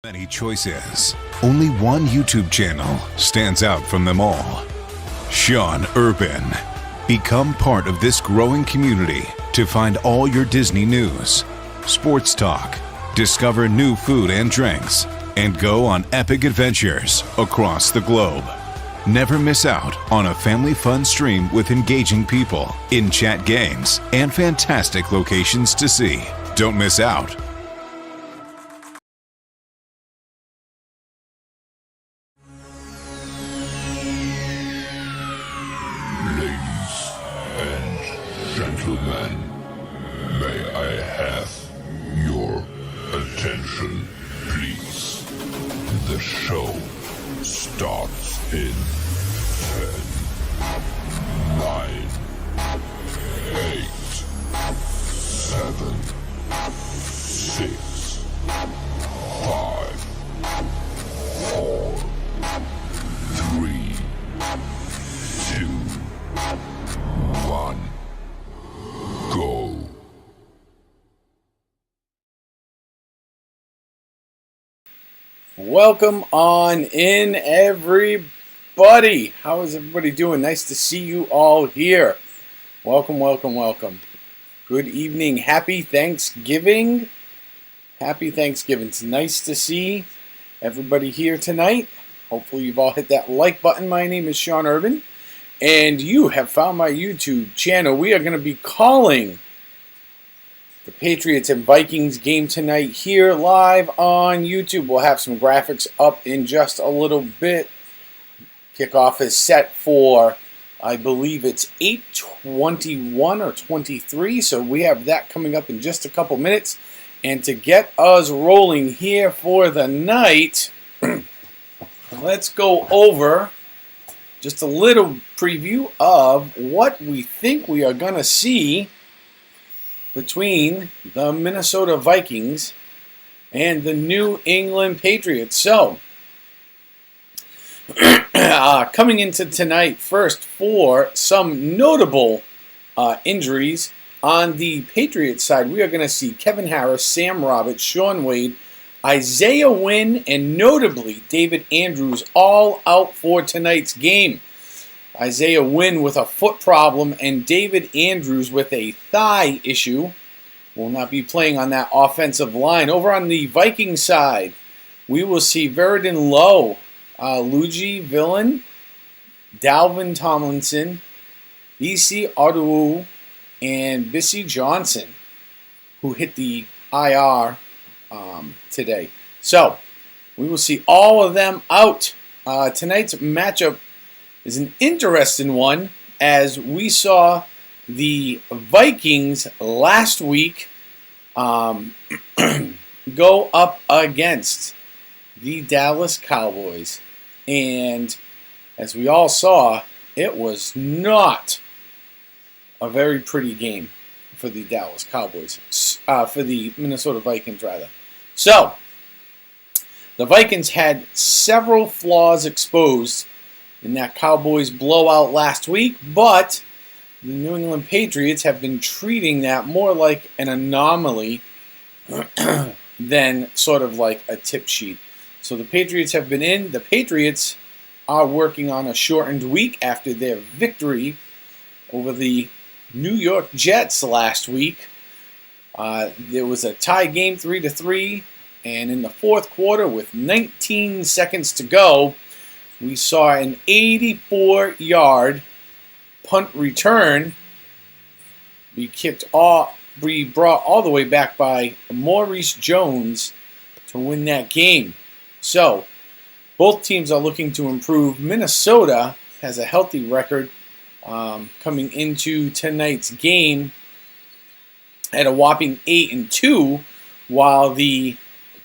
Many choices. Only one YouTube channel stands out from them all. Sean Urban. Become part of this growing community to find all your Disney news, sports talk, discover new food and drinks, and go on epic adventures across the globe. Never miss out on a family fun stream with engaging people, in-chat games, and fantastic locations to see. Don't miss out. Gentlemen, may I have your attention, please? The show starts in 10, 9, 8, 7, 6, 5, 4, 3, 2, 1. Go. Welcome on in, everybody. How is everybody doing? Nice to see you all here. Welcome, welcome, welcome. Good evening. Happy Thanksgiving. Happy Thanksgiving. It's nice to see everybody here tonight. Hopefully you've all hit that like button. My name is Sean Urban, and you have found my YouTube channel. We are going to be calling the Patriots and Vikings game tonight here live on YouTube. We'll have some graphics up in just a little bit. Kickoff is set for, I believe it's 8:21 or 23, so we have that coming up in just a couple minutes. And to get us rolling here for the night, let's go over just a little preview of what we think we are going to see between the Minnesota Vikings and the New England Patriots. So, coming into tonight, first for some notable injuries on the Patriots side, we are going to see Kevin Harris, Sam Roberts, Sean Wade, Isaiah Wynn, and notably David Andrews all out for tonight's game. Isaiah Wynn with a foot problem and David Andrews with a thigh issue will not be playing on that offensive line. Over on the Vikings side, we will see Verdon Lowe, Luigi Villan, Dalvin Tomlinson, E.C. Oduwu, and Bissy Johnson, who hit the IR today. So, we will see all of them out. Tonight's matchup is an interesting one, as we saw the Vikings last week go up against the Dallas Cowboys. And as we all saw, it was not a very pretty game for the Dallas Cowboys, for the Minnesota Vikings rather. So, the Vikings had several flaws exposed in that Cowboys blowout last week, but the New England Patriots have been treating that more like an anomaly than sort of like a tip sheet. So the Patriots have been in. The Patriots are working on a shortened week after their victory over the New York Jets last week. There was a tie game 3-3, and in the fourth quarter with 19 seconds to go, we saw an 84-yard punt return be brought all the way back by Maurice Jones to win that game. So, both teams are looking to improve. Minnesota has a healthy record coming into tonight's game at a whopping 8-2, while the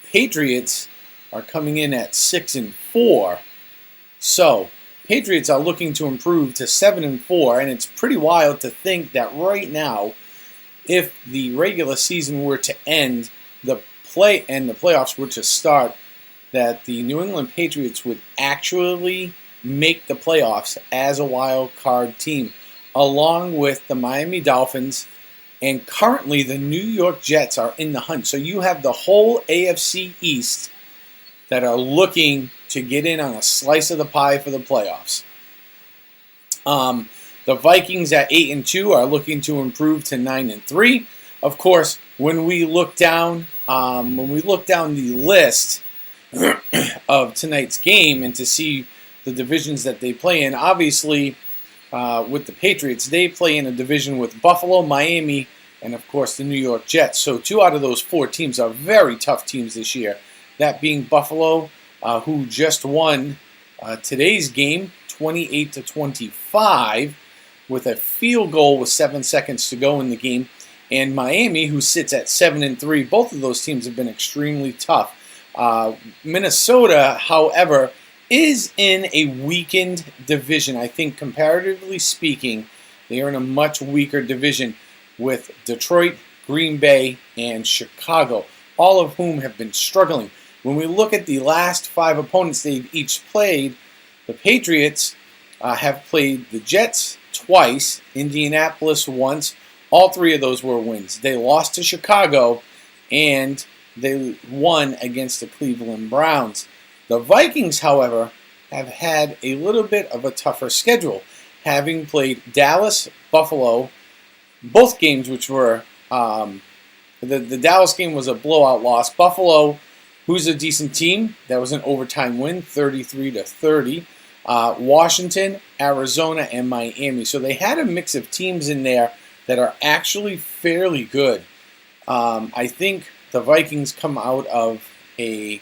Patriots are coming in at 6-4. So, Patriots are looking to improve to 7-4, and it's pretty wild to think that right now, if the regular season were to end, the playoffs were to start, that the New England Patriots would actually make the playoffs as a wild card team, along with the Miami Dolphins, and currently the New York Jets are in the hunt. So you have the whole AFC East that are looking to get in on a slice of the pie for the playoffs. The Vikings at 8-2 are looking to improve to 9-3. Of course, when we look down the list of tonight's game and to see the divisions that they play in, obviously with the Patriots, they play in a division with Buffalo, Miami, and of course the New York Jets. So 2 out of those 4 teams are very tough teams this year. That being Buffalo, who just won today's game 28-25 with a field goal with 7 seconds to go in the game, and Miami, who sits at 7-3. Both of those teams have been extremely tough. Minnesota, however, is in a weakened division. I think comparatively speaking, they are in a much weaker division with Detroit, Green Bay, and Chicago, all of whom have been struggling. When we look at the last 5 opponents they've each played, the Patriots have played the Jets twice, Indianapolis once. All 3 of those were wins. They lost to Chicago, and they won against the Cleveland Browns. The Vikings, however, have had a little bit of a tougher schedule, having played Dallas, Buffalo, both games which were, the Dallas game was a blowout loss. Buffalo, who's a decent team, that was an overtime win, 33-30. Washington, Arizona, and Miami. So they had a mix of teams in there that are actually fairly good. I think the Vikings come out of a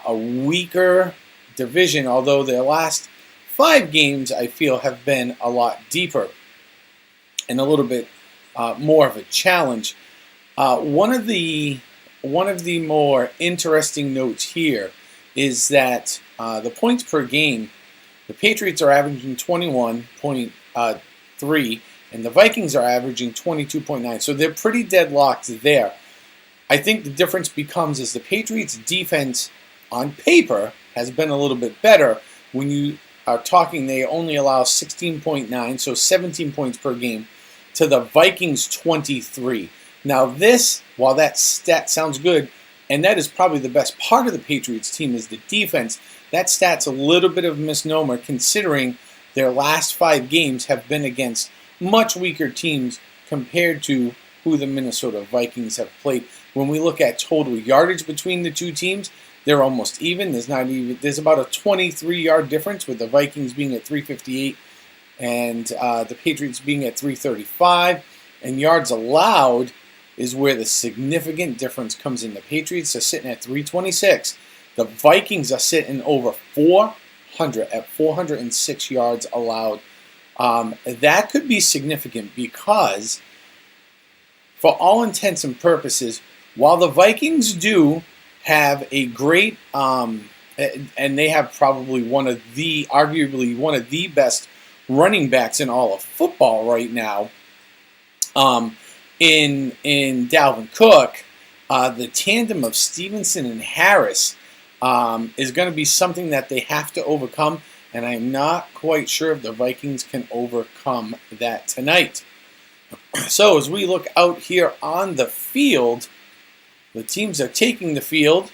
weaker division, although their last 5 games, I feel, have been a lot deeper and a little bit more of a challenge. One of the more interesting notes here is that the points per game, the Patriots are averaging 21.3, and the Vikings are averaging 22.9. So they're pretty deadlocked there. I think the difference becomes is the Patriots' defense on paper has been a little bit better. When you are talking, they only allow 16.9, so 17 points per game, to the Vikings' 23. Now this, while that stat sounds good, and that is probably the best part of the Patriots team is the defense, that stat's a little bit of a misnomer considering their last 5 games have been against much weaker teams compared to who the Minnesota Vikings have played. When we look at total yardage between the 2 teams, they're almost even. There's about a 23-yard difference, with the Vikings being at 358 and the Patriots being at 335. And yards allowed is where the significant difference comes in. The Patriots are sitting at 326. The Vikings are sitting over 400 at 406 yards allowed. That could be significant because, for all intents and purposes, while the Vikings do have a great, and they have probably arguably one of the best running backs in all of football right now, in Dalvin Cook, the tandem of Stevenson and Harris is going to be something that they have to overcome, and I'm not quite sure if the Vikings can overcome that tonight. So as we look out here on the field, the teams are taking the field.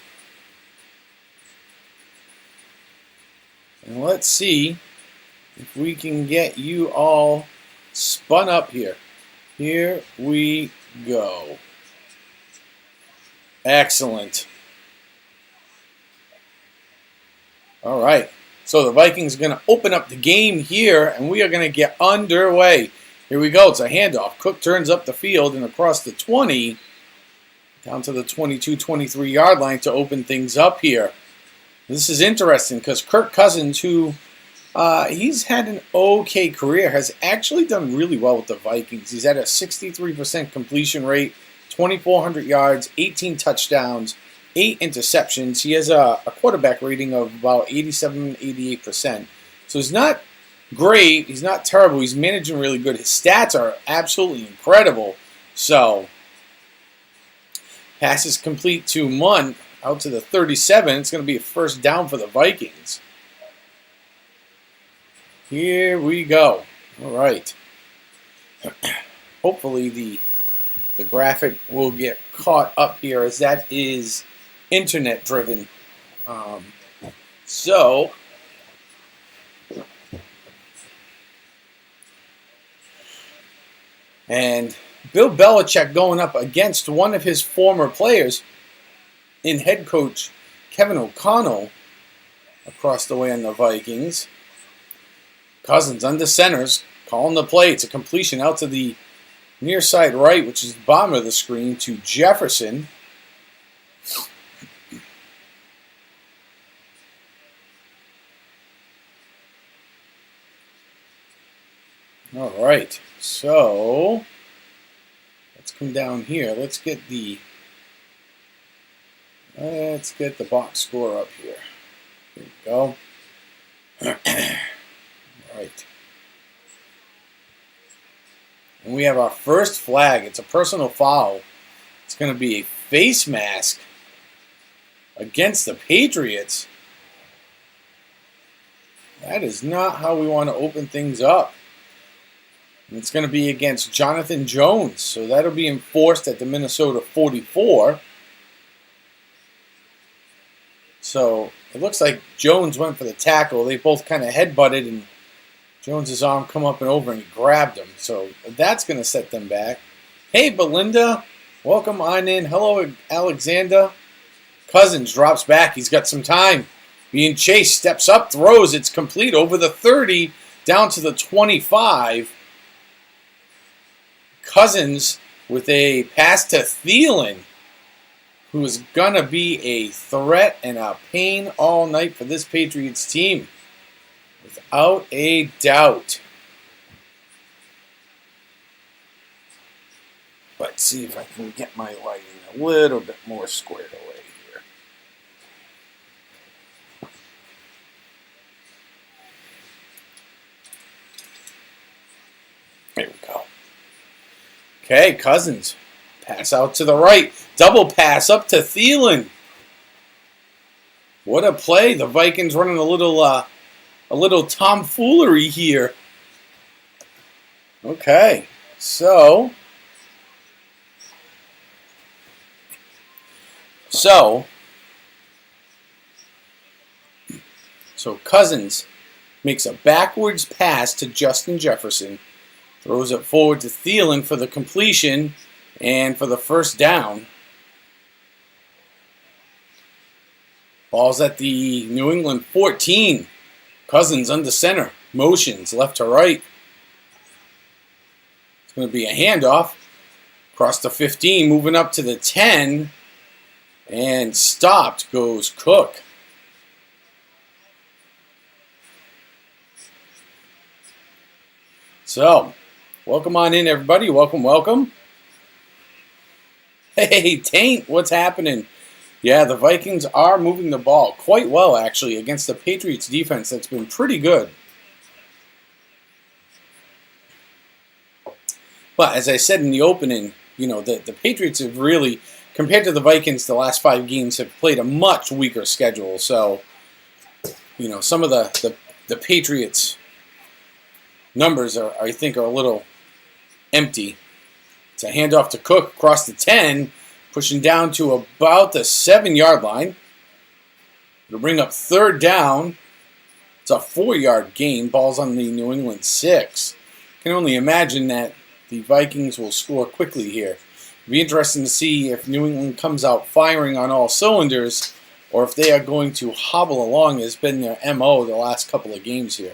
And let's see if we can get you all spun up here. Here we go. Excellent. All right. So the Vikings are going to open up the game here, and we are going to get underway. Here we go. It's a handoff. Cook turns up the field and across the 20, down to the 22-23 yard line to open things up here. This is interesting because Kirk Cousins, who he's had an okay career, has actually done really well with the Vikings. He's had a 63% completion rate, 2,400 yards, 18 touchdowns, 8 interceptions. He has a quarterback rating of about 87-88%. So he's not great. He's not terrible. He's managing really good. His stats are absolutely incredible. So passes complete to Munn out to the 37. It's going to be a first down for the Vikings. Here we go. All right. Hopefully the graphic will get caught up here, as that is internet driven. So, and Bill Belichick going up against one of his former players in head coach Kevin O'Connell across the way on the Vikings. Cousins under centers, calling the play. It's a completion out to the near side right, which is the bottom of the screen, to Jefferson. All right, so let's come down here. Let's get the box score up here. Here we go. All right. And we have our first flag. It's a personal foul. It's going to be a face mask against the Patriots. That is not how we want to open things up. And it's going to be against Jonathan Jones. So that'll be enforced at the Minnesota 44. So it looks like Jones went for the tackle. They both kind of headbutted, and Jones's arm come up and over and he grabbed him. So that's going to set them back. Hey, Belinda. Welcome on in. Hello, Alexander. Cousins drops back. He's got some time. Being chased. Steps up. Throws. It's complete over the 30. Down to the 25. Cousins with a pass to Thielen, who is going to be a threat and a pain all night for this Patriots team. Without a doubt. Let's see if I can get my lighting a little bit more squared away here. There we go. Okay, Cousins. Pass out to the right. Double pass up to Thielen. What a play. The Vikings running a little tomfoolery here. Okay, so Cousins makes a backwards pass to Justin Jefferson, throws it forward to Thielen for the completion and for the first down. Ball's at the New England 14. Cousins under center. Motions left to right. It's going to be a handoff. Across the 15, moving up to the 10. And stopped goes Cook. So, welcome on in, everybody. Welcome, welcome. Hey, Taint, what's happening? Yeah, the Vikings are moving the ball quite well, actually, against the Patriots defense that's been pretty good. But as I said in the opening, the Patriots have really, compared to the Vikings, the last 5 games have played a much weaker schedule. So, some of the Patriots numbers I think are a little empty. It's a handoff to Cook across the 10, pushing down to about the 7-yard line. It'll bring up third down. It's a 4-yard gain. Ball's on the New England 6. Can only imagine that the Vikings will score quickly here. It'll be interesting to see if New England comes out firing on all cylinders or if they are going to hobble along as been their MO the last couple of games here.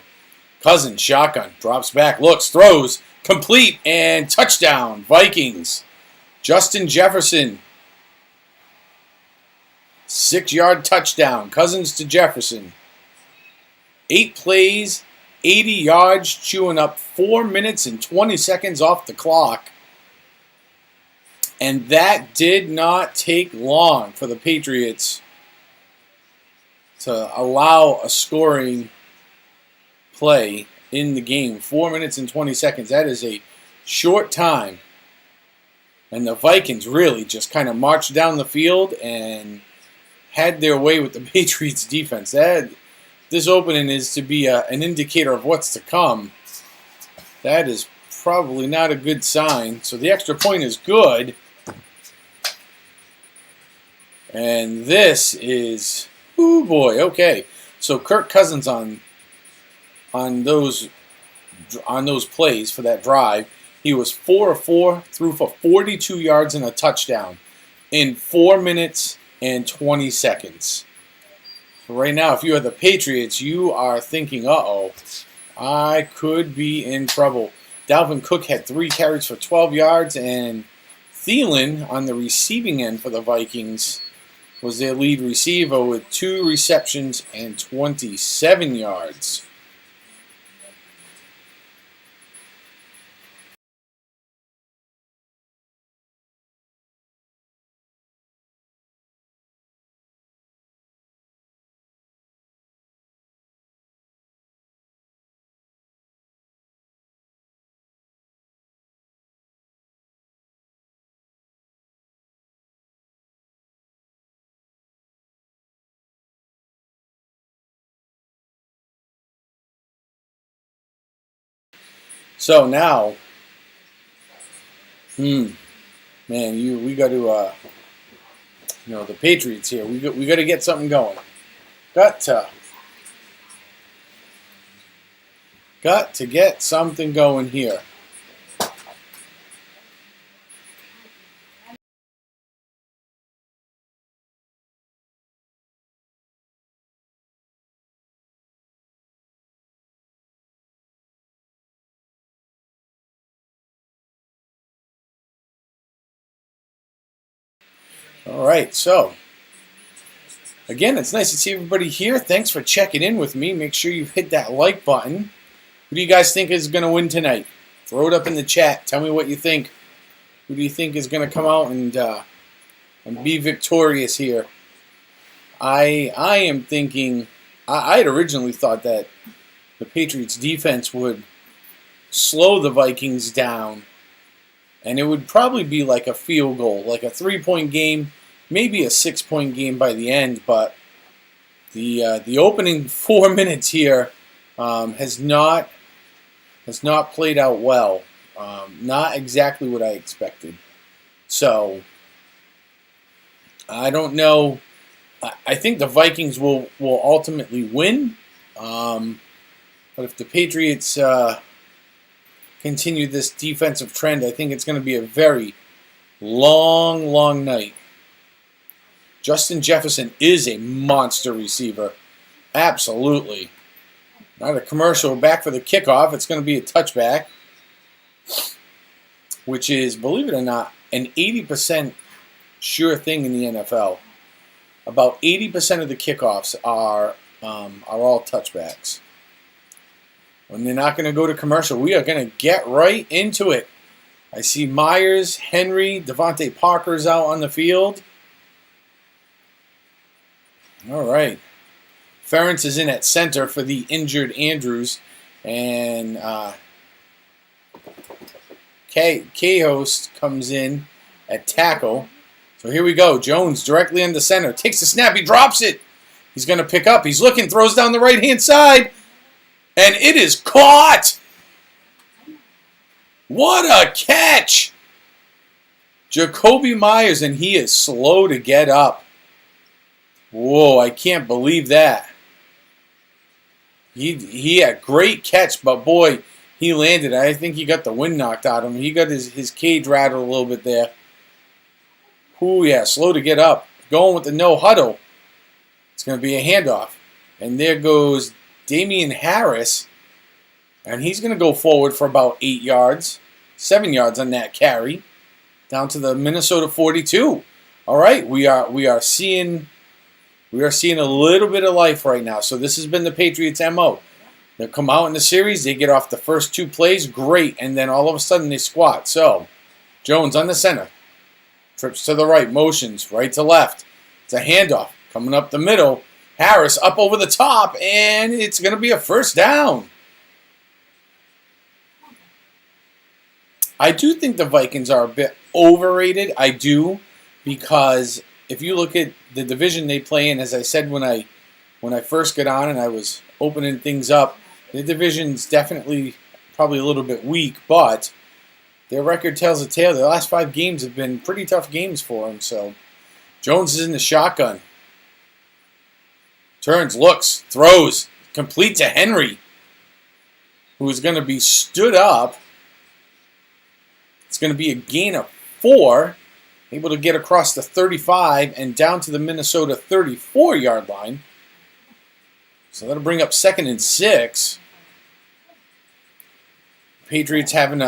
Cousins, shotgun, drops back, looks, throws, complete, and touchdown, Vikings. Justin Jefferson, 6-yard touchdown, Cousins to Jefferson. 8 plays, 80 yards, chewing up 4 minutes and 20 seconds off the clock. And that did not take long for the Patriots to allow a scoring play in the game. 4 minutes and 20 seconds. That is a short time. And the Vikings really just kind of marched down the field and had their way with the Patriots defense. This opening is to be an indicator of what's to come. That is probably not a good sign. So the extra point is good. And this is Ooh boy. Okay. So Kirk Cousins on those plays for that drive, he was 4 of 4, threw for 42 yards and a touchdown in 4 minutes and 20 seconds. So right now, if you are the Patriots, you are thinking, uh-oh, I could be in trouble. Dalvin Cook had 3 carries for 12 yards, and Thielen on the receiving end for the Vikings was their lead receiver with 2 receptions and 27 yards. So now, man, we got to, the Patriots here. We got to get something going. Got to get something going here. All right, so again, it's nice to see everybody here. Thanks for checking in with me. Make sure you hit that like button. Who do you guys think is going to win tonight? Throw it up in the chat. Tell me what you think. Who do you think is going to come out and be victorious here? I am thinking. I had originally thought that the Patriots defense would slow the Vikings down, and it would probably be like a field goal, like a 3-point game, maybe a 6-point game by the end. But the opening 4 minutes here has not played out well. Not exactly what I expected. So I don't know. I think the Vikings will ultimately win. But if the Patriots continue this defensive trend, I think it's going to be a very long night. Justin Jefferson is a monster receiver. Absolutely. Not a commercial. Back for the kickoff. It's going to be a touchback, which is, believe it or not, an 80% sure thing in the NFL. About 80% of the kickoffs are all touchbacks. When they're not going to go to commercial, we are going to get right into it. I see Myers, Henry, Devontae Parker's out on the field. All right. Ferentz is in at center for the injured Andrews. And K-Host comes in at tackle. So here we go. Jones directly into center. Takes the snap. He drops it. He's going to pick up. He's looking. Throws down the right-hand side. And it is caught. What a catch. Jacoby Myers, and he is slow to get up. Whoa, I can't believe that. He had a great catch, but boy, he landed. I think he got the wind knocked out of him. He got his cage rattled a little bit there. Ooh, yeah, slow to get up. Going with the no huddle. It's going to be a handoff. And there goes Damian Harris. And he's going to go forward for about 8 yards. 7 yards on that carry. Down to the Minnesota 42. All right, we are seeing a little bit of life right now. So this has been the Patriots' MO. They come out in the series, they get off the first 2 plays, great, and then all of a sudden they squat. So Jones on the center. Trips to the right, motions right to left. It's a handoff coming up the middle. Harris up over the top, and it's going to be a first down. I do think the Vikings are a bit overrated. I do, because if you look at the division they play in, as I said when I first got on and I was opening things up, the division's definitely probably a little bit weak, but their record tells a tale. The last 5 games have been pretty tough games for them. So Jones is in the shotgun. Turns, looks, throws, complete to Henry, who is going to be stood up. It's going to be a gain of 4, able to get across the 35 and down to the Minnesota 34-yard line. So that'll bring up 2nd and 6. Patriots having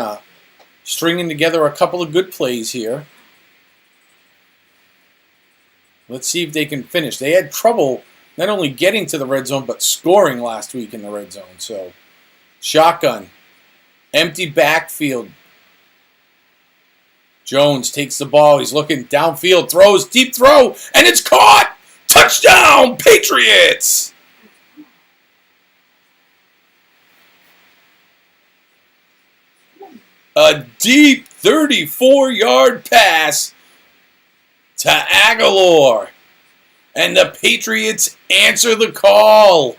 stringing together a couple of good plays here. Let's see if they can finish. They had trouble not only getting to the red zone, but scoring last week in the red zone. So, shotgun. Empty backfield. Jones takes the ball. He's looking downfield, throws, deep throw, and it's caught! Touchdown, Patriots! A deep 34-yard pass to Aguilar. And the Patriots answer the call.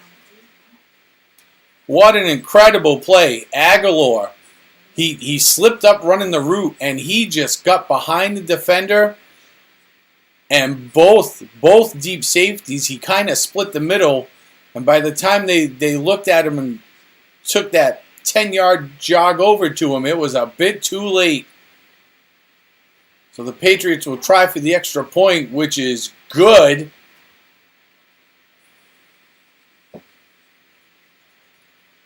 What an incredible play. Aguilar, he slipped up running the route, and he just got behind the defender. And both deep safeties, he kind of split the middle. And by the time they looked at him and took that 10-yard jog over to him, it was a bit too late. So the Patriots will try for the extra point, which is good.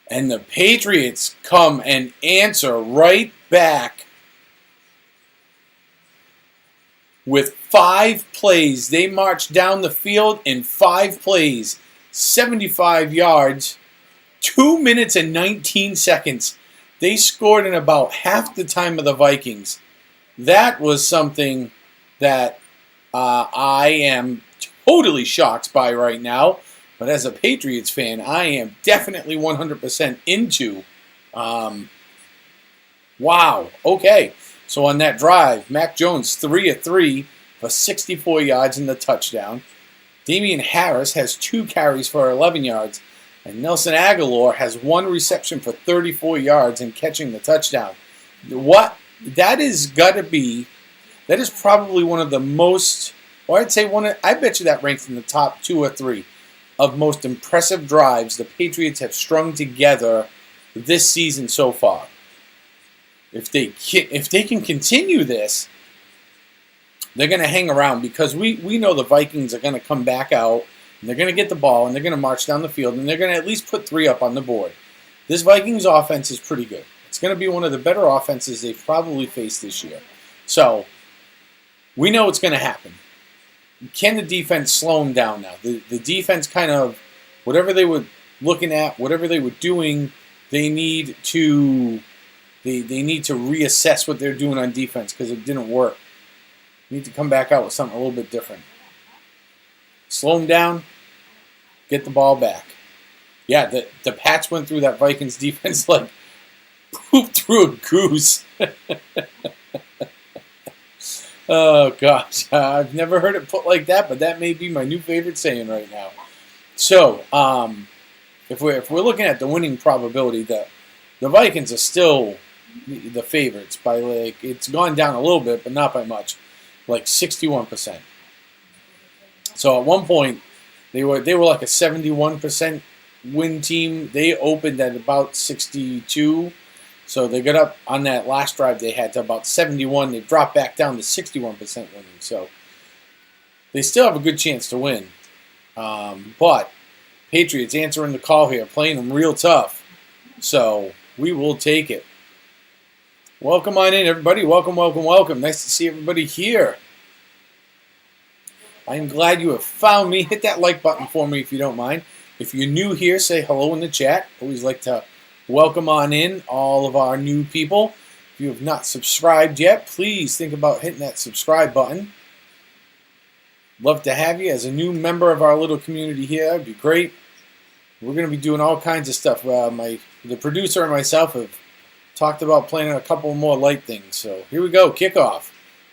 And the Patriots come and answer right back with 5 plays. They marched down the field in 5 plays, 75 yards, 2 minutes and 19 seconds. They scored in about half the time of the Vikings. That was something that I am totally shocked by right now. But as a Patriots fan, I am definitely 100% into. Wow. Okay. So on that drive, Mac Jones 3 of 3 for 64 yards in the touchdown. Damian Harris has 2 carries for 11 yards. And Nelson Aguilar has 1 reception for 34 yards and catching the touchdown. What that is got to be, that is probably one of the most, or I'd say I bet you that ranks in the top 2 or 3 of most impressive drives the Patriots have strung together this season so far. If they can continue this, they're going to hang around, because we know the Vikings are going to come back out, and they're going to get the ball, and they're going to march down the field, and they're going to at least put 3 up on the board. This Vikings offense is pretty good. It's going to be one of the better offenses they've probably faced this year. So, we know it's going to happen. Can the defense slow them down now? The defense kind of, whatever they were looking at, whatever they were doing, they need to reassess what they're doing on defense, because it didn't work. They need to come back out with something a little bit different. Slow them down, get the ball back. Yeah, the Pats went through that Vikings defense like poop through a goose. Oh, gosh. I've never heard it put like that, but that may be my new favorite saying right now. So, if we're looking at the winning probability, the Vikings are still the favorites by, like, it's gone down a little bit, but not by much, like 61%. So at one point, they were like a 71% win team. They opened at about 62. So they got up on that last drive they had to about 71. They dropped back down to 61% winning. So they still have a good chance to win. But Patriots answering the call here, playing them real tough. So we will take it. Welcome on in, everybody. Welcome, welcome, welcome. Nice to see everybody here. I'm glad you have found me. Hit that like button for me if you don't mind. If you're new here, say hello in the chat. Always like to welcome on in all of our new people. If you have not subscribed yet, please think about hitting that subscribe button. Love to have you as a new member of our little community here. It'd be great. We're going to be doing all kinds of stuff. The producer and myself have talked about playing a couple more light things. So here we go. Kickoff.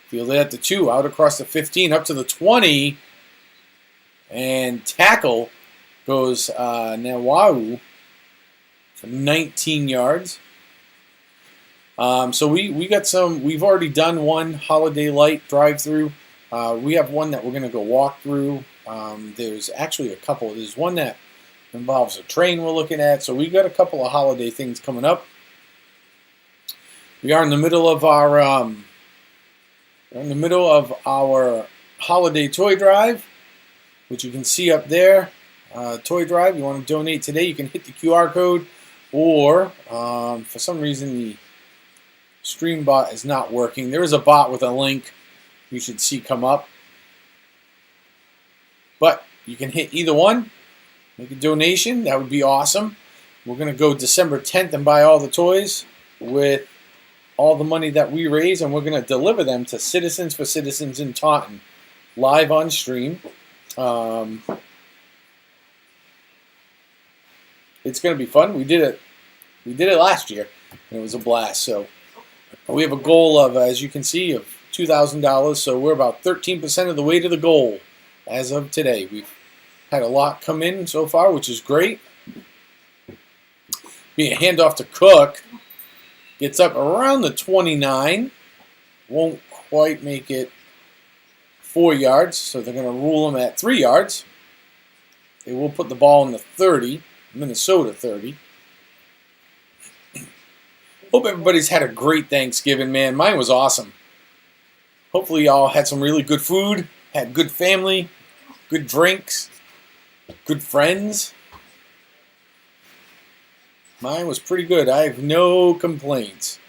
Field it at the 2, out across the 15, up to the 20. And tackle goes Nawau for 19 yards. So we got some. We've already done one holiday light drive-through. We have one that we're going to go walk through There's actually a couple. There's one that involves a train we're looking at. So we got a couple of holiday things coming up. We are in the middle of our holiday toy drive, which you can see up there. Toy drive. You want to donate today? You can hit the QR code, or for some reason the stream bot is not working. There is a bot with a link you should see come up, but you can hit either one. Make a donation. That would be awesome. We're going to go December 10th and buy all the toys with all the money that we raise, and we're going to deliver them to Citizens for Citizens in Taunton, live on stream. It's going to be fun. We did it last year, and it was a blast. So we have a goal of, as you can see, of $2,000. So we're about 13% of the way to the goal as of today. We've had a lot come in so far, which is great. Being a handoff to Cook. Gets up around the 29. Won't quite make it 4 yards, so they're going to rule them at 3 yards. They will put the ball in the 30, Minnesota 30. Hope everybody's had a great Thanksgiving, man. Mine was awesome. Hopefully y'all had some really good food, had good family, good drinks, good friends. Mine was pretty good. I have no complaints.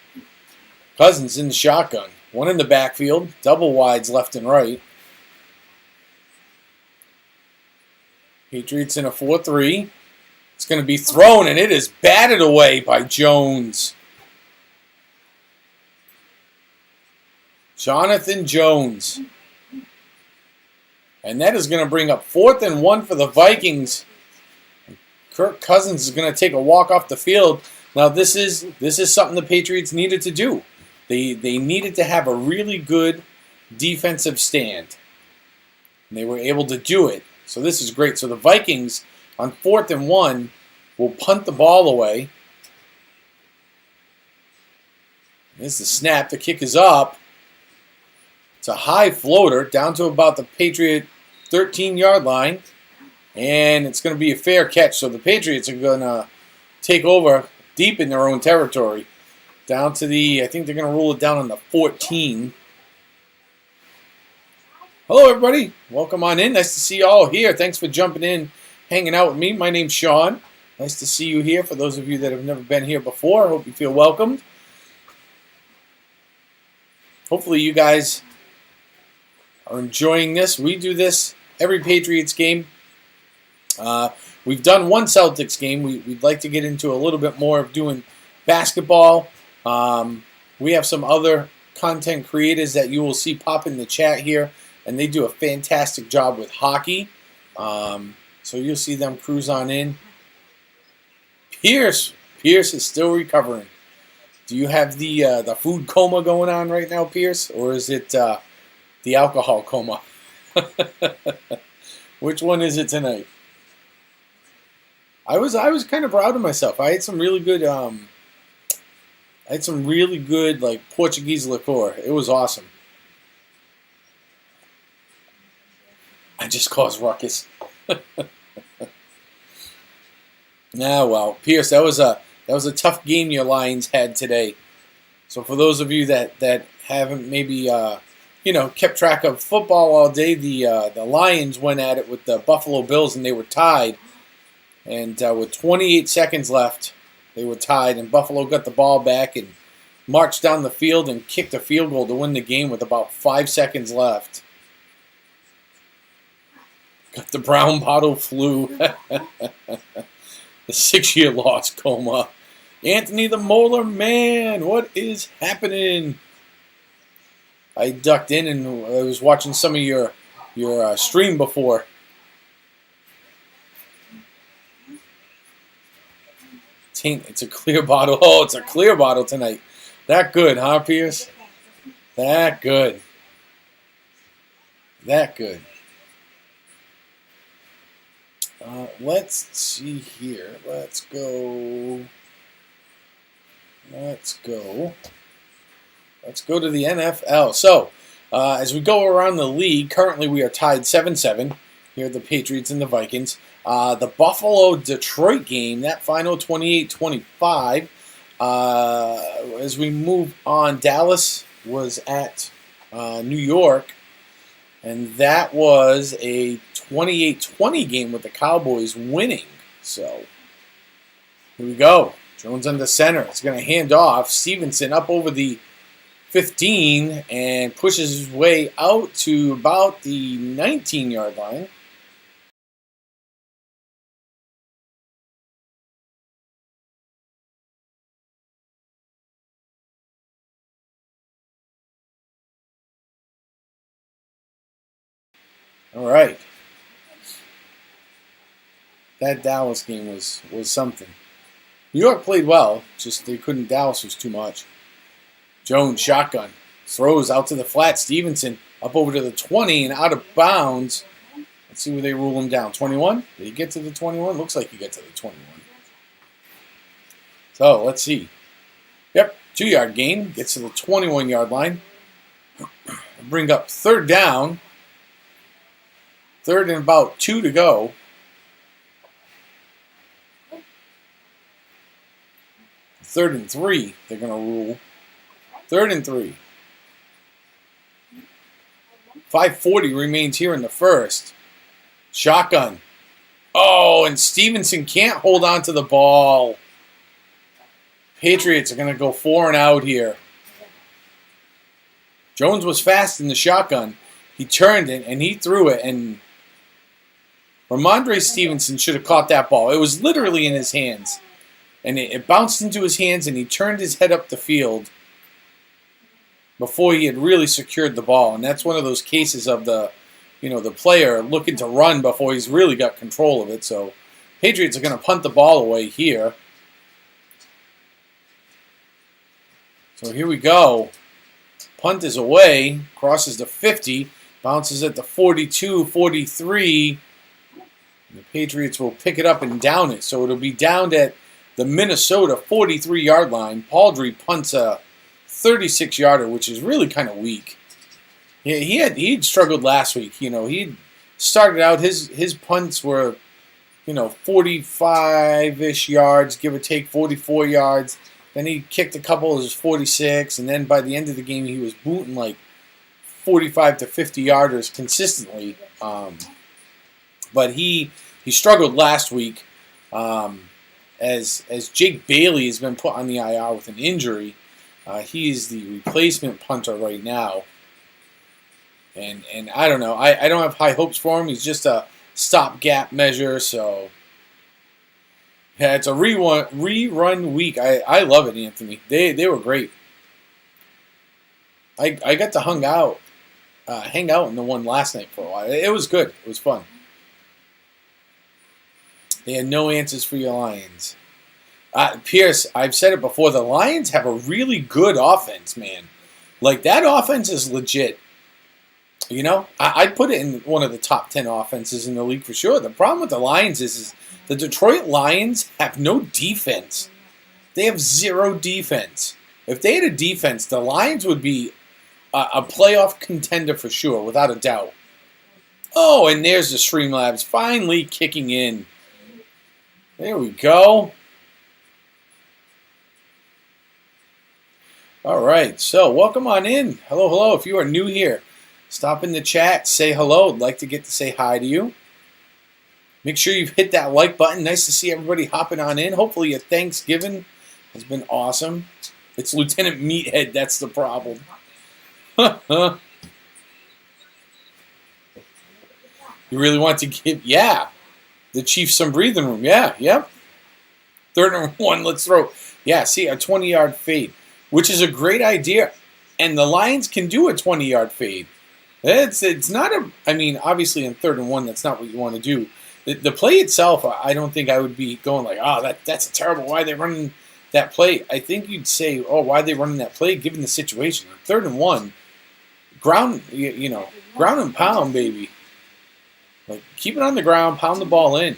Cousins in the shotgun. One in the backfield. Double wides left and right. Patriots in a 4-3. It's going to be thrown, and it is batted away by Jones. Jonathan Jones. And that is going to bring up 4th and 1 for the Vikings. Kirk Cousins is going to take a walk off the field. Now, this is something the Patriots needed to do. They needed to have a really good defensive stand. And they were able to do it. So this is great. So the Vikings, on 4th and 1, will punt the ball away. There's the snap. The kick is up. It's a high floater down to about the Patriot 13-yard line. And it's going to be a fair catch. So the Patriots are going to take over deep in their own territory. Down to the, I think they're going to rule it down on the 14. Hello, everybody. Welcome on in. Nice to see you all here. Thanks for jumping in, hanging out with me. My name's Sean. Nice to see you here. For those of you that have never been here before, I hope you feel welcomed. Hopefully you guys are enjoying this. We do this every Patriots game. We've done one Celtics game. We'd like to get into a little bit more of doing basketball. We have some other content creators that you will see pop in the chat here, and they do a fantastic job with hockey. So you'll see them cruise on in. Pierce is still recovering. Do you have the food coma going on right now, Pierce, or is it the alcohol coma? Which one is it tonight? I was kind of proud of myself. I had some really good like Portuguese liqueur. It was awesome. I just caused ruckus. Nah, well, Pierce, that was a tough game your Lions had today. So for those of you that haven't maybe kept track of football all day, the Lions went at it with the Buffalo Bills and they were tied. And with 28 seconds left, they were tied, and Buffalo got the ball back and marched down the field and kicked a field goal to win the game with about 5 seconds left. Got the brown bottle flu. The 6-year loss coma. Anthony the Molar Man, what is happening? I ducked in and I was watching some of your stream before. It's a clear bottle. Oh, it's a clear bottle tonight. That good, huh, Pierce? That good. That good. Let's see here. Let's go to the NFL. So, as we go around the league, currently we are tied 7-7. Here are the Patriots and the Vikings. The Buffalo-Detroit game, that final 28-25. As we move on, Dallas was at New York, and that was a 28-20 game with the Cowboys winning. So, here we go. Jones under center. It's going to hand off. Stevenson up over the 15 and pushes his way out to about the 19-yard line. All right. That Dallas game was something. New York played well, just they couldn't. Dallas was too much. Jones, shotgun, throws out to the flat. Stevenson up over to the 20 and out of bounds. Let's see where they rule him down. 21? Did he get to the 21? Looks like he got to the 21. So, let's see. Yep, 2-yard gain. Gets to the 21-yard line. Bring up third down. Third and about 2 to go. Third and 3, they're going to rule. Third and 3. 5:40 remains here in the first. Shotgun. Oh, and Stevenson can't hold on to the ball. Patriots are going to go 4 and out here. Jones was fast in the shotgun. He turned it and he threw it, and Ramondre Stevenson should have caught that ball. It was literally in his hands. And it bounced into his hands, and he turned his head up the field before he had really secured the ball. And that's one of those cases of the player looking to run before he's really got control of it. So Patriots are going to punt the ball away here. So here we go. Punt is away, crosses the 50, bounces at the 42, 43. The Patriots will pick it up and down it. So it'll be downed at the Minnesota 43-yard line. Pauldry punts a 36-yarder, which is really kind of weak. Yeah, he'd struggled last week. He started out, his punts were, 45-ish yards, give or take 44 yards. Then he kicked a couple of his 46, and then by the end of the game, he was booting like 45 to 50 yarders consistently. But he struggled last week. As Jake Bailey has been put on the IR with an injury, he is the replacement punter right now. And I don't know. I don't have high hopes for him. He's just a stopgap measure. So, yeah, it's a rerun week. I love it, Anthony. They were great. I got to hang out in the one last night for a while. It was good. It was fun. They had no answers for your Lions. Pierce, I've said it before, the Lions have a really good offense, man. Like, that offense is legit. I'd put it in one of the top 10 offenses in the league for sure. The problem with the Lions is the Detroit Lions have no defense. They have zero defense. If they had a defense, the Lions would be a playoff contender for sure, without a doubt. Oh, and there's the Streamlabs finally kicking in. There we go. All right, so welcome on in. Hello. If you are new here, stop in the chat, say hello. I'd like to get to say hi to you. Make sure you've hit that like button. Nice to see everybody hopping on in. Hopefully your Thanksgiving has been awesome. It's Lieutenant Meathead, that's the problem. You really want to give, the Chiefs some breathing room. Yep. 3rd and 1, let's throw. Yeah, see, a 20-yard fade, which is a great idea. And the Lions can do a 20-yard fade. It's not obviously in 3rd and 1, that's not what you want to do. The play itself, I don't think I would be going like, that's terrible. Why are they running that play? I think you'd say, why are they running that play given the situation? 3rd and 1, ground and pound, baby. Like, keep it on the ground, pound the ball in,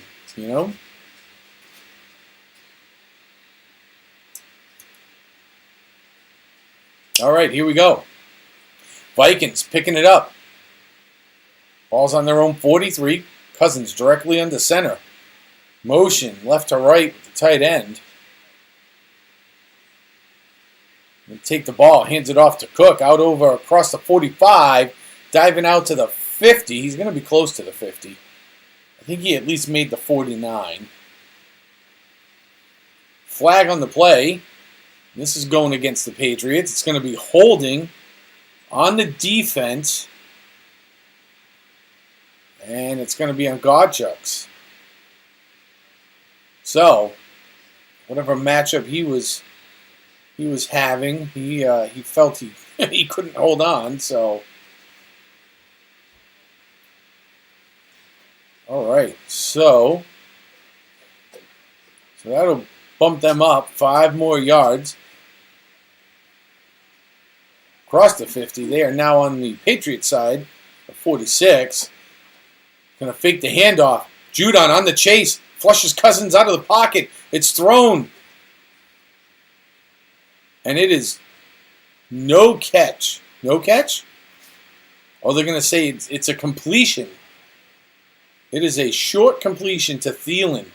All right, here we go. Vikings picking it up. Ball's on their own 43. Cousins directly under center. Motion left to right with the tight end. And take the ball, hands it off to Cook, out over across the 45, diving out to the 50. He's going to be close to the 50. I think he at least made the 49. Flag on the play. This is going against the Patriots. It's going to be holding on the defense. And it's going to be on Godchucks. So, whatever matchup he was having, he felt he couldn't hold on. So, all right. So that'll bump them up 5 more yards across the 50. They are now on the Patriots side of 46. Going to fake the handoff. Judon on the chase. Flushes Cousins out of the pocket. It's thrown. And it is no catch. No catch? Oh, they're going to say it's a completion. It is a short completion to Thielen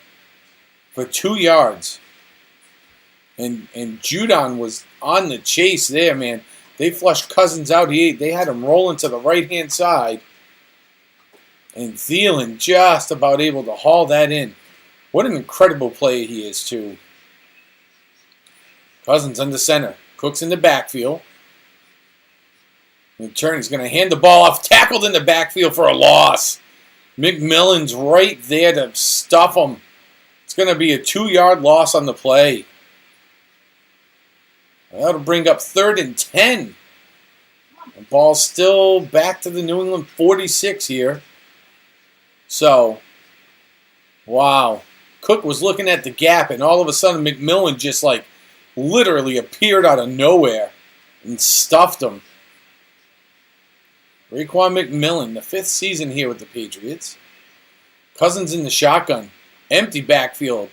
for 2 yards. And Judon was on the chase there, man. They flushed Cousins out. They had him rolling to the right-hand side. And Thielen just about able to haul that in. What an incredible play he is, too. Cousins under center. Cook's in the backfield. In turn, he's going to hand the ball off. Tackled in the backfield for a loss. McMillan's right there to stuff him. It's going to be a 2-yard loss on the play. That'll bring up 3rd and 10. The ball's still back to the New England 46 here. So, wow. Cook was looking at the gap, and all of a sudden McMillan just literally appeared out of nowhere and stuffed him. Raekwon McMillan, the 5th season here with the Patriots. Cousins in the shotgun. Empty backfield.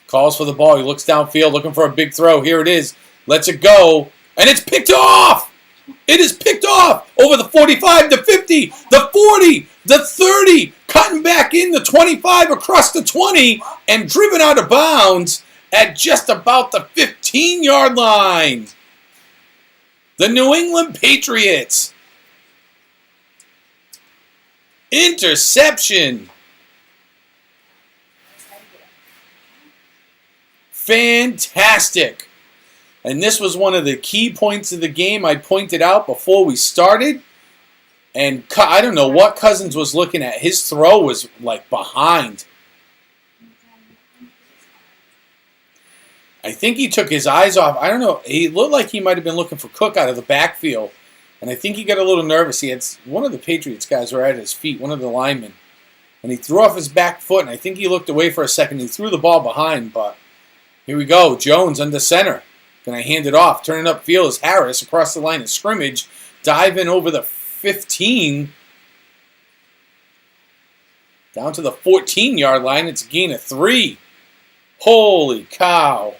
Calls for the ball. He looks downfield looking for a big throw. Here it is. Lets it go. And it's picked off! It is picked off over the 45, the 50, the 40, the 30, cutting back in the 25 across the 20, and driven out of bounds at just about the 15-yard line. The New England Patriots. Interception. Fantastic. And this was one of the key points of the game I pointed out before we started. And I don't know what Cousins was looking at. His throw was behind. I think he took his eyes off. I don't know. He looked like he might have been looking for Cook out of the backfield. And I think he got a little nervous. He had one of the Patriots guys were at his feet, one of the linemen. And he threw off his back foot, and I think he looked away for a second. He threw the ball behind, but here we go. Jones under center. Going to hand it off. Turning upfield is Harris across the line of scrimmage. Diving over the 15. Down to the 14-yard line. It's a gain of 3. Holy cow.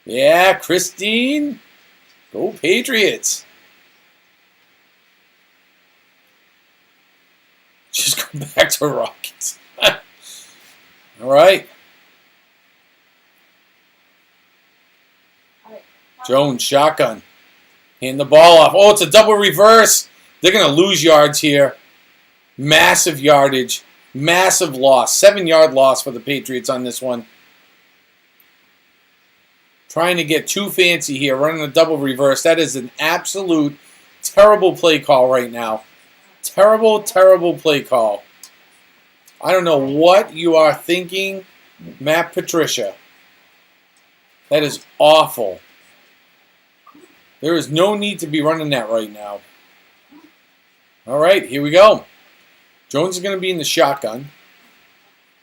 Yeah, Christine. Go Patriots. Just go back to Rockets. All right. Jones, shotgun. Hand the ball off. Oh, it's a double reverse. They're going to lose yards here. Massive yardage. Massive loss. 7-yard loss for the Patriots on this one. Trying to get too fancy here. Running a double reverse. That is an absolute terrible play call right now. Terrible, terrible play call. I don't know what you are thinking, Matt Patricia. That is awful. There is no need to be running that right now. All right, here we go. Jones is going to be in the shotgun.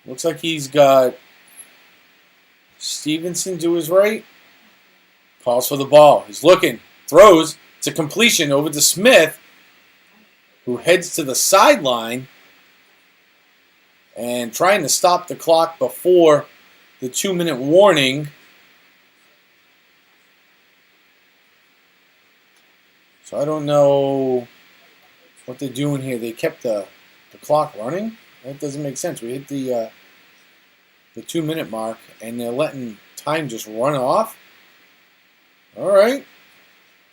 Looks like he's got Stevenson to his right. Calls for the ball. He's looking. Throws. It's a completion over to Smith, who heads to the sideline and trying to stop the clock before the 2-minute warning. So I don't know what they're doing here. They kept the clock running. That doesn't make sense. We hit the 2-minute mark, and they're letting time just run off. All right,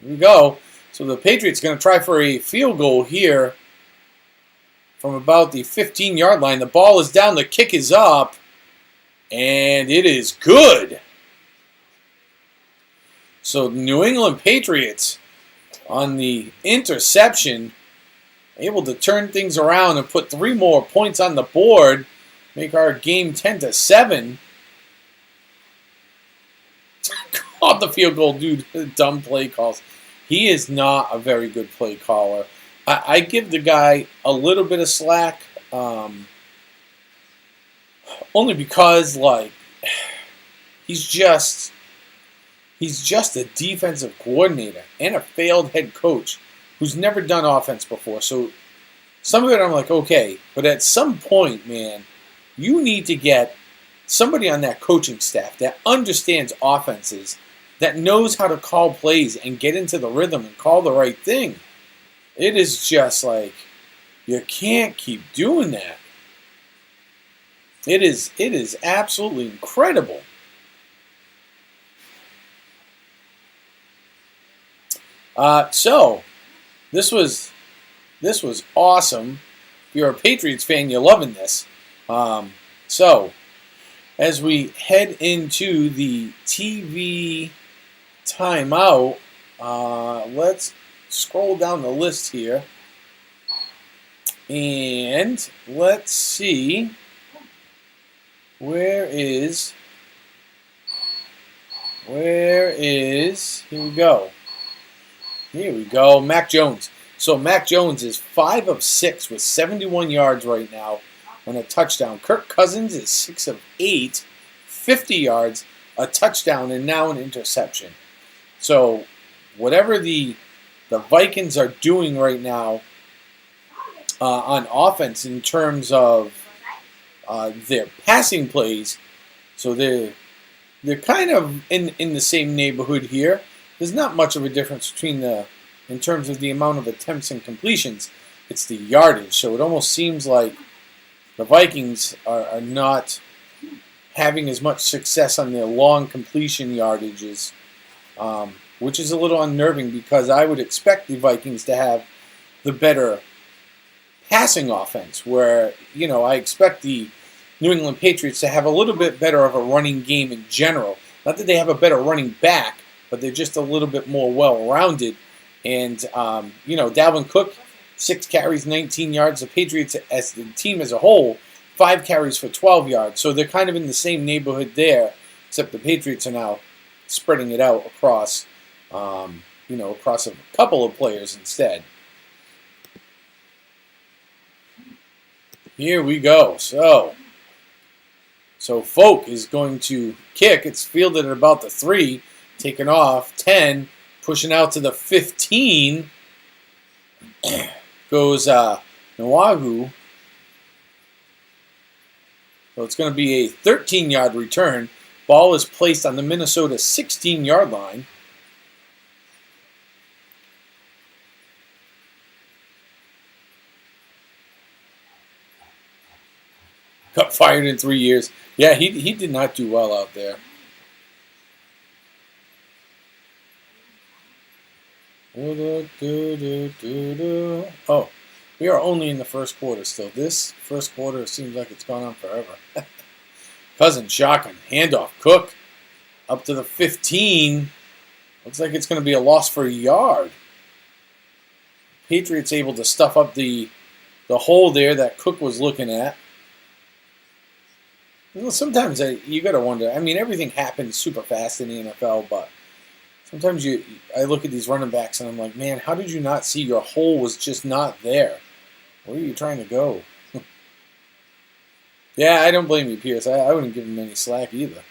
here we go. So the Patriots going to try for a field goal here from about the 15-yard line. The ball is down. The kick is up, and it is good. So the New England Patriots on the interception, able to turn things around and put 3 more points on the board, make our game 10-7. Called the field goal, dude. Dumb play calls. He is not a very good play caller. I give the guy a little bit of slack, only because like he's just a defensive coordinator and a failed head coach who's never done offense before. So some of it I'm like, okay, but at some point, man, you need to get somebody on that coaching staff that understands offenses, that knows how to call plays and get into the rhythm and call the right thing. It is just like, you can't keep doing that. It is absolutely incredible. So this was awesome. If you're a Patriots fan, you're loving this. So as we head into the TV timeout, let's scroll down the list here, and let's see where is here we go, Mac Jones. So Mac Jones is 5 of 6 with 71 yards right now and a touchdown. Kirk Cousins is 6 of 8, 50 yards, a touchdown, and now an interception. So whatever the Vikings are doing right now on offense in terms of their passing plays, so they're kind of in the same neighborhood here. There's not much of a difference between in terms of the amount of attempts and completions. It's the yardage. So it almost seems like the Vikings are not having as much success on their long completion yardages, which is a little unnerving because I would expect the Vikings to have the better passing offense, where, I expect the New England Patriots to have a little bit better of a running game in general. Not that they have a better running back, but they're just a little bit more well-rounded. And, Dalvin Cook, 6 carries, 19 yards. The Patriots, as the team as a whole, 5 carries for 12 yards. So they're kind of in the same neighborhood there, except the Patriots are now spreading it out across, across a couple of players instead. Here we go. So Folk is going to kick. It's fielded at about the 3, taken off, 10, pushing out to the 15. Goes Nwagu. So it's going to be a 13-yard return. Ball is placed on the Minnesota 16-yard line. Got fired in 3 years. Yeah, he did not do well out there. Oh, we are only in the first quarter still. This first quarter seems like it's gone on forever. Cousins shotgun, handoff, Cook up to the 15. Looks like it's going to be a loss for a yard. Patriots able to stuff up the hole there that Cook was looking at. Sometimes you got to wonder. I mean, everything happens super fast in the NFL, but sometimes I look at these running backs and I'm like, man, how did you not see your hole was just not there? Where are you trying to go? Yeah, I don't blame you, Pierce. I wouldn't give him any slack either.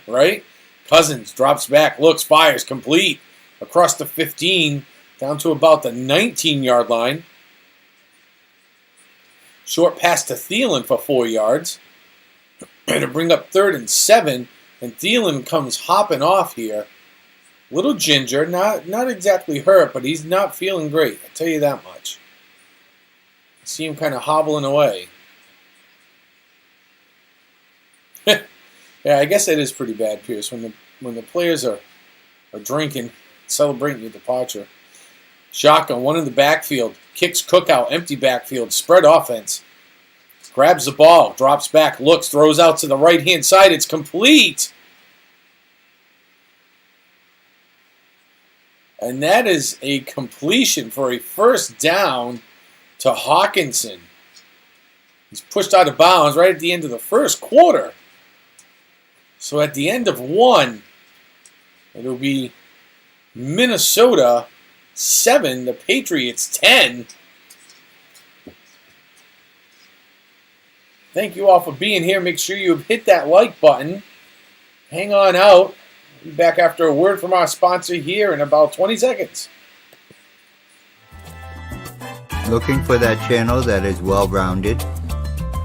Right? Cousins drops back, looks, fires, complete. Across the 15, down to about the 19-yard line. Short pass to Thielen for 4 yards. To bring up 3rd and 7, and Thielen comes hopping off here. Little ginger, not exactly hurt, but he's not feeling great. I'll tell you that much. I see him kind of hobbling away. Yeah, I guess that is pretty bad, Pierce, when the players are drinking, celebrating your departure. Shotgun, one in the backfield, kicks Cook out, empty backfield, spread offense. Grabs the ball, drops back, looks, throws out to the right-hand side. It's complete. And that is a completion for a first down to Hawkinson. He's pushed out of bounds right at the end of the first quarter. So at the end of one, it'll be Minnesota 7, the Patriots 10. Thank you all for being here. Make sure you hit that like button. Hang on out. We'll be back after a word from our sponsor here in about 20 seconds. Looking for that channel that is well-rounded?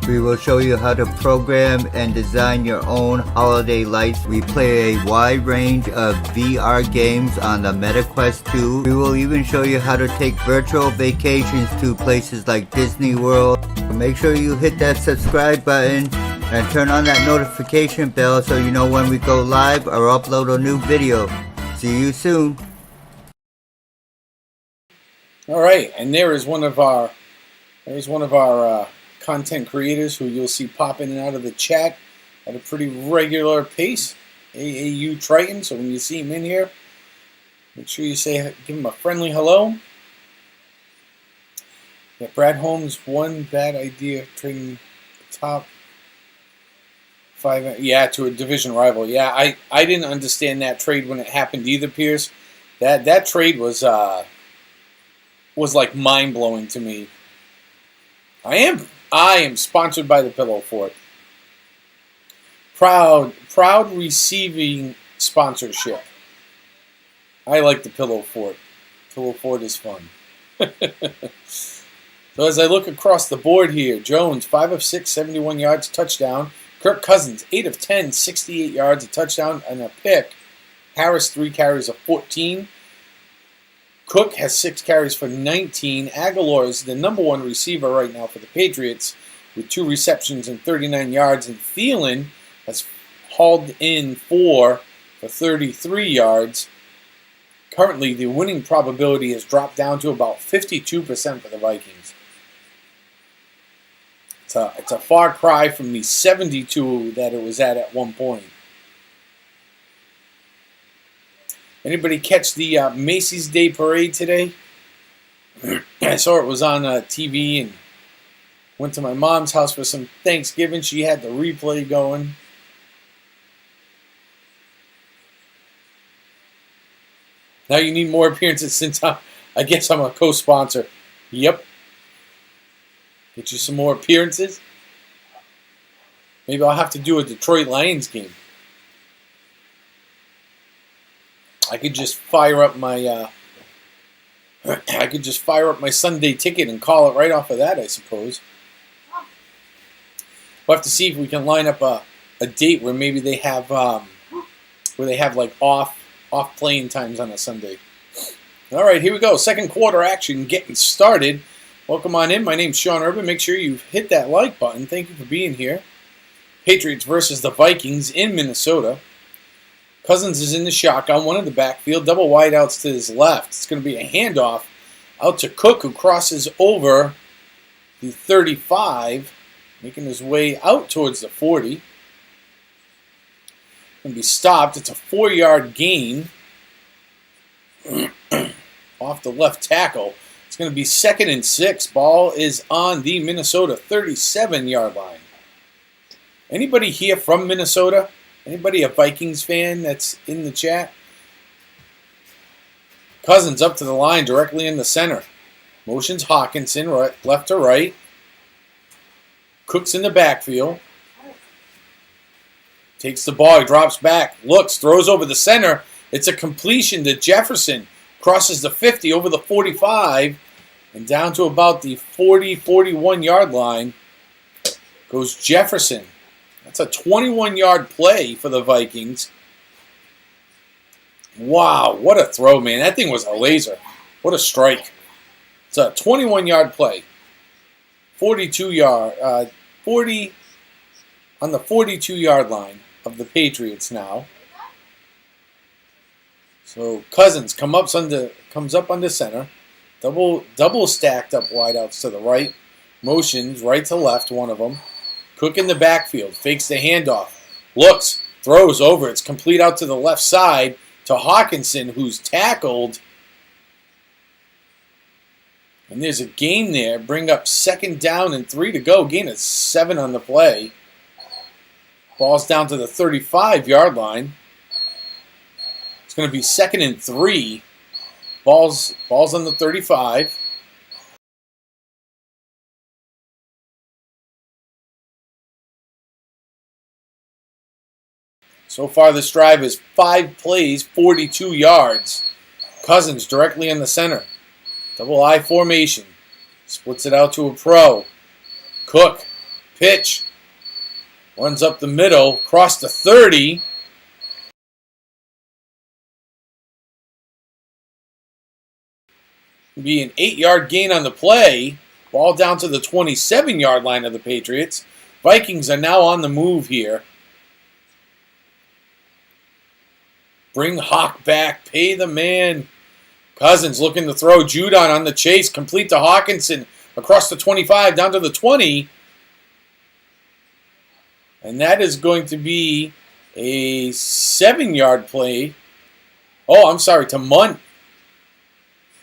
We will show you how to program and design your own holiday lights. We play a wide range of VR games on the MetaQuest 2. We will even show you how to take virtual vacations to places like Disney World. So make sure you hit that subscribe button and turn on that notification bell so you know when we go live or upload a new video. See you soon. All right, and there's one of our content creators who you'll see pop in and out of the chat at a pretty regular pace. AAU Triton. So when you see him in here, make sure you give him a friendly hello. Yeah, Brad Holmes, one bad idea trading top 5. Yeah, to a division rival. Yeah, I didn't understand that trade when it happened either, Pierce. That trade was like mind blowing to me. I am sponsored by the Pillow Fort. Proud receiving sponsorship. I like the Pillow Fort. Pillow Fort is fun. So as I look across the board here, Jones, 5 of 6, 71 yards, touchdown. Kirk Cousins, 8 of 10, 68 yards, a touchdown and a pick. Harris, 3 carries of 14. Cook has 6 carries for 19. Aguilar is the number 1 receiver right now for the Patriots with 2 receptions and 39 yards. And Thielen has hauled in 4 for 33 yards. Currently, the winning probability has dropped down to about 52% for the Vikings. It's a far cry from the 72 that it was at one point. Anybody catch the Macy's Day Parade today? I saw it was on TV and went to my mom's house for some Thanksgiving. She had the replay going. Now you need more appearances since I guess I'm a co-sponsor. Yep. Get you some more appearances. Maybe I'll have to do a Detroit Lions game. I could just fire up my Sunday ticket and call it right off of that, I suppose. We'll have to see if we can line up a date where maybe they have like off playing times on a Sunday. All right, here we go. Second quarter action getting started. Welcome on in. My name's Sean Urban. Make sure you hit that like button. Thank you for being here. Patriots versus the Vikings in Minnesota. Cousins is in the shotgun, one in the backfield, double wideouts to his left. It's going to be a handoff out to Cook, who crosses over the 35, making his way out towards the 40. Going to be stopped. It's a 4-yard gain off the left tackle. It's going to be 2nd and 6. Ball is on the Minnesota 37-yard line. Anybody here from Minnesota? Anybody a Vikings fan that's in the chat? Cousins up to the line, directly in the center. Motions Hawkinson, left to right. Cook's in the backfield. Takes the ball, he drops back, looks, throws over the center. It's a completion to Jefferson. Crosses the 50 over the 45 and down to about the 41-yard line goes Jefferson. That's a 21-yard play for the Vikings. Wow, what a throw, man. That thing was a laser. What a strike. It's a 21-yard play. 40 on the 42-yard line of the Patriots now. So Cousins comes up under center. Double stacked up wideouts to the right. Motions right to left, one of them. Cook in the backfield. Fakes the handoff. Looks. Throws over. It's complete out to the left side to Hawkinson, who's tackled. And there's a gain there. Bring up 2nd down and 3 to go. Gain of 7 on the play. Ball's down to the 35-yard line. It's going to be 2nd and 3. Ball's on the 35. So far this drive is 5 plays, 42 yards. Cousins directly in the center. Double I formation. Splits it out to a pro. Cook. Pitch. Runs up the middle. Across the 30. Be an 8-yard gain on the play. Ball down to the 27-yard line of the Patriots. Vikings are now on the move here. Bring Hawk back. Pay the man. Cousins looking to throw. Judon on the chase. Complete to Hawkinson. Across the 25. Down to the 20. And that is going to be a 7-yard play. Oh, I'm sorry. To Munt.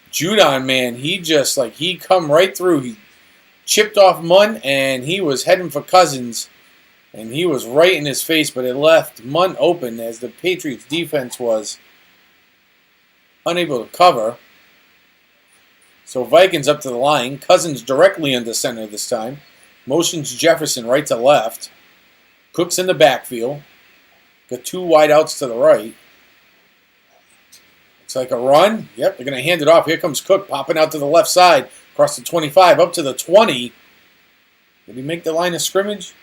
Judon, man. He come right through. He chipped off Munt. And he was heading for Cousins. And he was right in his face, but it left Munt open as the Patriots defense was unable to cover. So Vikings up to the line. Cousins directly into center this time. Motions Jefferson right to left. Cook's in the backfield. Got 2 wideouts to the right. Looks like a run. Yep, they're going to hand it off. Here comes Cook popping out to the left side. Across the 25, up to the 20. Did he make the line of scrimmage?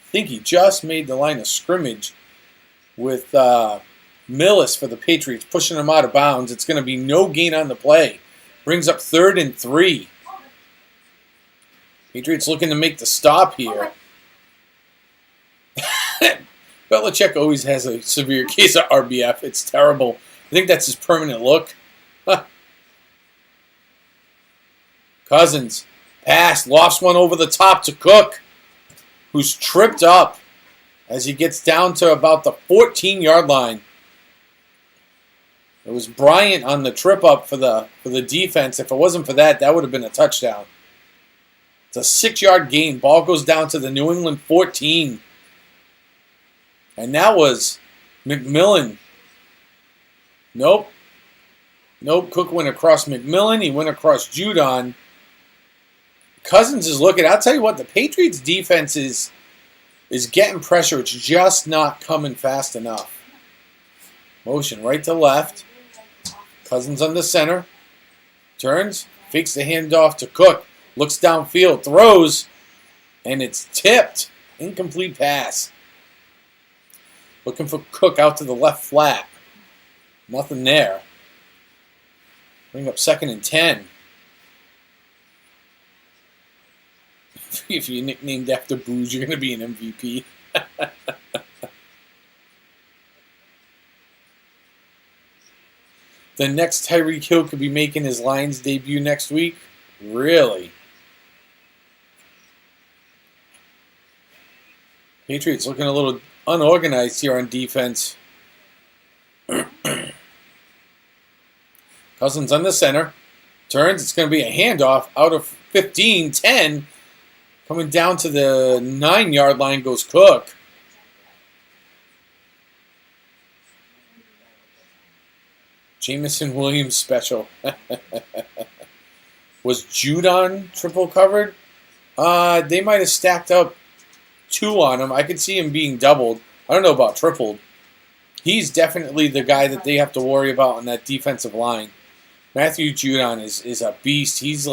I think he just made the line of scrimmage with Millis for the Patriots, pushing him out of bounds. It's going to be no gain on the play. Brings up 3rd and 3. Patriots looking to make the stop here. Belichick always has a severe case of RBF. It's terrible. I think that's his permanent look. Cousins. Pass. Lofts one over the top to Cook, who's tripped up as he gets down to about the 14-yard line. It was Bryant on the trip up for the defense. If it wasn't for that, that would have been a touchdown. It's a 6-yard gain. Ball goes down to the New England 14. And that was McMillan. Nope. Cook went across McMillan. He went across Judon. Cousins is looking. I'll tell you what, the Patriots defense is getting pressure. It's just not coming fast enough. Motion right to left. Cousins on the center. Turns. Fakes the handoff to Cook. Looks downfield. Throws. And it's tipped. Incomplete pass. Looking for Cook out to the left flat. Nothing there. Bring up 2nd and 10. If you're nicknamed after Booze, you're going to be an MVP. The next Tyreek Hill could be making his Lions debut next week? Really? Patriots looking a little unorganized here on defense. Cousins on the center. Turns. It's going to be a handoff out of 15, 10. Coming down to the 9-yard line goes Cook. Jamison Williams special. Was Judon triple covered? They might have stacked up 2 on him. I could see him being doubled. I don't know about tripled. He's definitely the guy that they have to worry about on that defensive line. Matthew Judon is a beast. He's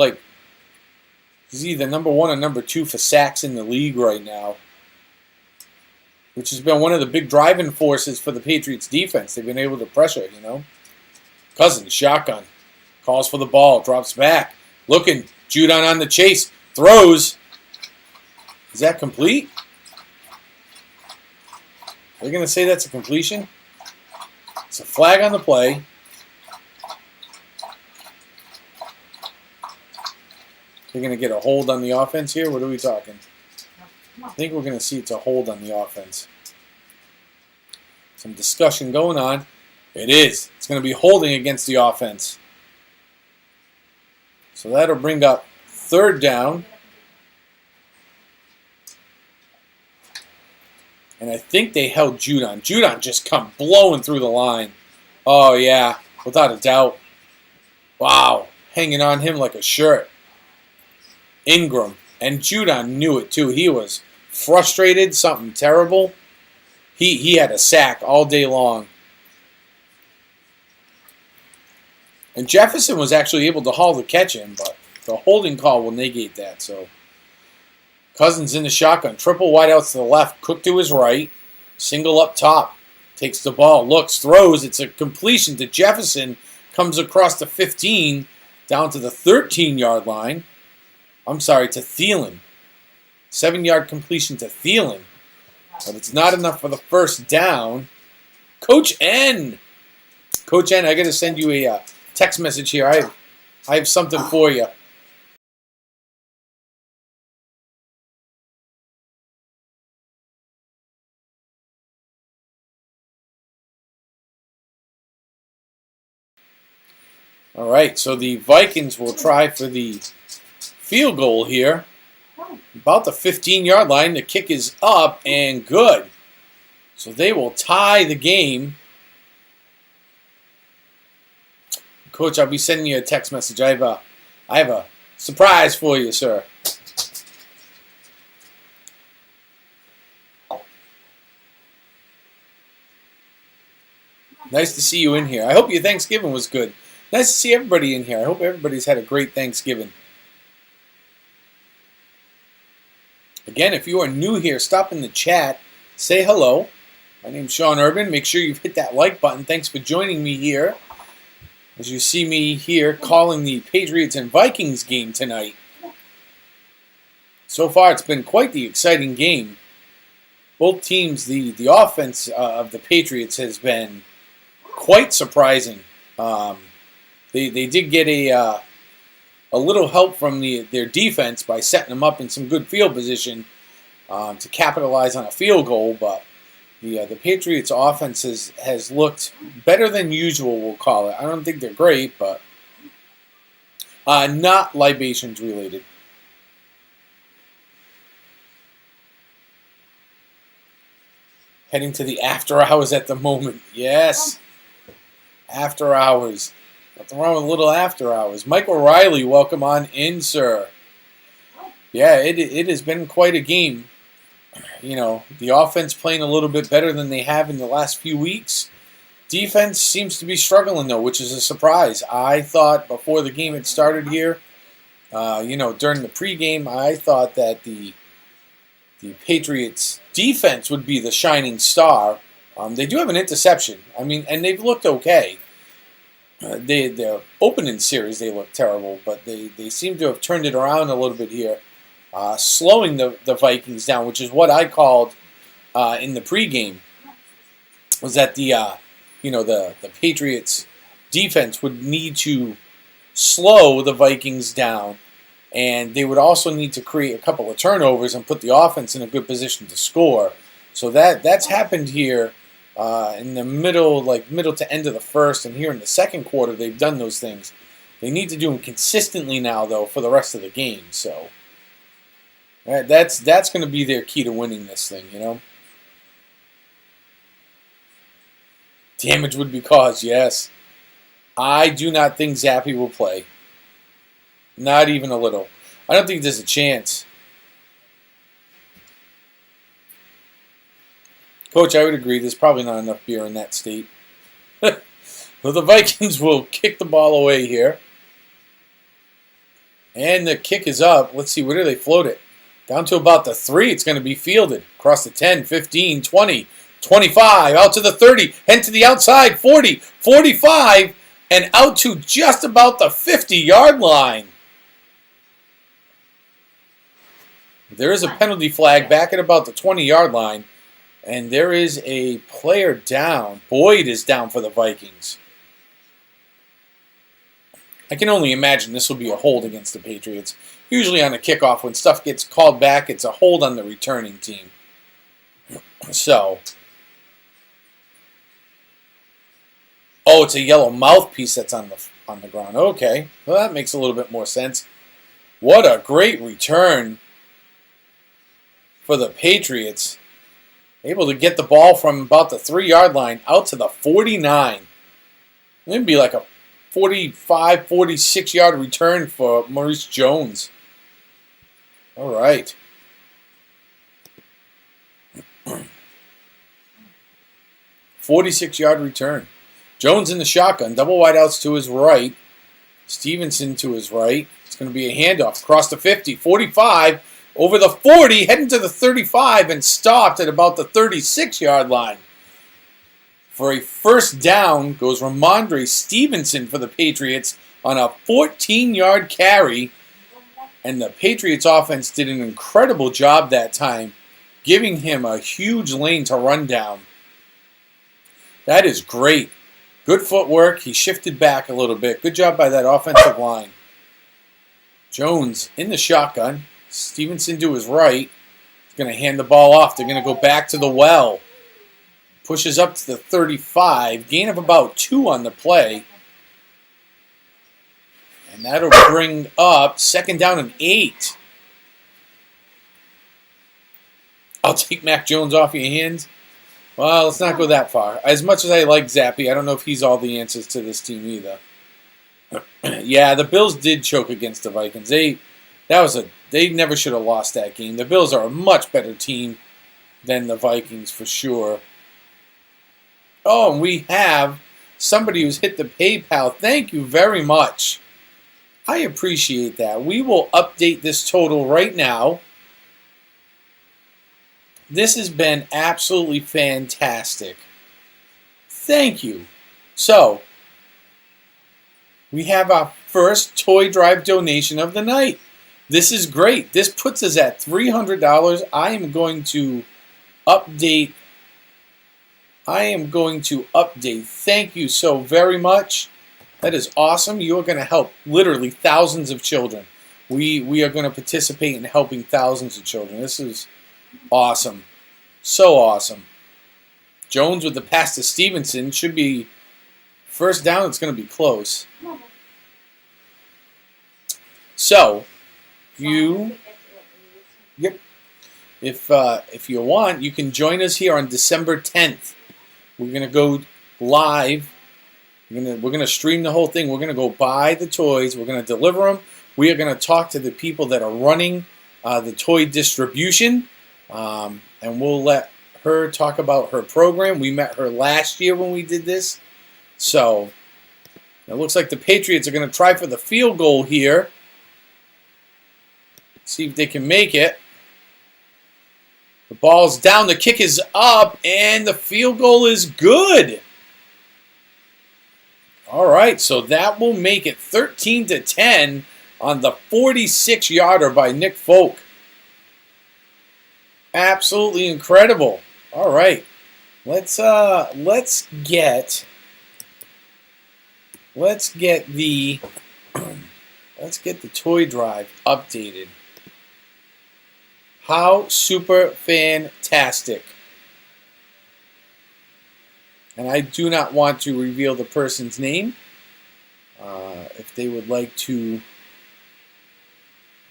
either number 1 or number 2 for sacks in the league right now. which has been one of the big driving forces for the Patriots defense. They've been able to pressure, you know. Cousins, shotgun, calls for the ball, drops back, looking, Judon on the chase, throws. Is that complete? Are we going to say that's a completion? It's a flag on the play. We're going to get a hold on the offense here. What are we talking? I think we're going to see it's a hold on the offense. Some discussion going on. It is. It's going to be holding against the offense. So that'll bring up third down. And I think they held Judon. Judon just come blowing through the line. Oh, yeah, without a doubt. Wow, hanging on him like a shirt. Ingram. And Judon knew it, too. He was frustrated, something terrible. He had a sack all day long. And Jefferson was actually able to haul the catch in, but the holding call will negate that. So Cousins in the shotgun. Triple wide out to the left. Cook to his right. Single up top. Takes the ball. Looks. Throws. It's a completion to Jefferson. Comes across the 15. Down to the 13-yard line. I'm sorry, to Thielen. 7-yard completion to Thielen. But it's not enough for the first down. Coach N. Coach N, I got to send you a text message here. I have something for you. All right, so the Vikings will try for the field goal here. About the 15-yard line. The kick is up and good. So they will tie the game. Coach, I'll be sending you a text message. I have a surprise for you, sir. Nice to see you in here. I hope your Thanksgiving was good. Nice to see everybody in here. I hope everybody's had a great Thanksgiving. Again, if you are new here, stop in the chat. Say hello. My name's Sean Urban. Make sure you've hit that like button. Thanks for joining me here. As you see me here calling the Patriots and Vikings game tonight. So far, it's been quite the exciting game. Both teams, the offense of the Patriots has been quite surprising. They did get a little help from their defense by setting them up in some good field position to capitalize on a field goal, but the Patriots' offense has looked better than usual, we'll call it. I don't think they're great, but not libations related. Heading to the after hours at the moment. Yes. After hours. Nothing wrong with a little after hours. Michael Riley, welcome on in, sir. Yeah, it has been quite a game. You know, the offense playing a little bit better than they have in the last few weeks. Defense seems to be struggling, though, which is a surprise. I thought before the game had started here, during the pregame, I thought that the Patriots' defense would be the shining star. They do have an interception. I mean, and they've looked okay. The opening series, they looked terrible, but they seem to have turned it around a little bit here. Slowing the Vikings down, which is what I called in the pregame, was that the Patriots defense would need to slow the Vikings down, and they would also need to create a couple of turnovers and put the offense in a good position to score. So that's happened here in the middle to end of the first, and here in the second quarter they've done those things. They need to do them consistently now, though, for the rest of the game. So that's going to be their key to winning this thing, you know. Damage would be caused, yes. I do not think Zappy will play. Not even a little. I don't think there's a chance. Coach, I would agree. There's probably not enough beer in that state. Well, the Vikings will kick the ball away here. And the kick is up. Let's see, where do they float it? Down to about the 3. It's going to be fielded. Across the 10, 15, 20, 25. Out to the 30. Head to the outside. 40, 45. And out to just about the 50-yard line. There is a penalty flag back at about the 20-yard line. And there is a player down. Boyd is down for the Vikings. I can only imagine this will be a hold against the Patriots. Usually on a kickoff, when stuff gets called back, it's a hold on the returning team. So, oh, it's a yellow mouthpiece that's on the ground. Okay, well, that makes a little bit more sense. What a great return for the Patriots. Able to get the ball from about the 3-yard line out to the 49. It'd be like a 45, 46-yard return for Maurice Jones. All right. "46-yard return. Jones in the shotgun. Double wideouts to his right. Stevenson to his right. It's going to be a handoff across the 50, 45, over the 40, heading to the 35, and stopped at about the 36-yard line. For a first down goes Ramondre Stevenson for the Patriots on a 14-yard carry. And the Patriots offense did an incredible job that time, giving him a huge lane to run down. That is great. Good footwork. He shifted back a little bit. Good job by that offensive line. Jones in the shotgun. Stevenson to his right. He's going to hand the ball off. They're going to go back to the well. Pushes up to the 35. Gain of about 2 on the play. And that'll bring up 2nd down and 8. I'll take Mac Jones off your hands. Well, let's not go that far. As much as I like Zappy, I don't know if he's all the answers to this team either. Yeah, the Bills did choke against the Vikings. They never should have lost that game. The Bills are a much better team than the Vikings for sure. Oh, and we have somebody who's hit the PayPal. Thank you very much. I appreciate that. We will update this total right now. This has been absolutely fantastic. Thank you. So, we have our first toy drive donation of the night. This is great. This puts us at $300. I am going to update. Thank you so very much. That is awesome. You are going to help literally thousands of children. We are going to participate in helping thousands of children. This is awesome. So awesome. Jones with the pass to Stevenson. Should be first down. It's going to be close. So, yep. If you want, you can join us here on December 10th. We're going to go live. We're going to stream the whole thing. We're going to go buy the toys. We're going to deliver them. We are going to talk to the people that are running the toy distribution. And we'll let her talk about her program. We met her last year when we did this. So, it looks like the Patriots are going to try for the field goal here. See if they can make it. The ball's down, the kick is up, and the field goal is good. All right, so that will make it 13-10 on the 46-yarder by Nick Folk. Absolutely incredible. All right, let's get the toy drive updated. How super fantastic. And I do not want to reveal the person's name. If they would like to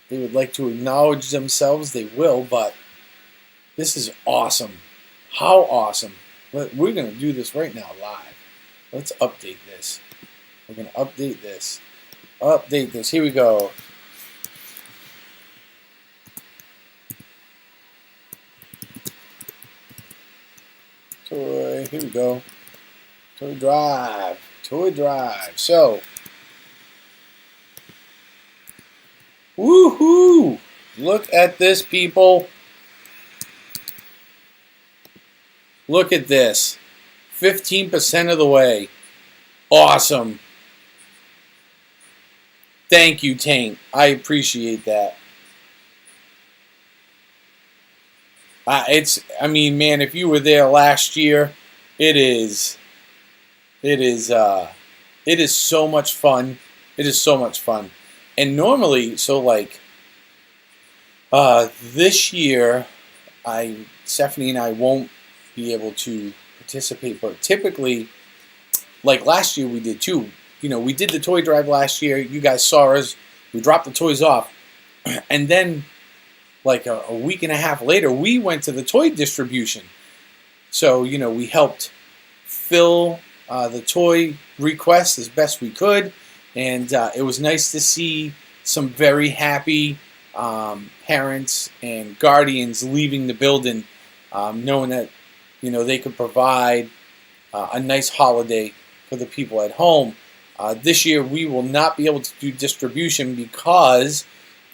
acknowledge themselves, they will, but this is awesome. How awesome. We're going to do this right now live. Let's update this. We're going to update this. Update this. Here we go. Toy, here we go. Toy drive. Toy drive. So, woohoo! Look at this, people. Look at this. 15% of the way. Awesome. Thank you, Tank. I appreciate that. I mean, man, if you were there last year, it is so much fun. It is so much fun. And normally, so like, this year, Stephanie and I won't be able to participate, but typically, like last year we did too. You know, we did the toy drive last year. You guys saw us. We dropped the toys off. And then, like a week and a half later, we went to the toy distribution. So, you know, we helped fill the toy requests as best we could. And it was nice to see some very happy parents and guardians leaving the building, knowing that, you know, they could provide a nice holiday for the people at home. This year we will not be able to do distribution because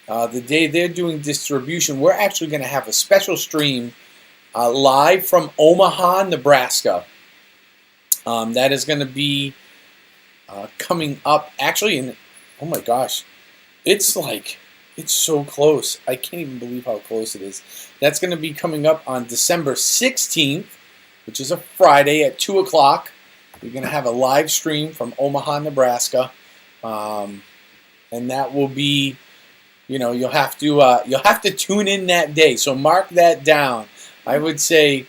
the day they're doing distribution, we're actually going to have a special stream live from Omaha, Nebraska. That is going to be coming up actually in, oh my gosh, it's so close. I can't even believe how close it is. That's going to be coming up on December 16th, which is a Friday at 2 o'clock. We're going to have a live stream from Omaha, Nebraska, and that will be, you know, you'll have to tune in that day. So mark that down. I would say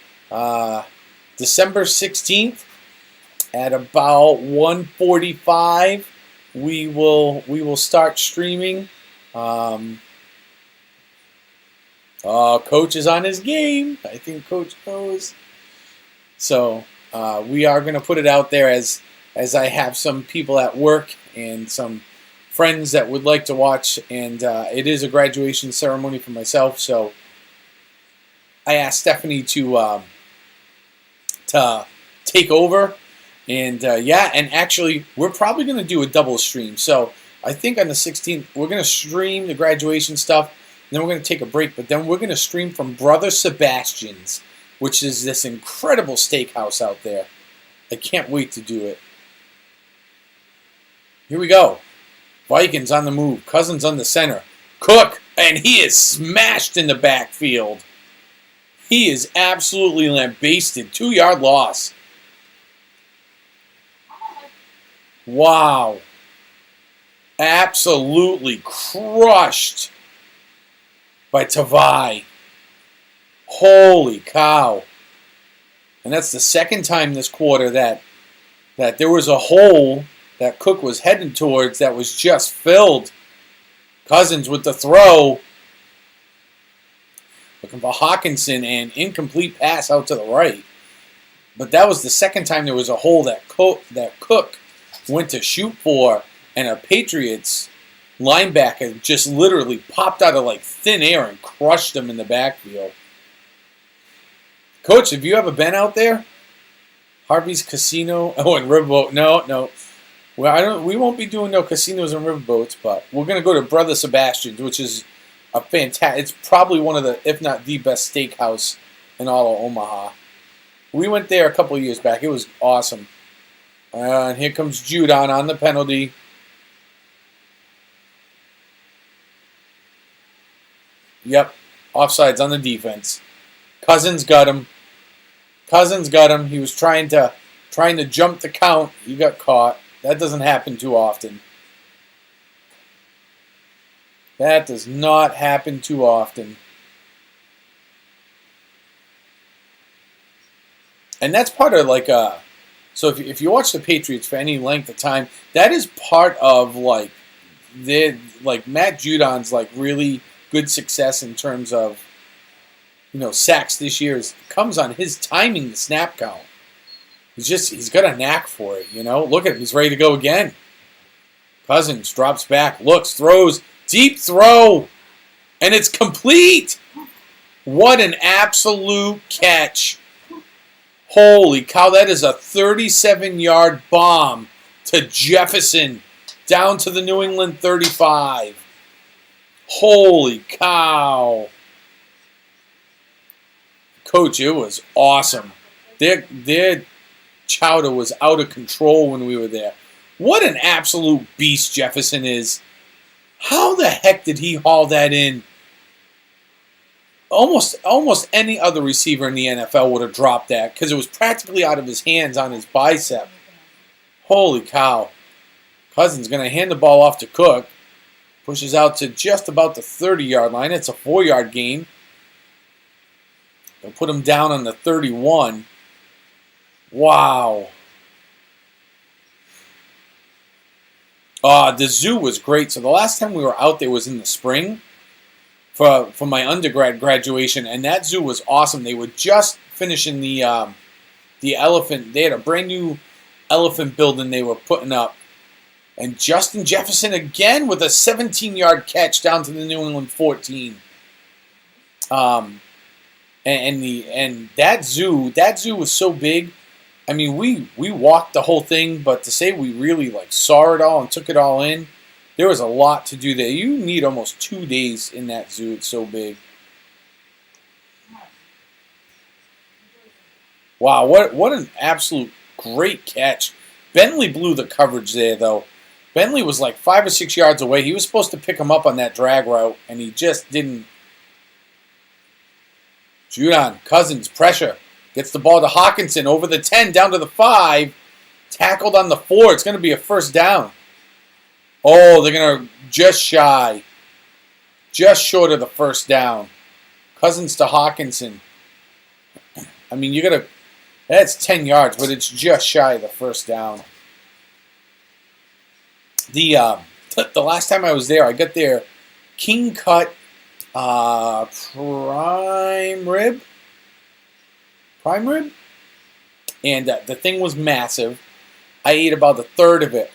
December 16th at about 1:45. We will start streaming. Coach is on his game. I think Coach knows. So we are going to put it out there as I have some people at work and some friends that would like to watch, and it is a graduation ceremony for myself. So I asked Stephanie to take over, and and actually we're probably going to do a double stream. So I think on the 16th we're going to stream the graduation stuff, and then we're going to take a break. But then we're going to stream from Brother Sebastian's, which is this incredible steakhouse out there. I can't wait to do it. Here we go. Vikings on the move. Cousins on the center. Cook, and he is smashed in the backfield. He is absolutely lambasted. 2-yard loss. Wow. Absolutely crushed by Tavai. Holy cow. And that's the second time this quarter that there was a hole that Cook was heading towards that was just filled. Cousins with the throw. Looking for Hawkinson, and incomplete pass out to the right. But that was the second time there was a hole that Cook went to shoot for, and a Patriots linebacker just literally popped out of like thin air and crushed him in the backfield. Coach, have you ever been out there? Harvey's Casino? Oh, and Riverboat. No. Well, we won't be doing no casinos and riverboats, but we're going to go to Brother Sebastian's, which is a fantastic. It's probably one of the, if not the best steakhouse in all of Omaha. We went there a couple of years back. It was awesome. And here comes Judon on the penalty. Yep, offsides on the defense. Cousins got him. He was trying to jump the count. He got caught. That doesn't happen too often. That does not happen too often. And that's part of like so if you watch the Patriots for any length of time, that is part of like Matt Judon's like really good success in terms of, you know, sacks this year comes on his timing the snap count. He's got a knack for it, you know. Look at him, he's ready to go again. Cousins drops back, looks, throws, deep throw, and it's complete. What an absolute catch. Holy cow, that is a 37-yard bomb to Jefferson down to the New England 35. Holy cow. Coach, it was awesome. Their chowder was out of control when we were there. What an absolute beast Jefferson is. How the heck did he haul that in? Almost any other receiver in the NFL would have dropped that because it was practically out of his hands on his bicep. Holy cow. Cousins going to hand the ball off to Cook. Pushes out to just about the 30-yard line. It's a 4-yard gain. They'll put him down on the 31. Wow. The zoo was great. So the last time we were out there was in the spring for my undergrad graduation, and that zoo was awesome. They were just finishing the elephant. They had a brand new elephant building they were putting up. And Justin Jefferson again with a 17-yard catch down to the New England 14. And that zoo was so big. I mean, we walked the whole thing, but to say we really like saw it all and took it all in, there was a lot to do there. You need almost 2 days in that zoo. It's so big. Wow, what an absolute great catch. Bentley blew the coverage there, though. Bentley was like 5 or 6 yards away. He was supposed to pick him up on that drag route, and he just didn't. Judon, Cousins, pressure. Gets the ball to Hawkinson over the 10, down to the 5. Tackled on the 4. It's going to be a first down. Oh, they're going to just shy. Just short of the first down. Cousins to Hawkinson. I mean, you got to. That's 10 yards, but it's just shy of the first down. The last time I was there, I got their king cut prime rib, and the thing was massive. I ate about a third of it,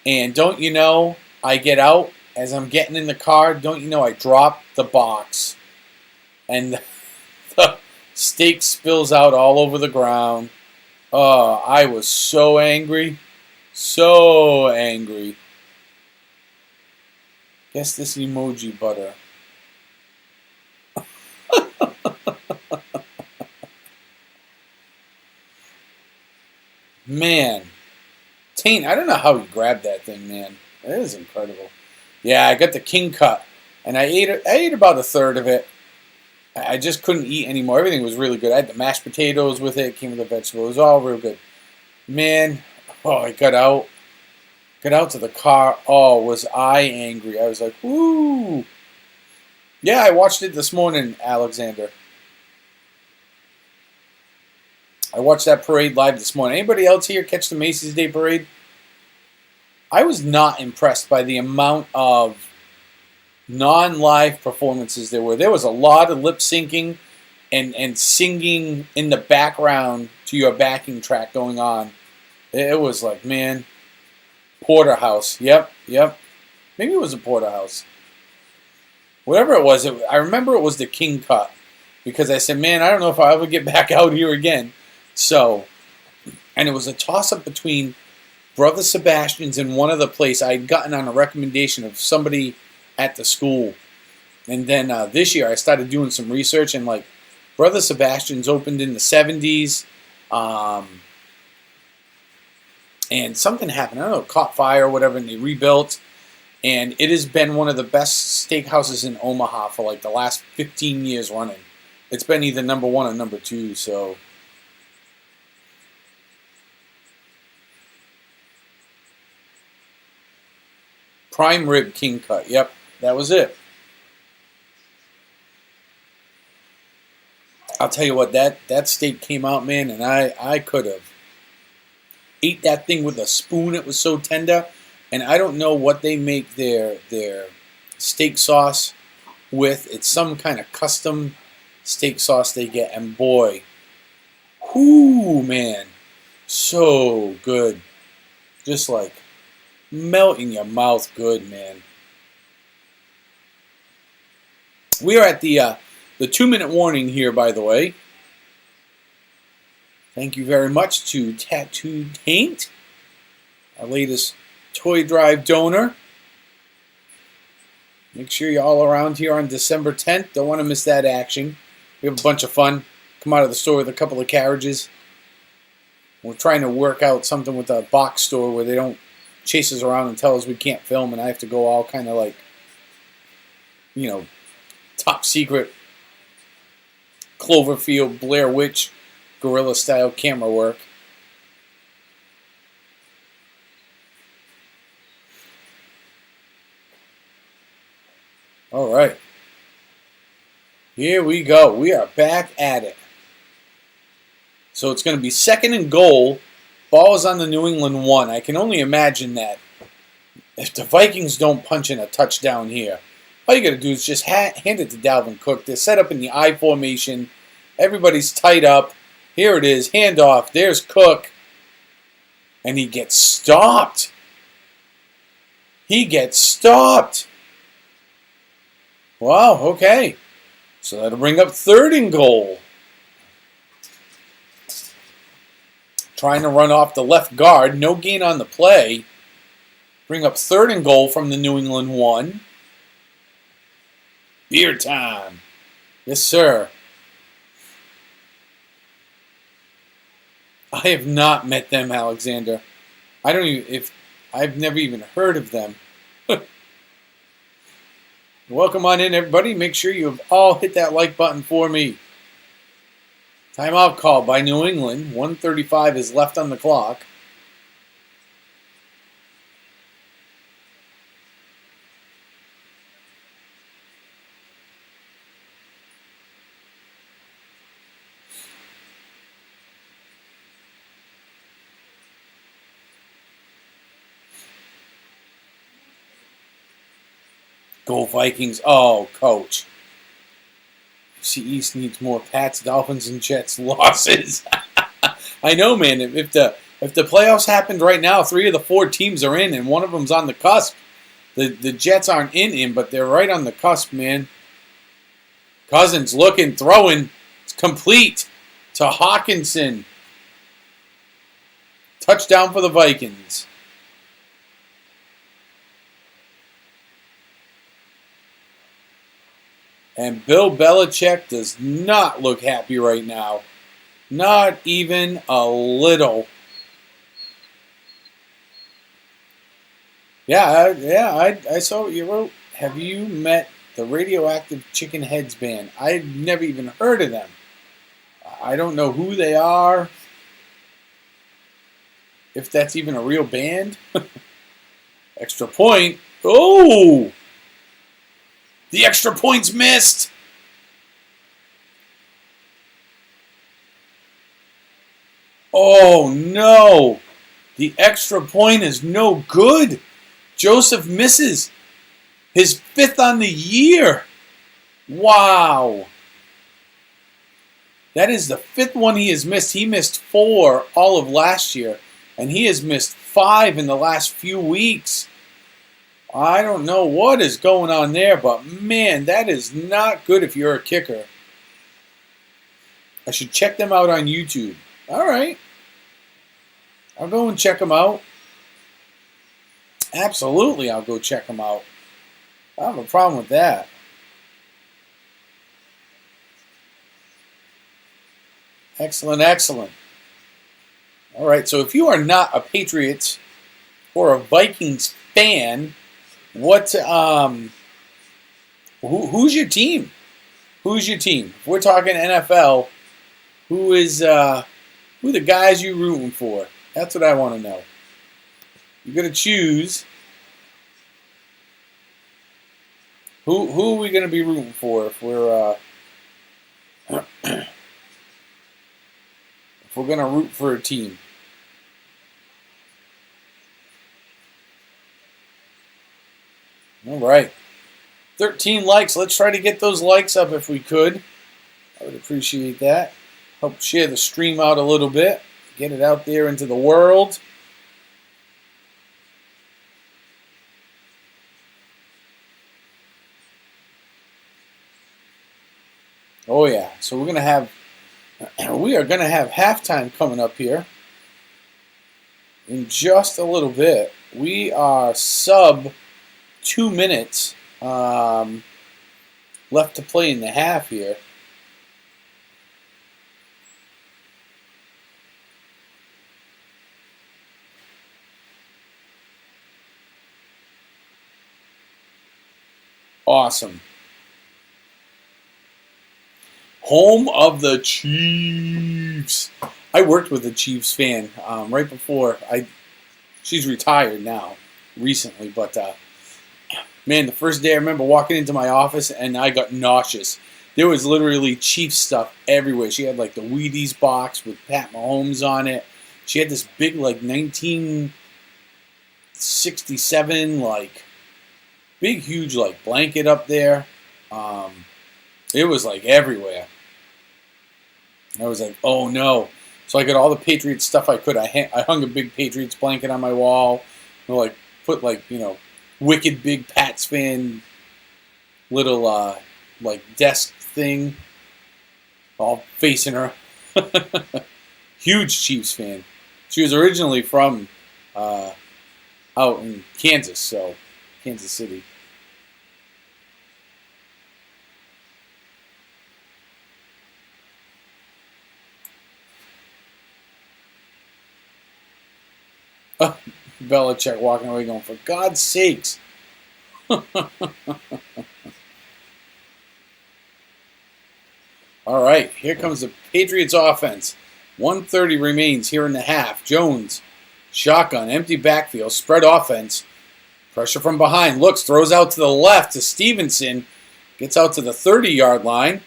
and don't you know, I get out as I'm getting in the car. Don't you know, I drop the box, and the steak spills out all over the ground. Oh, I was so angry, so angry. Guess this emoji butter. Man. Taint, I don't know how he grabbed that thing, man. That is incredible. Yeah, I got the king cut. And I ate about a third of it. I just couldn't eat anymore. Everything was really good. I had the mashed potatoes with it. It came with the vegetables. It was all real good. Man, I got out. Got out to the car. Oh, was I angry. I was like, woo. Yeah, I watched it this morning, Alexander. I watched that parade live this morning. Anybody else here catch the Macy's Day Parade? I was not impressed by the amount of non-live performances there were. There was a lot of lip syncing and singing in the background to your backing track going on. It was like, man, porterhouse. Yep. Maybe it was a porterhouse. Whatever it was, I remember it was the king cut. Because I said, man, I don't know if I'll ever get back out here again. So, and it was a toss-up between Brother Sebastian's and one other place I had gotten on a recommendation of somebody at the school. And then this year I started doing some research, and like Brother Sebastian's opened in the 70s. And something happened. I don't know, caught fire or whatever, and they rebuilt. And it has been one of the best steakhouses in Omaha for like the last 15 years running. It's been either number 1 or number 2, so. Prime rib king cut. Yep, that was it. I'll tell you what, that steak came out, man, and I could have ate that thing with a spoon. It was so tender. And I don't know what they make their steak sauce with. It's some kind of custom steak sauce they get. And boy, whoo, man, so good. Just like melt in your mouth good, man. We are at the 2-minute warning here, by the way. Thank you very much to Tattooed Taint, our latest toy drive donor. Make sure you're all around here on December 10th. Don't want to miss that action. We have a bunch of fun. Come out of the store with a couple of carriages. We're trying to work out something with a box store where they don't chase us around and tell us we can't film, and I have to go all kind of like, top secret Cloverfield, Blair Witch, guerrilla style camera work. All right. Here we go. We are back at it. So it's going to be 2nd and goal. Ball is on the New England 1. I can only imagine that if the Vikings don't punch in a touchdown here, all you got to do is just hand it to Dalvin Cook. They're set up in the I formation. Everybody's tight up. Here it is. Handoff. There's Cook. And he gets stopped. He gets stopped. Wow, okay. So that'll bring up 3rd and goal. Trying to run off the left guard. No gain on the play. Bring up 3rd and goal from the New England 1. Beer time. Yes, sir. I have not met them, Alexander. I've never even heard of them. Welcome on in, everybody. Make sure you have all hit that like button for me. Timeout call by New England. 1:35 is left on the clock. Go Vikings. Oh, coach. FC East needs more Pats, Dolphins, and Jets losses. I know, man. If the playoffs happened right now, 3 of the 4 teams are in, and one of them's on the cusp. The Jets aren't in, but they're right on the cusp, man. Cousins looking, throwing. It's complete to Hawkinson. Touchdown for the Vikings. And Bill Belichick does not look happy right now. Not even a little. Yeah, I saw what you wrote. Have you met the Radioactive Chicken Heads band? I've never even heard of them. I don't know who they are. If that's even a real band. Extra point. Oh! The extra point's missed. Oh, no. The extra point is no good. Joseph misses. His 5th on the year. Wow. That is the 5th one he has missed. He missed 4 all of last year. And he has missed 5 in the last few weeks. I don't know what is going on there, but man, that is not good if you're a kicker. I should check them out on YouTube. All right. I'll go and check them out. Absolutely, I'll go check them out. I don't have a problem with that. Excellent, excellent. All right, so if you are not a Patriots or a Vikings fan, who's your team? Who's your team? If we're talking NFL, who the guys you rooting for? That's what I want to know. You're gonna choose who are we gonna be rooting for if we're if we're gonna root for a team. All right. 13 likes. Let's try to get those likes up if we could. I would appreciate that. Help share the stream out a little bit. Get it out there into the world. Oh yeah. So we are gonna have halftime coming up here in just a little bit. We are sub 2 minutes left to play in the half here. Awesome. Home of the Chiefs. I worked with a Chiefs fan right before she's retired now, recently, but man, the first day I remember walking into my office and I got nauseous. There was literally Chiefs stuff everywhere. She had like the Wheaties box with Pat Mahomes on it. She had this big like 1967 like big huge like blanket up there. It was like everywhere. I was like, oh no. So I got all the Patriots stuff I could. I hung a big Patriots blanket on my wall. Like put like, wicked big Pats fan little like desk thing all facing her. Huge Chiefs fan. She was originally from out in Kansas, so Kansas City. Belichick walking away going, for God's sakes. All right, here comes the Patriots offense. 1:30 remains here in the half. Jones, shotgun, empty backfield, spread offense. Pressure from behind. Looks, throws out to the left to Stevenson. Gets out to the 30-yard line.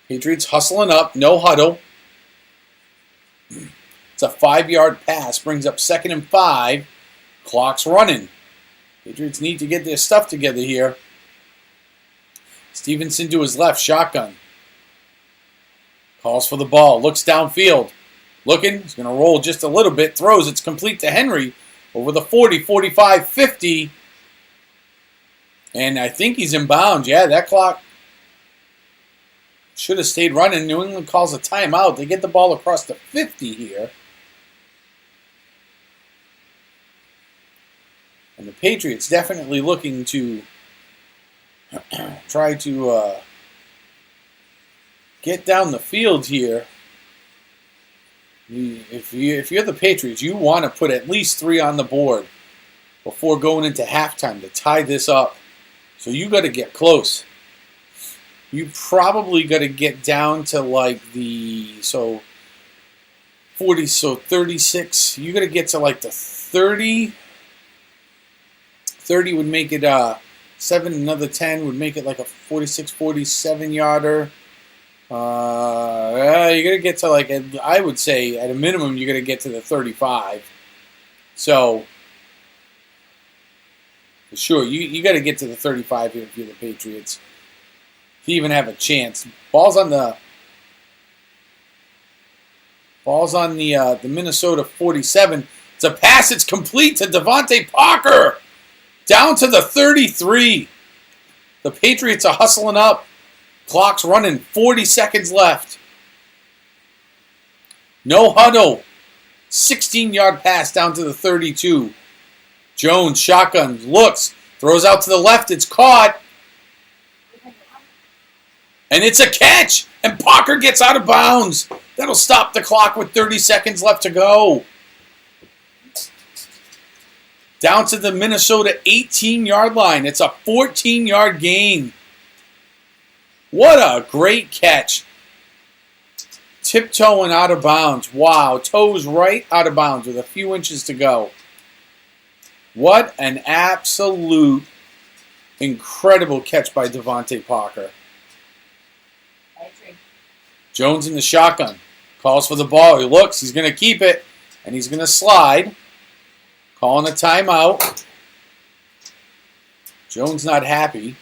Patriots hustling up, no huddle. It's a 5-yard pass, brings up 2nd and 5. Clock's running. Patriots need to get their stuff together here. Stevenson to his left, shotgun. Calls for the ball, looks downfield. Looking, he's going to roll just a little bit, throws, it's complete to Henry. Over the 40, 45, 50. And I think he's in bounds. Yeah, that clock should have stayed running. New England calls a timeout. They get the ball across the 50 here. And the Patriots definitely looking to try to get down the field here. If you're the Patriots, you want to put at least 3 on the board before going into halftime to tie this up. So you got to get close. You probably got to get down to like the 40, so 36. You got to get to like the 30. 30 would make it 7. Another 10 would make it like a 46, 47 yarder. You're gonna get to like I would say at a minimum you're gonna get to the 35. So for sure you got to get to the 35 here if you're the Patriots to even have a chance. Ball's on the Minnesota 47. It's a pass. It's complete to Devontae Parker down to the 33. The Patriots are hustling up. Clock's running, 40 seconds left. No huddle. 16-yard pass down to the 32. Jones, shotgun, looks, throws out to the left. It's caught. And it's a catch. And Parker gets out of bounds. That'll stop the clock with 30 seconds left to go. Down to the Minnesota 18-yard line. It's a 14-yard gain. What a great catch. Tiptoeing out of bounds. Wow, toes right out of bounds with a few inches to go. What an absolute incredible catch by Devontae Parker. Jones in the shotgun. Calls for the ball. He looks. He's going to keep it. And he's going to slide. Calling a timeout. Jones not happy.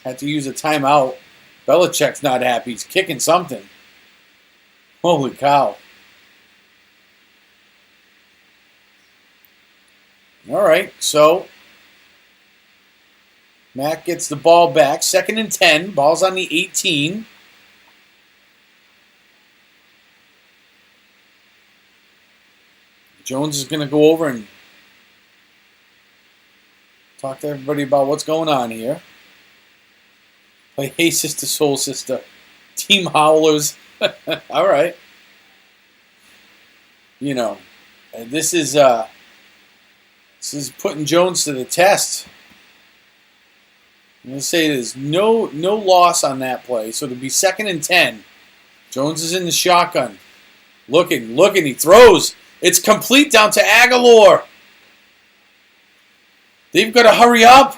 Had to use a timeout. Belichick's not happy. He's kicking something. Holy cow. All right, so Matt gets the ball back. 2nd and 10. Ball's on the 18. Jones is going to go over and Talk to everybody about what's going on here. Play Hey Sister, Soul Sister. Team Howlers. All right. You know, this is putting Jones to the test. I'm going to say there's no loss on that play. So it'll be 2nd and 10. Jones is in the shotgun. Looking, he throws. It's complete down to Aguilar. They've got to hurry up.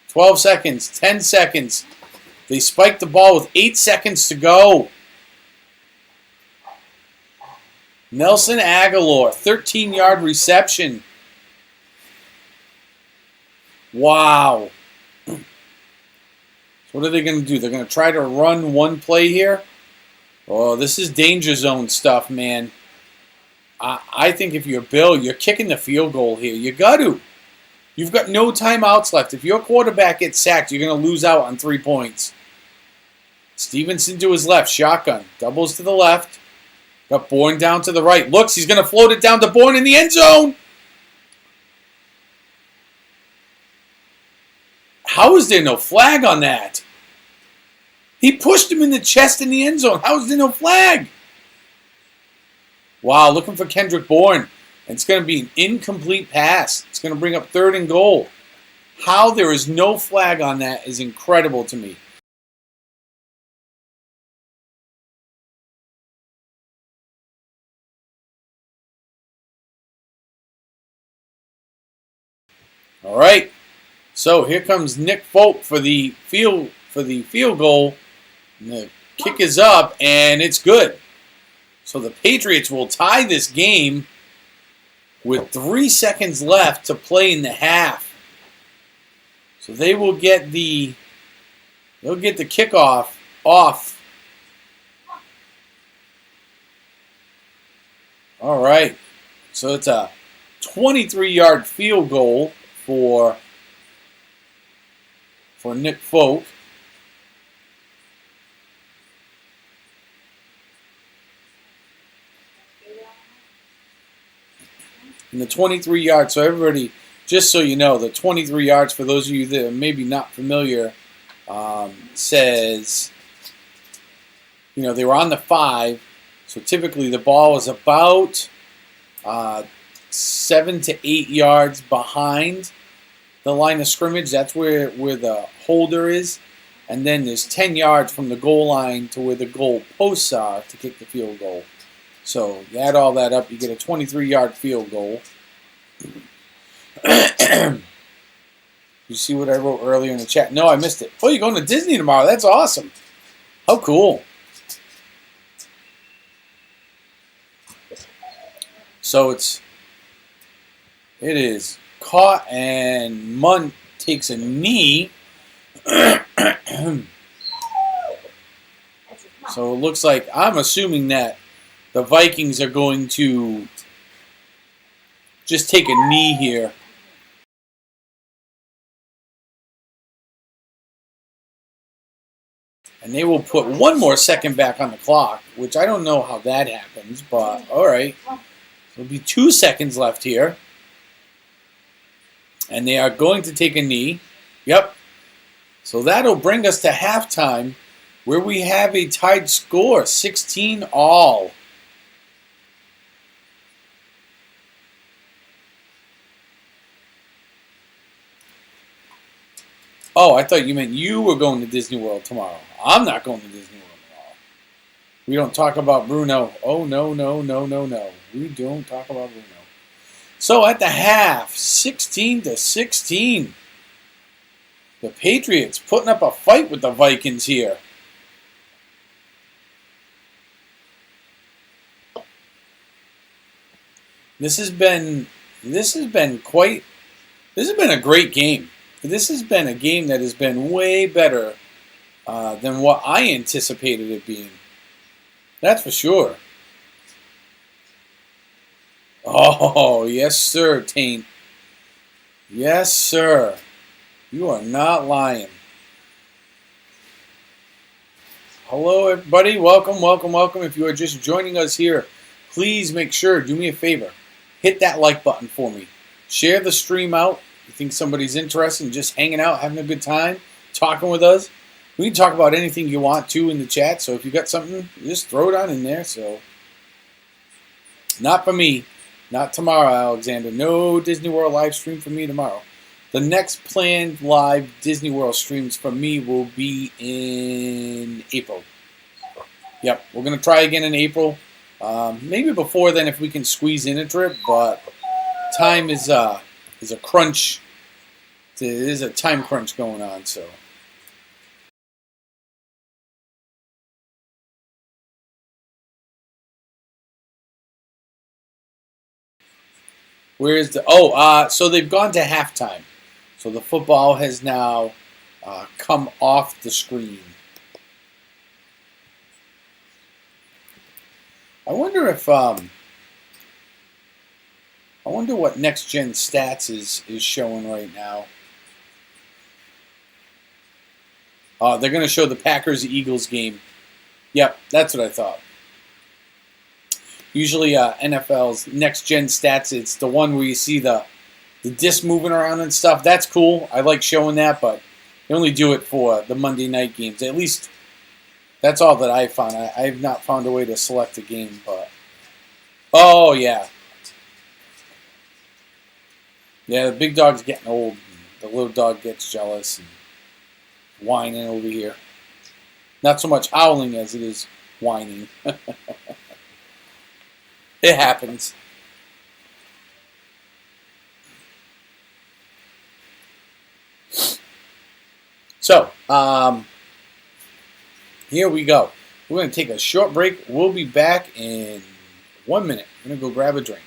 12 seconds, 10 seconds. They spiked the ball with 8 seconds to go. Nelson Aguilar, 13-yard reception. Wow. So what are they going to do? They're going to try to run one play here? Oh, this is danger zone stuff, man. I think if you're Bill, you're kicking the field goal here. You got to. You've got no timeouts left. If your quarterback gets sacked, you're going to lose out on 3 points. Stevenson to his left, shotgun. Doubles to the left. Got Bourne down to the right. Looks, he's going to float it down to Bourne in the end zone. How is there no flag on that? He pushed him in the chest in the end zone. How is there no flag? Wow, looking for Kendrick Bourne. It's going to be an incomplete pass. It's going to bring up 3rd and goal. How there is no flag on that is incredible to me. All right. So here comes Nick Folk for the field goal. And the kick is up and it's good. So the Patriots will tie this game with 3 seconds left to play in the half. So they will get the kickoff off. All right. So it's a 23-yard field goal for Nick Folk. And the 23 yards, so everybody, just so you know, the 23 yards, for those of you that are maybe not familiar, says, you know, they were on the 5, so typically the ball is about 7 to 8 yards behind the line of scrimmage. That's where the holder is. And then there's 10 yards from the goal line to where the goal posts are to kick the field goal. So you add all that up, you get a 23-yard field goal. You see what I wrote earlier in the chat? No, I missed it. Oh, you're going to Disney tomorrow. That's awesome. How cool. So it is caught and Munt takes a knee. So it looks like, I'm assuming that the Vikings are going to just take a knee here. And they will put 1 more second back on the clock, which I don't know how that happens, but all right. There'll be 2 seconds left here. And they are going to take a knee. Yep. So that'll bring us to halftime, where we have a tied score, 16-all. Oh, I thought you meant you were going to Disney World tomorrow. I'm not going to Disney World tomorrow. We don't talk about Bruno. Oh, no. We don't talk about Bruno. So at the half, 16-16. The Patriots putting up a fight with the Vikings here. This has been a great game. This has been a game that has been way better than what I anticipated it being. That's for sure. Oh, yes, sir, Taint. Yes, sir. You are not lying. Hello, everybody. Welcome. If you are just joining us here, please make sure, do me a favor, hit that like button for me. Share the stream out. You think somebody's interested in just hanging out, having a good time, talking with us? We can talk about anything you want to in the chat. So if you got something, just throw it on in there. So not for me. Not tomorrow, Alexander. No Disney World live stream for me tomorrow. The next planned live Disney World streams for me will be in April. Yep, we're going to try again in April. Maybe before then if we can squeeze in a trip, but time is a crunch. There's a time crunch going on, so. Where is the... so they've gone to halftime. So the football has now come off the screen. I wonder if... I wonder what Next Gen Stats is showing right now. They're going to show the Packers-Eagles game. Yep, that's what I thought. Usually NFL's Next Gen Stats, it's the one where you see the disc moving around and stuff. That's cool. I like showing that, but they only do it for the Monday night games. At least that's all that I found. I have not found a way to select a game, but... Oh, yeah. Yeah, the big dog's getting old. The little dog gets jealous and whining over here. Not so much howling as it is whining. It happens. So, here we go. We're going to take a short break. We'll be back in 1 minute. I'm going to go grab a drink.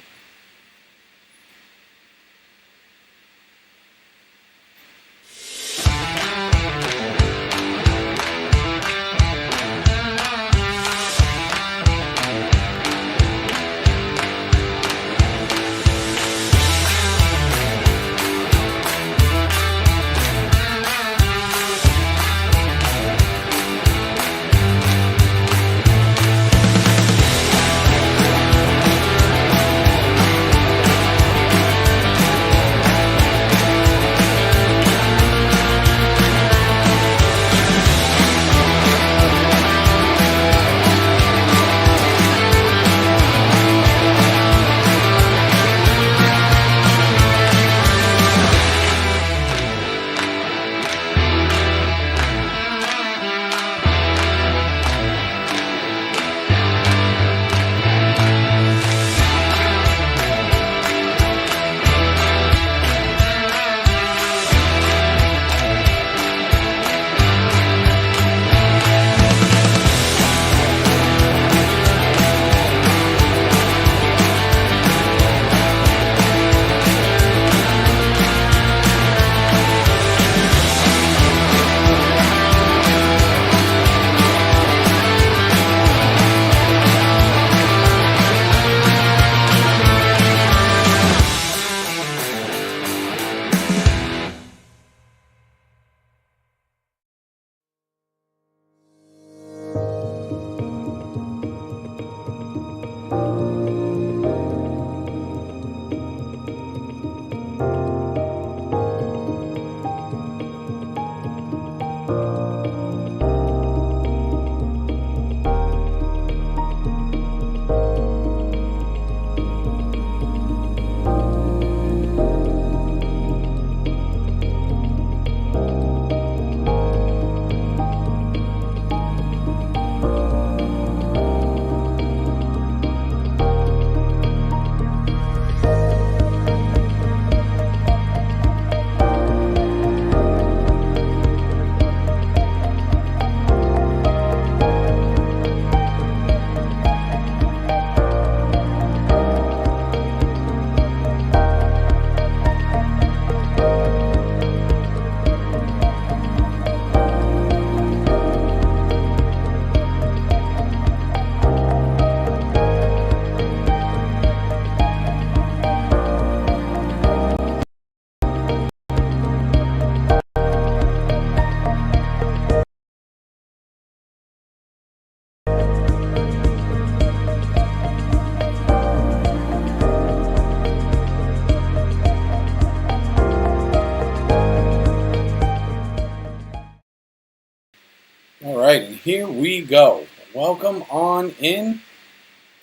go. Welcome on in.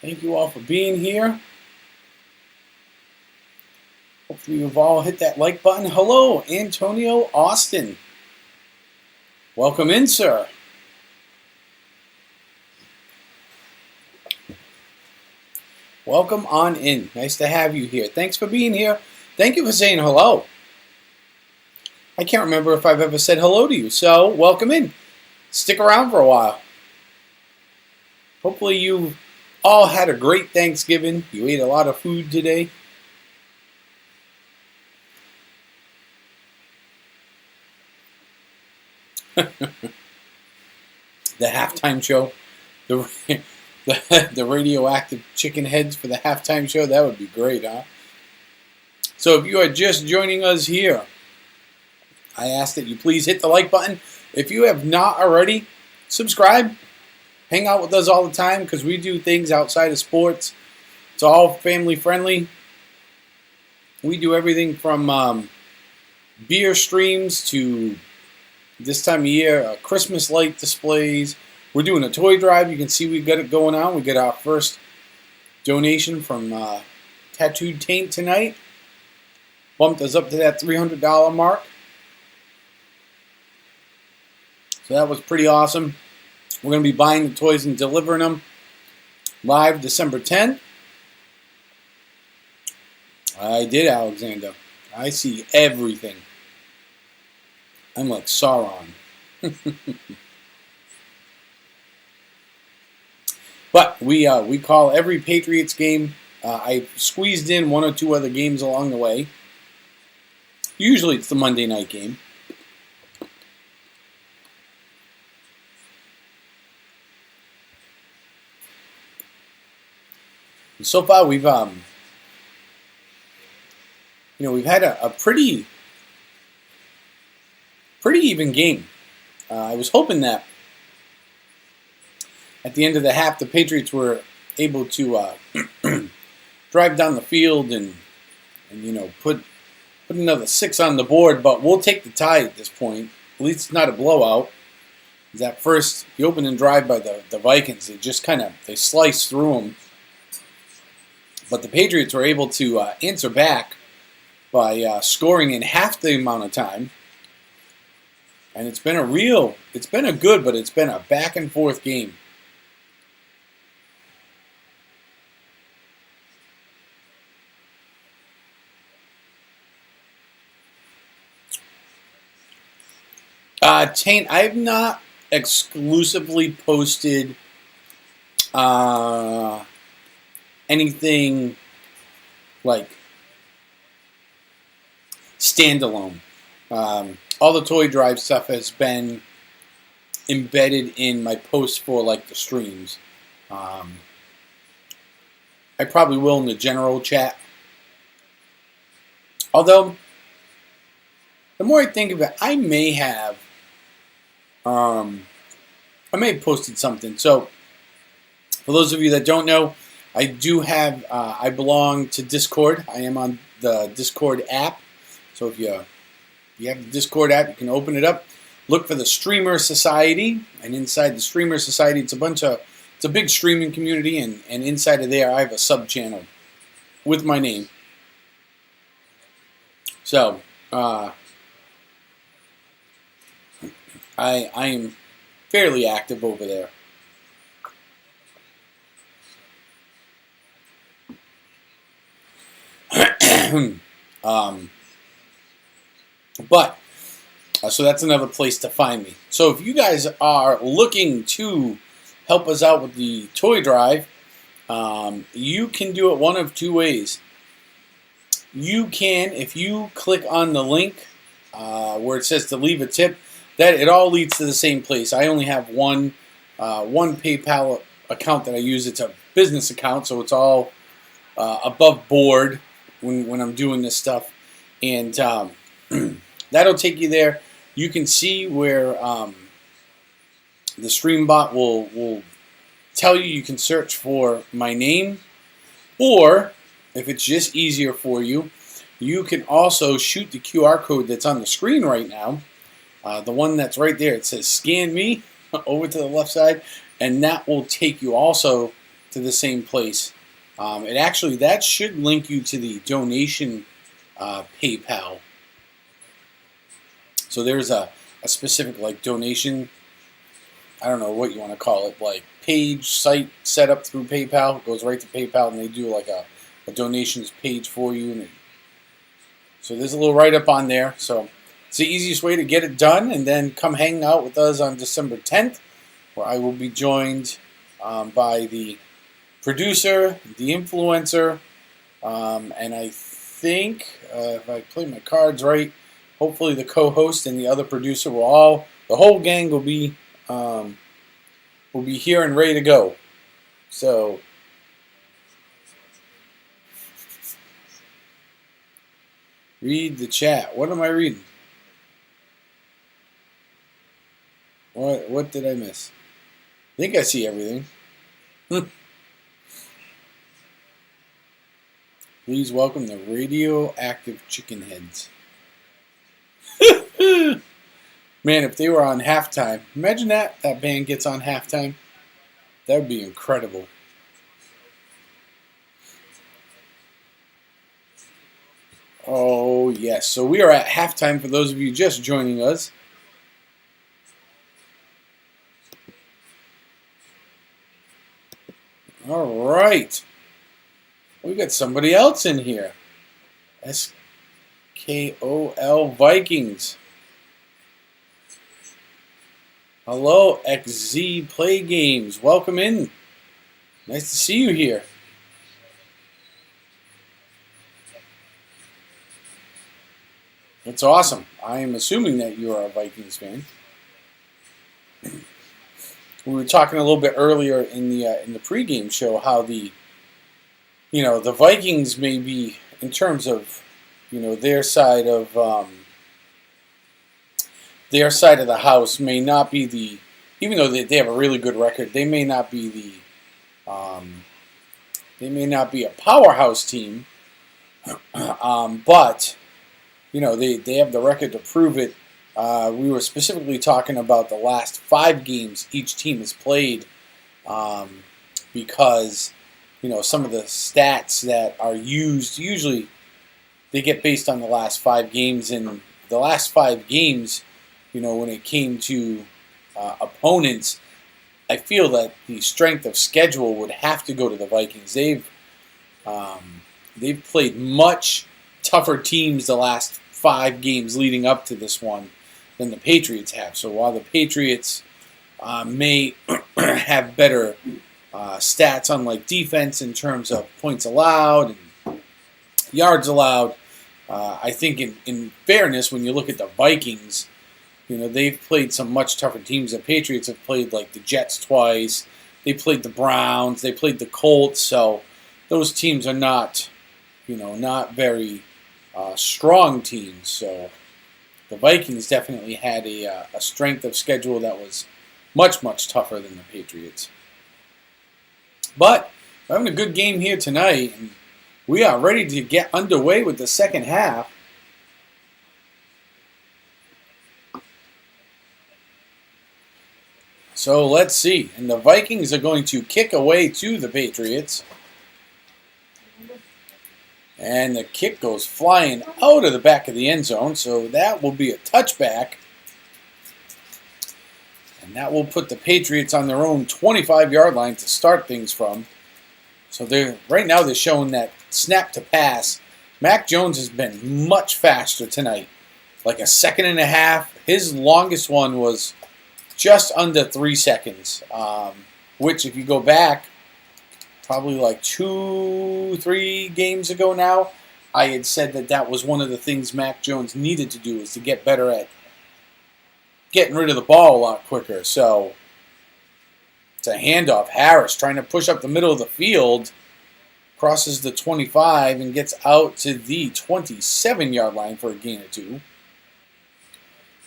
Thank you all for being here. Hopefully you've all hit that like button. Hello, Antonio Austin. Welcome in, sir. Welcome on in. Nice to have you here. Thanks for being here. Thank you for saying hello. I can't remember if I've ever said hello to you, so welcome in. Stick around for a while. Hopefully you all had a great Thanksgiving. You ate a lot of food today. The halftime show, the radioactive chicken heads for the halftime show, that would be great, huh? So if you are just joining us here, I ask that you please hit the like button. If you have not already, subscribe. Hang out with us all the time because we do things outside of sports. It's all family friendly. We do everything from beer streams to this time of year, Christmas light displays. We're doing a toy drive. You can see we got it going on. We got our first donation from Tattooed Taint tonight. Bumped us up to that $300 mark. So that was pretty awesome. We're going to be buying the toys and delivering them live December 10th. I did, Alexander. I see everything. I'm like Sauron. But we call every Patriots game. I squeezed in one or two other games along the way. Usually it's the Monday night game. And so far we've we've had a pretty even game. I was hoping that at the end of the half, the Patriots were able to drive down the field and put another 6 on the board. But we'll take the tie at this point. At least it's not a blowout. That first, the opening drive by the Vikings, they sliced through them. But the Patriots were able to answer back by scoring in half the amount of time. And it's been a good, but it's been a back and forth game. Taint, I've not exclusively posted anything like standalone. All the toy drive stuff has been embedded in my posts for like the streams. I probably will in the general chat. Although, the more I think of it, I may have posted something. So, for those of you that don't know, I do have, I belong to Discord. I am on the Discord app. So if you have the Discord app, you can open it up. Look for the Streamer Society. And inside the Streamer Society, it's a big streaming community. And inside of there, I have a sub-channel with my name. So, I am fairly active over there. So that's another place to find me. So if you guys are looking to help us out with the toy drive, you can do it one of two ways. You can, if you click on the link where it says to leave a tip, that it all leads to the same place. I only have one PayPal account that I use. It's a business account, so it's all above board when I'm doing this stuff. And that'll take you there. You can see where the stream bot will tell you. You can search for my name, or if it's just easier for you, you can also shoot the QR code that's on the screen right now. The one that's right there, it says scan me over to the left side. and that will take you also to the same place. That should link you to the donation PayPal. So there's a specific like donation, I don't know what you want to call it, like page site set up through PayPal. It goes right to PayPal, and they do like a donations page for you. So there's a little write-up on there. So it's the easiest way to get it done, and then come hang out with us on December 10th, where I will be joined by the producer, the influencer, and I think, if I play my cards right, hopefully the co-host and the other producer the whole gang will be here and ready to go. So read the chat. What am I reading? What did I miss? I think I see everything. Please welcome the radioactive chicken heads. Man, if they were on halftime, imagine that band gets on halftime. That would be incredible. Oh, yes. So we are at halftime for those of you just joining us. All right. We got somebody else in here. SKOL Vikings. Hello, XZ Play Games. Welcome in. Nice to see you here. That's awesome. I am assuming that you are a Vikings fan. We were talking a little bit earlier in the pregame show how the Vikings may be, in terms of their side of the house, may not be even though they have a really good record, they may not be a powerhouse team, but they have the record to prove it. We were specifically talking about the last 5 games each team has played, because some of the stats that are used, usually they get based on the last 5 games. And the last 5 games, when it came to opponents, I feel that the strength of schedule would have to go to the Vikings. They've played much tougher teams the last 5 games leading up to this one than the Patriots have. So while the Patriots may have better stats on like defense in terms of points allowed and yards allowed, I think in fairness, when you look at the Vikings, they've played some much tougher teams. The Patriots have played like the Jets twice. They played the Browns. They played the Colts. So those teams are not very strong teams. So the Vikings definitely had a strength of schedule that was much, much tougher than the Patriots. But we're having a good game here tonight, and we are ready to get underway with the second half. So let's see. And the Vikings are going to kick away to the Patriots. And the kick goes flying out of the back of the end zone, so that will be a touchback. And that will put the Patriots on their own 25-yard line to start things from. So right now they're showing that snap to pass. Mac Jones has been much faster tonight, like a second and a half. His longest one was just under 3 seconds, which if you go back, probably like 2-3 games ago now, I had said that was one of the things Mac Jones needed to do, is to get better at getting rid of the ball a lot quicker. So it's a handoff. Harris trying to push up the middle of the field, crosses the 25 and gets out to the 27-yard line for a gain of 2.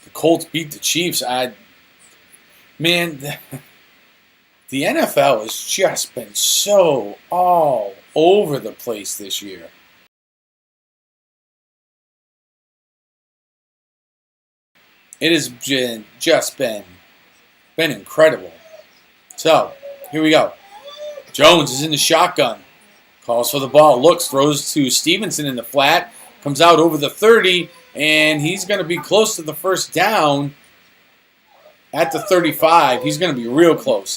The Colts beat the Chiefs. The NFL has just been so all over the place this year. It has just been incredible. So, here we go. Jones is in the shotgun. Calls for the ball. Looks, throws to Stevenson in the flat. Comes out over the 30, and he's going to be close to the first down at the 35. He's going to be real close.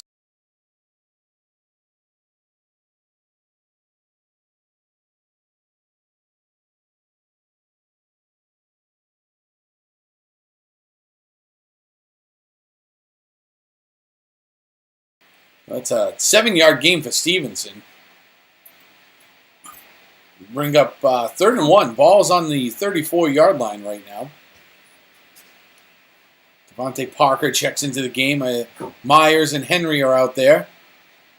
That's a 7-yard gain for Stevenson. Bring up 3rd and 1. Ball's on the 34-yard line right now. Devontae Parker checks into the game. Myers and Henry are out there.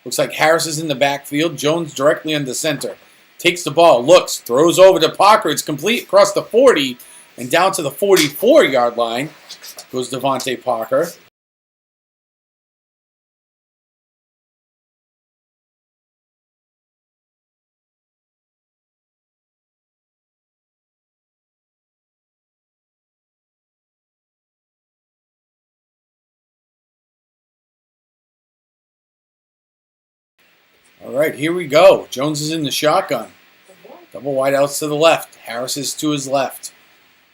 Looks like Harris is in the backfield. Jones directly under center. Takes the ball, looks, throws over to Parker. It's complete across the 40 and down to the 44-yard line goes Devontae Parker. All right, here we go. Jones is in the shotgun. Double wideouts to the left. Harris is to his left.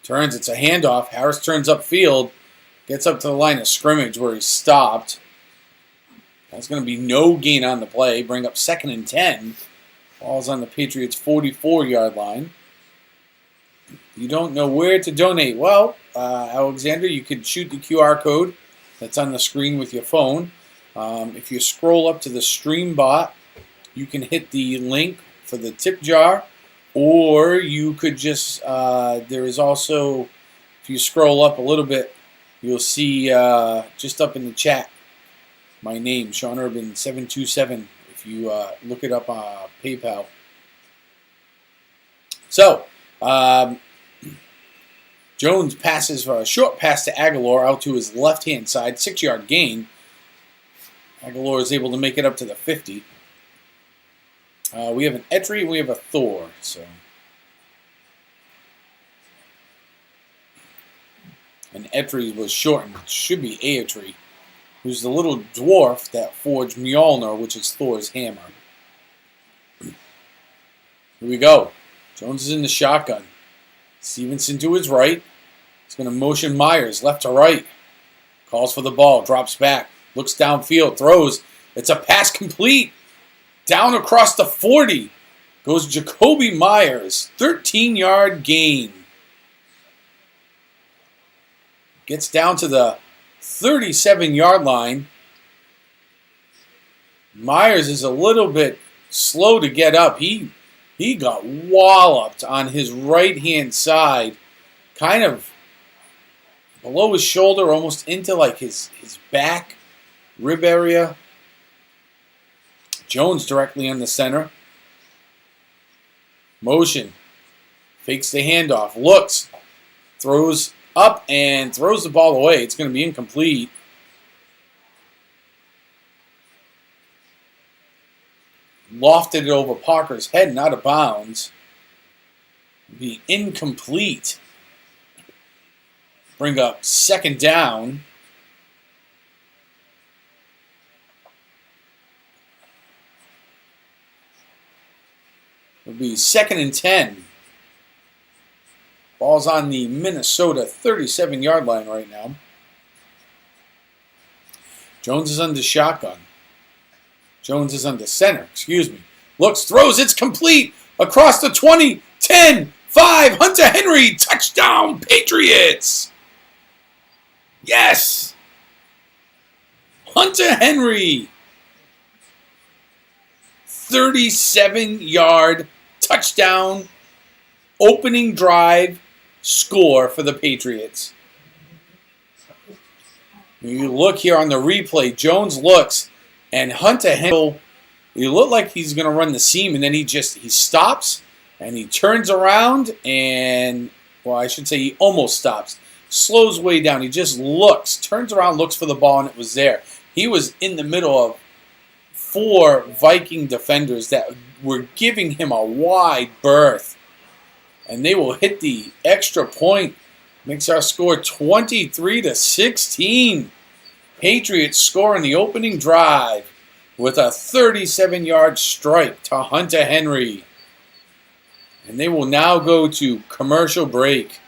Turns, it's a handoff. Harris turns upfield. Gets up to the line of scrimmage where he stopped. That's going to be no gain on the play. Bring up 2nd and 10. Ball's on the Patriots' 44-yard line. You don't know where to donate. Well, Alexander, you could shoot the QR code that's on the screen with your phone. If you scroll up to the stream bot, you can hit the link for the tip jar, or you could just, there is also, if you scroll up a little bit, you'll see just up in the chat, my name, Sean Urban 727, if you look it up on PayPal. So, Jones passes for a short pass to Aguilar out to his left-hand side, 6-yard gain. Aguilar is able to make it up to the 50. We have an Etry and we have a Thor. So, an Etry was shortened. It should be Aetry, who's the little dwarf that forged Mjolnir, which is Thor's hammer. Here we go. Jones is in the shotgun. Stevenson to his right. He's going to motion Myers left to right. Calls for the ball. Drops back. Looks downfield. Throws. It's a pass complete. Down across the 40 goes Jacoby Myers. 13-yard gain. Gets down to the 37-yard line. Myers is a little bit slow to get up. He got walloped on his right-hand side, kind of below his shoulder, almost into like his back rib area. Jones directly in the center. Motion. Fakes the handoff. Looks. Throws up and throws the ball away. It's going to be incomplete. Lofted it over Parker's head, not out of bounds. Be incomplete. Bring up 2nd down. It'll be 2nd and 10. Ball's on the Minnesota 37-yard line right now. Jones is under shotgun. Jones is under center, excuse me. Looks, throws, it's complete. Across the 20, 10, 5. Hunter Henry, touchdown, Patriots. Yes. Hunter Henry. 37-yard touchdown, opening drive score for the Patriots. You look here on the replay, Jones looks, and Hunter Henry, he looked like he's going to run the seam, and then he stops, and he turns around, and, well, I should say he almost stops. Slows way down. He just looks, turns around, looks for the ball, and it was there. He was in the middle of 4 Viking defenders that were giving him a wide berth. And they will hit the extra point. Makes our score 23-16. Patriots score in the opening drive with a 37-yard strike to Hunter Henry. And they will now go to commercial break.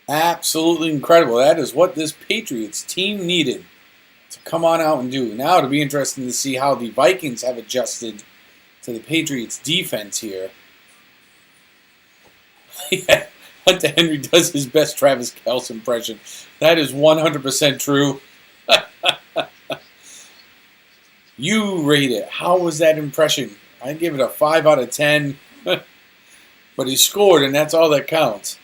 Absolutely incredible. That is what this Patriots team needed to come on out and do. Now it'll be interesting to see how the Vikings have adjusted to the Patriots defense here. Yeah, Hunter Henry does his best Travis Kelce impression. That is 100% true. You rate it. How was that impression? I'd give it a 5 out of 10. But he scored, and that's all that counts.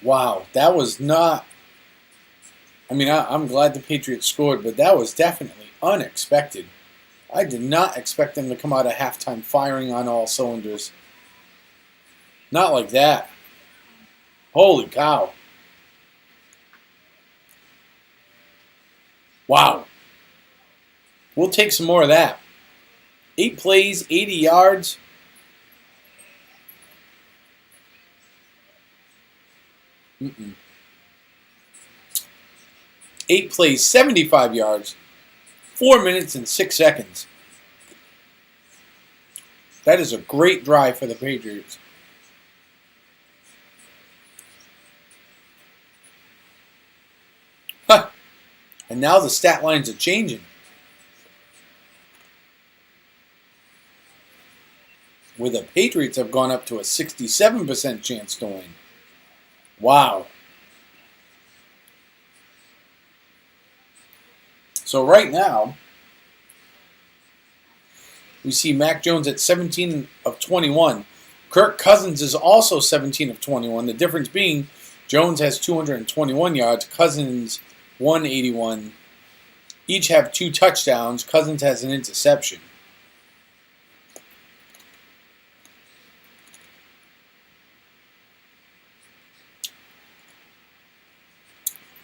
Wow, that was not... I mean, I'm glad the Patriots scored, but that was definitely unexpected. I did not expect them to come out of halftime firing on all cylinders. Not like that. Holy cow. Wow. We'll take some more of that. 8 plays, 80 yards. Mm-mm. 8 plays, 75 yards, 4 minutes and 6 seconds. That is a great drive for the Patriots. Huh. And now the stat lines are changing. Where the Patriots have gone up to a 67% chance to win. Wow. So right now, we see Mac Jones at 17 of 21. Kirk Cousins is also 17 of 21. The difference being Jones has 221 yards, Cousins 181. Each have 2 touchdowns. Cousins has an interception.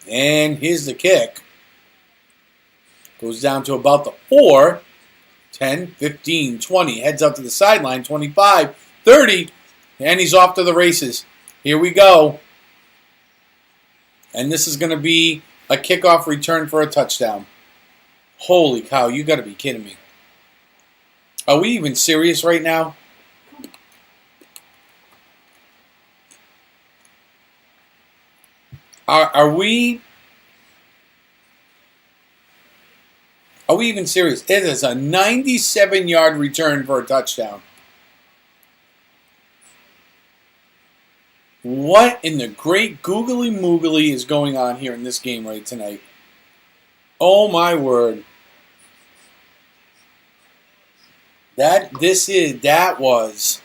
And here's the kick. Goes down to about the 4, 10, 15, 20. Heads up to the sideline, 25, 30. And he's off to the races. Here we go. And this is going to be a kickoff return for a touchdown. Holy cow, you got to be kidding me. Are we even serious right now? Are we even serious? It is a 97-yard return for a touchdown. What in the great googly moogly is going on here in this game right tonight? Oh my word. That was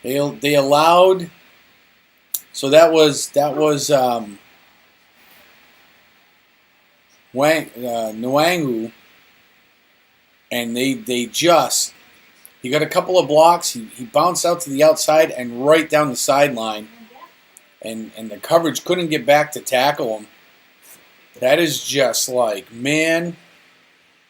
they allowed. So that was Nwangu, and they just, he got a couple of blocks. He bounced out to the outside and right down the sideline, and the coverage couldn't get back to tackle him. That is just like, man,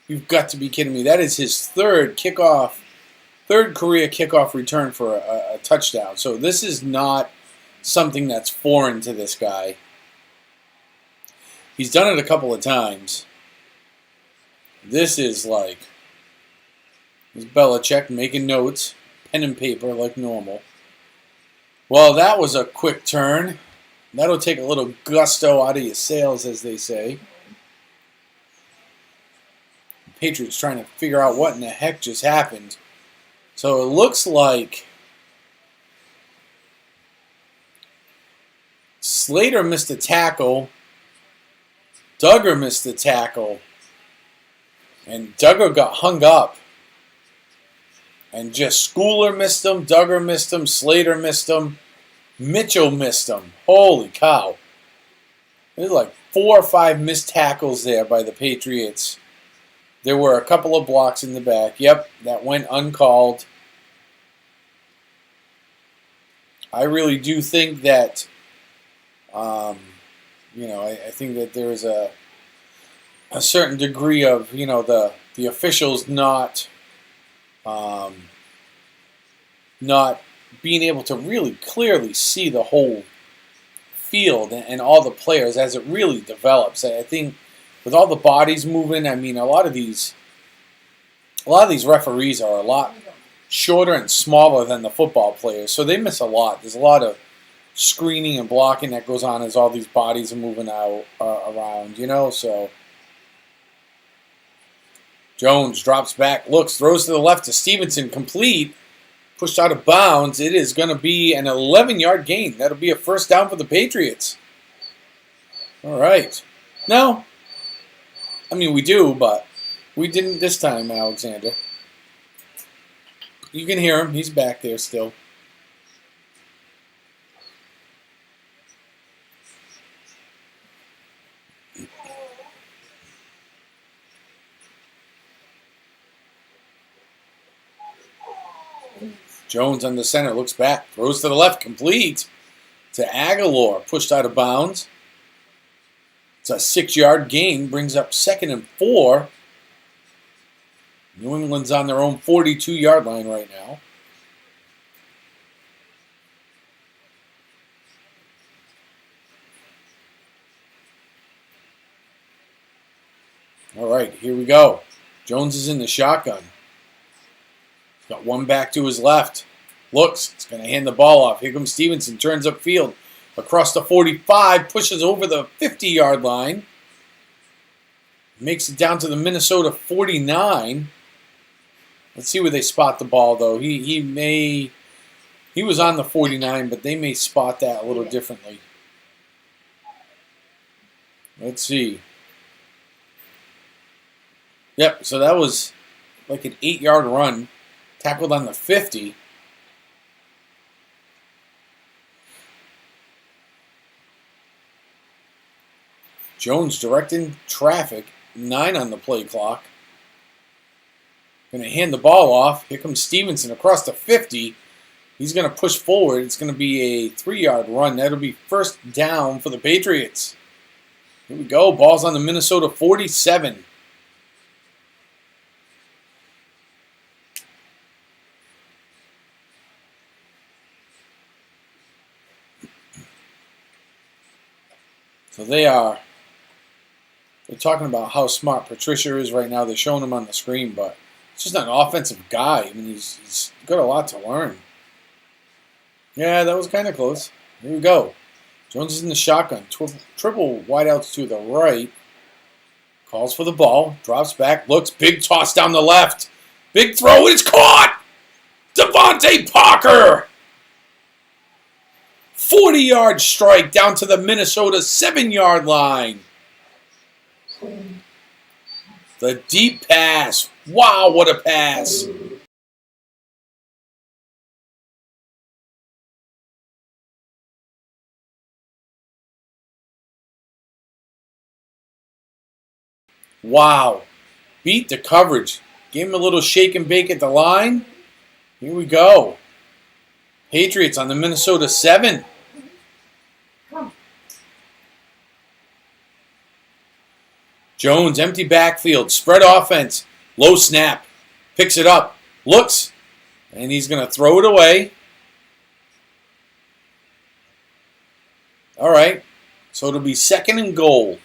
you've got to be kidding me. That is his third career kickoff return for a touchdown. So this is not something that's foreign to this guy. He's done it a couple of times. This is like, this is Belichick making notes, pen and paper like normal. Well, that was a quick turn. That'll take a little gusto out of your sails, as they say. The Patriots trying to figure out what in the heck just happened. So it looks like Slater missed a tackle. Duggar missed a tackle. And Duggar got hung up. And just Schooler missed him, Duggar missed him, Slater missed him, Mitchell missed him. Holy cow. There's like 4 or 5 missed tackles there by the Patriots. There were a couple of blocks in the back. Yep, that went uncalled. I really do think that, I think that there's a certain degree of, the officials not being able to really clearly see the whole field and all the players as it really develops. I think with all the bodies moving, I mean, a lot of these referees are a lot shorter and smaller than the football players, so they miss a lot. There's a lot of screening and blocking that goes on as all these bodies are moving out around, so Jones drops back, looks, throws to the left to Stevenson, complete, pushed out of bounds. It is going to be an 11-yard gain. That'll be a first down for the Patriots. All right. No, I mean, we do, but we didn't this time, Alexander. You can hear him. He's back there still. Jones on the center, looks back, throws to the left, complete to Aguilar, pushed out of bounds. It's a 6-yard gain, brings up 2nd and 4. New England's on their own 42-yard line right now. All right, here we go. Jones is in the shotgun. Got one back to his left. Looks, it's going to hand the ball off. Here comes Stevenson, turns upfield. Across the 45, pushes over the 50-yard line. Makes it down to the Minnesota 49. Let's see where they spot the ball, though. He was on the 49, but they may spot that a little differently. Let's see. Yep, so that was like an 8-yard run. Tackled on the 50. Jones directing traffic. 9 on the play clock. Going to hand the ball off. Here comes Stevenson across the 50. He's going to push forward. It's going to be a 3-yard run. That'll be first down for the Patriots. Here we go. Ball's on the Minnesota 47. So they're talking about how smart Patricia is right now. They're showing him on the screen, but he's just an offensive guy. I mean, he's got a lot to learn. Yeah, that was kind of close. Here we go. Jones is in the shotgun. Triple wideouts to the right. Calls for the ball. Drops back. Looks. Big toss down the left. Big throw. It's caught! Devontae Parker! 40-yard strike down to the Minnesota 7-yard line. The deep pass. Wow, what a pass. Wow. Beat the coverage. Gave him a little shake and bake at the line. Here we go. Patriots on the Minnesota 7. Jones, empty backfield, spread offense, low snap, picks it up, looks, and he's going to throw it away. All right, so it'll be 2nd and goal.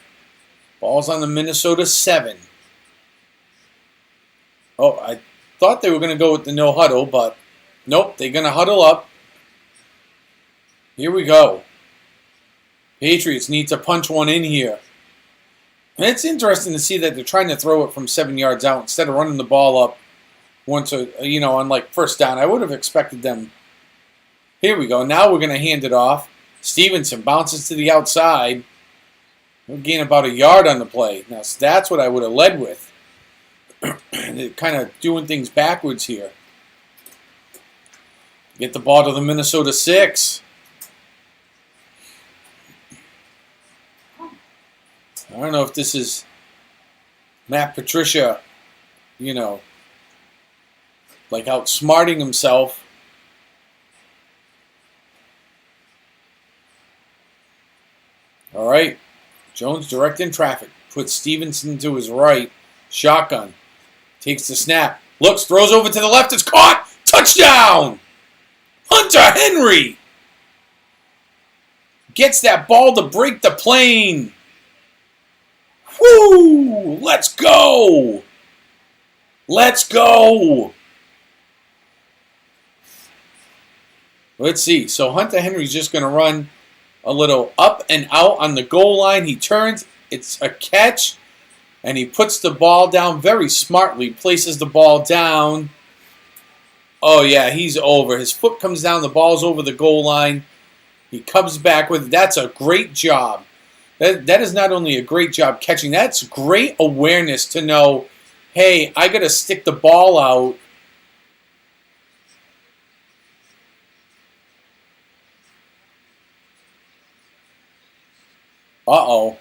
Ball's on the Minnesota 7. Oh, I thought they were going to go with the no huddle, but nope, they're going to huddle up. Here we go. Patriots need to punch one in here. And it's interesting to see that they're trying to throw it from 7 yards out instead of running the ball up once, on like first down. I would have expected them. Here we go. Now we're going to hand it off. Stevenson bounces to the outside. We'll gain about a yard on the play. Now, that's what I would have led with. They're kind of doing things backwards here. Get the ball to the Minnesota 6. I don't know if this is Matt Patricia, like outsmarting himself. All right. Jones directing traffic. Puts Stevenson to his right. Shotgun. Takes the snap. Looks, throws over to the left. It's caught. Touchdown! Hunter Henry gets that ball to break the plane. Woo! Let's go! Let's go! Let's see. So Hunter Henry's just going to run a little up and out on the goal line. He turns. It's a catch. And he puts the ball down very smartly. Places the ball down. Oh, yeah, he's over. His foot comes down. The ball's over the goal line. He comes back with it. That's a great job. That is not only a great job catching. That's great awareness to know, hey, I got to stick the ball out. Uh-oh.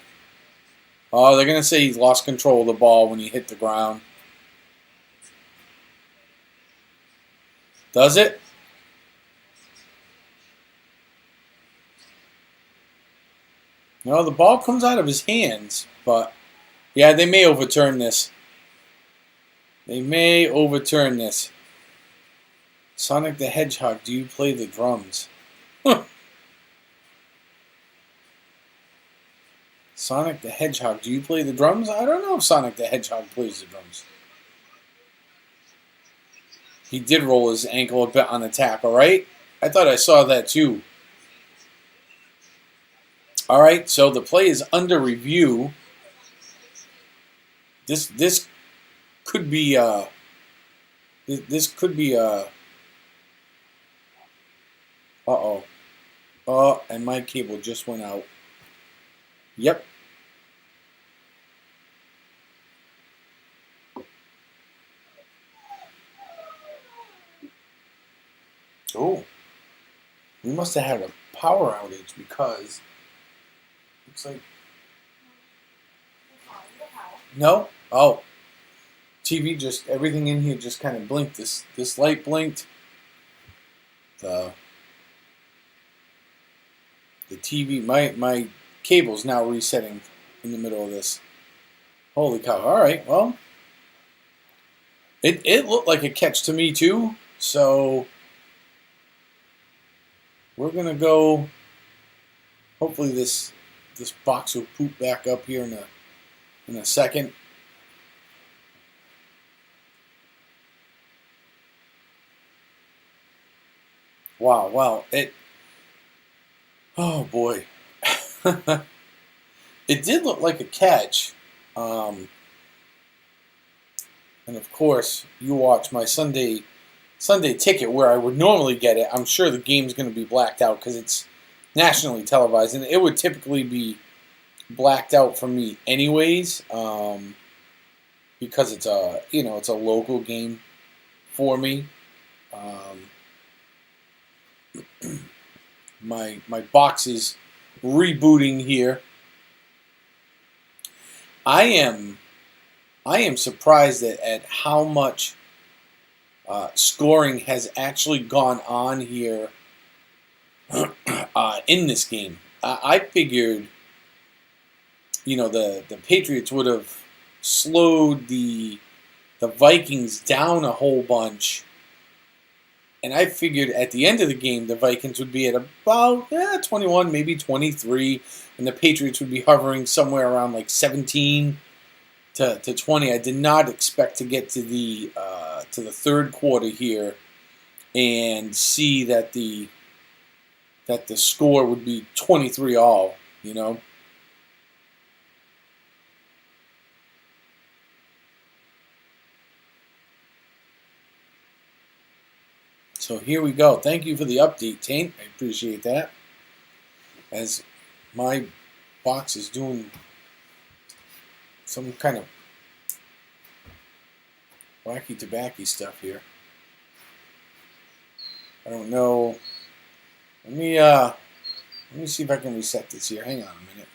Oh, they're going to say he lost control of the ball when he hit the ground. Does it? No, the ball comes out of his hands, but yeah, they may overturn this. They may overturn this. Sonic the Hedgehog, do you play the drums? Sonic the Hedgehog, do you play the drums? I don't know if Sonic the Hedgehog plays the drums. He did roll his ankle a bit on the tackle, right? I thought I saw that too. All right, so the play is under review. This could be this could be uh-oh. Oh, and my cable just went out. Yep. Oh. We must have had a power outage because looks like no? Oh. TV just everything in here just kind of blinked. This light blinked. The TV my cable's now resetting in the middle of this. Holy cow. Alright, well. It looked like a catch to me too. So we're gonna go. Hopefully this box will poop back up here in a second. Wow, oh boy. It did look like a catch. And of course, you watch my Sunday ticket where I would normally get it. I'm sure the game's going to be blacked out because it's nationally televised, and it would typically be blacked out for me anyways, because it's a local game for me. My box is rebooting here. I am surprised at how much scoring has actually gone on here in this game. I figured, the Patriots would have slowed the Vikings down a whole bunch. And I figured at the end of the game, the Vikings would be at about 21, maybe 23, and the Patriots would be hovering somewhere around like 17 to 20. I did not expect to get to the third quarter here and see that the score would be 23-all. So here we go. Thank you for the update, Taint. I appreciate that. As my box is doing some kind of wacky tobacco stuff here. I don't know. Let me see if I can reset this here. Hang on a minute.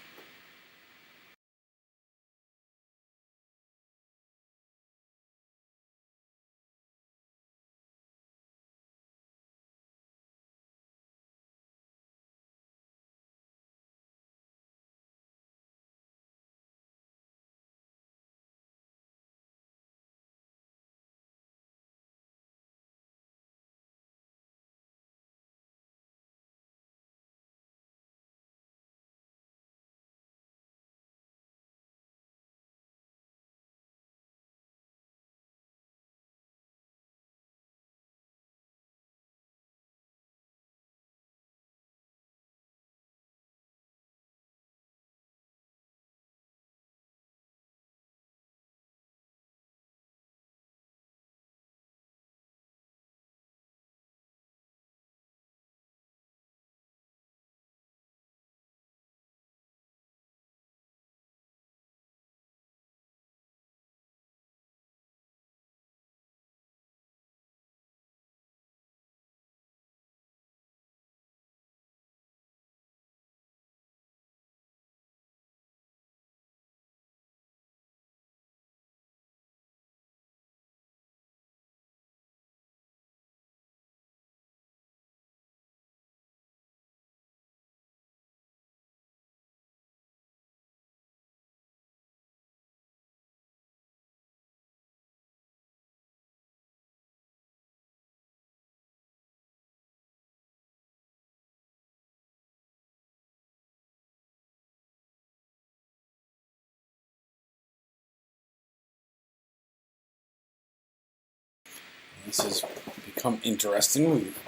This has become interesting. We've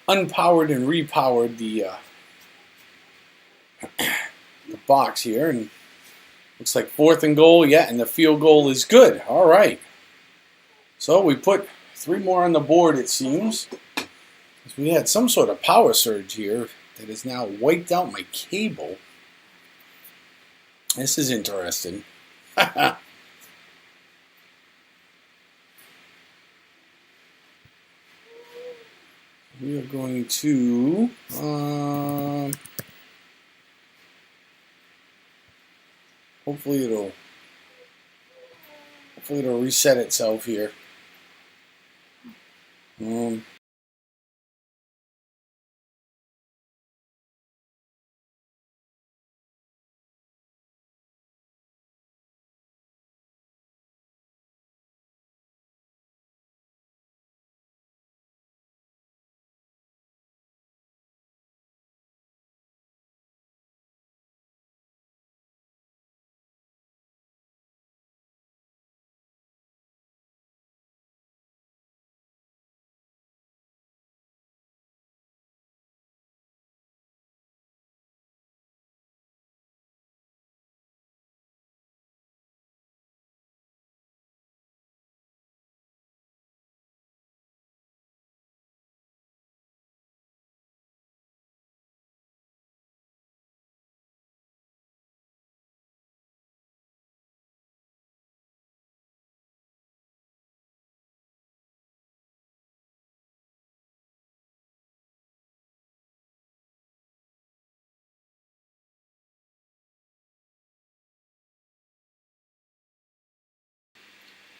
unpowered and repowered the box here, and looks like 4th and goal. Yeah, and the field goal is good. All right. So we put 3 more on the board, it seems. We had some sort of power surge here that has now wiped out my cable. This is interesting. We are going to hopefully it'll reset itself here.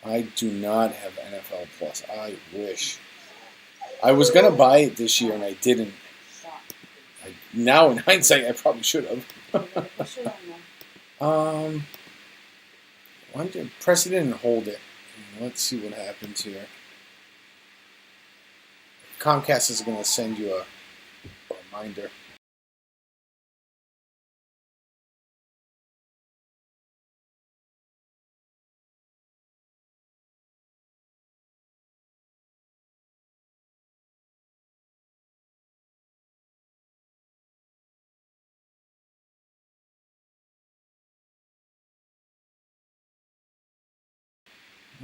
I do not have NFL Plus. I wish. I was going to buy it this year, and I didn't. Now, in hindsight, I probably should have. Why don't you press it in and hold it? Let's see what happens here. Comcast is going to send you a reminder.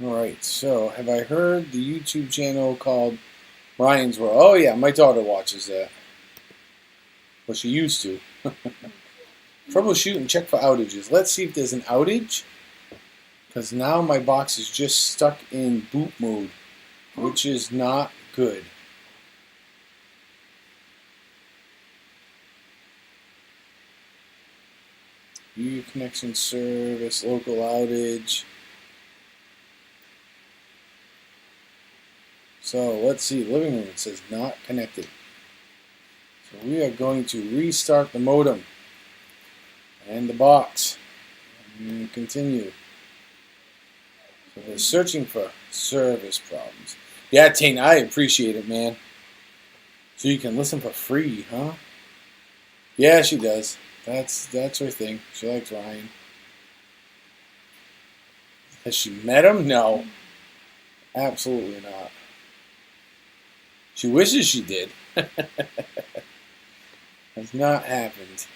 Alright, so have I heard the YouTube channel called Ryan's World? Oh yeah, my daughter watches that. Well, she used to. Troubleshoot and check for outages. Let's see if there's an outage. Because now my box is just stuck in boot mode, which is not good. View connection service, local outage. So let's see, living room, it says not connected. So we are going to restart the modem and the box and continue. So they're searching for service problems. Yeah, Tane, I appreciate it, man. So you can listen for free, huh? Yeah, she does. That's her thing. She likes Ryan. Has she met him? No. Absolutely not. She wishes she did. Has not happened.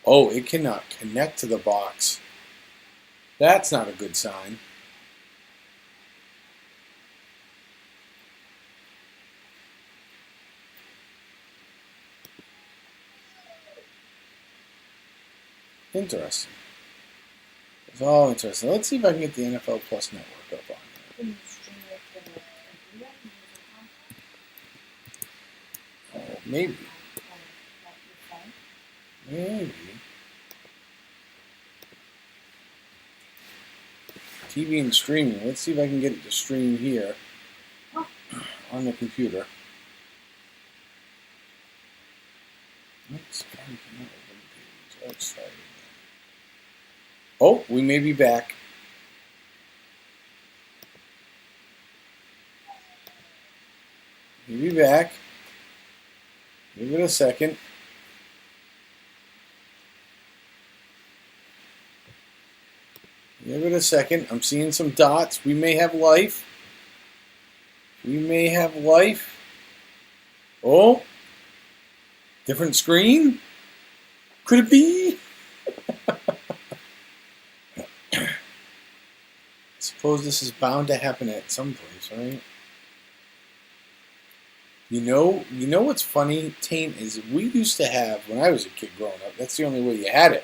Oh, it cannot connect to the box. That's not a good sign. Interesting. It's all interesting. Let's see if I can get the NFL Plus network up on here. Oh, maybe. Maybe. TV and streaming. Let's see if I can get it to stream here on the computer. Oops, let's try it again. Oh, we may be back. We'll be back. Give it a second. Give it a second. I'm seeing some dots. We may have life. We may have life. Oh. Different screen? Could it be? I suppose this is bound to happen at some place, right? You know what's funny, Taint, is we used to have, when I was a kid growing up, that's the only way you had it.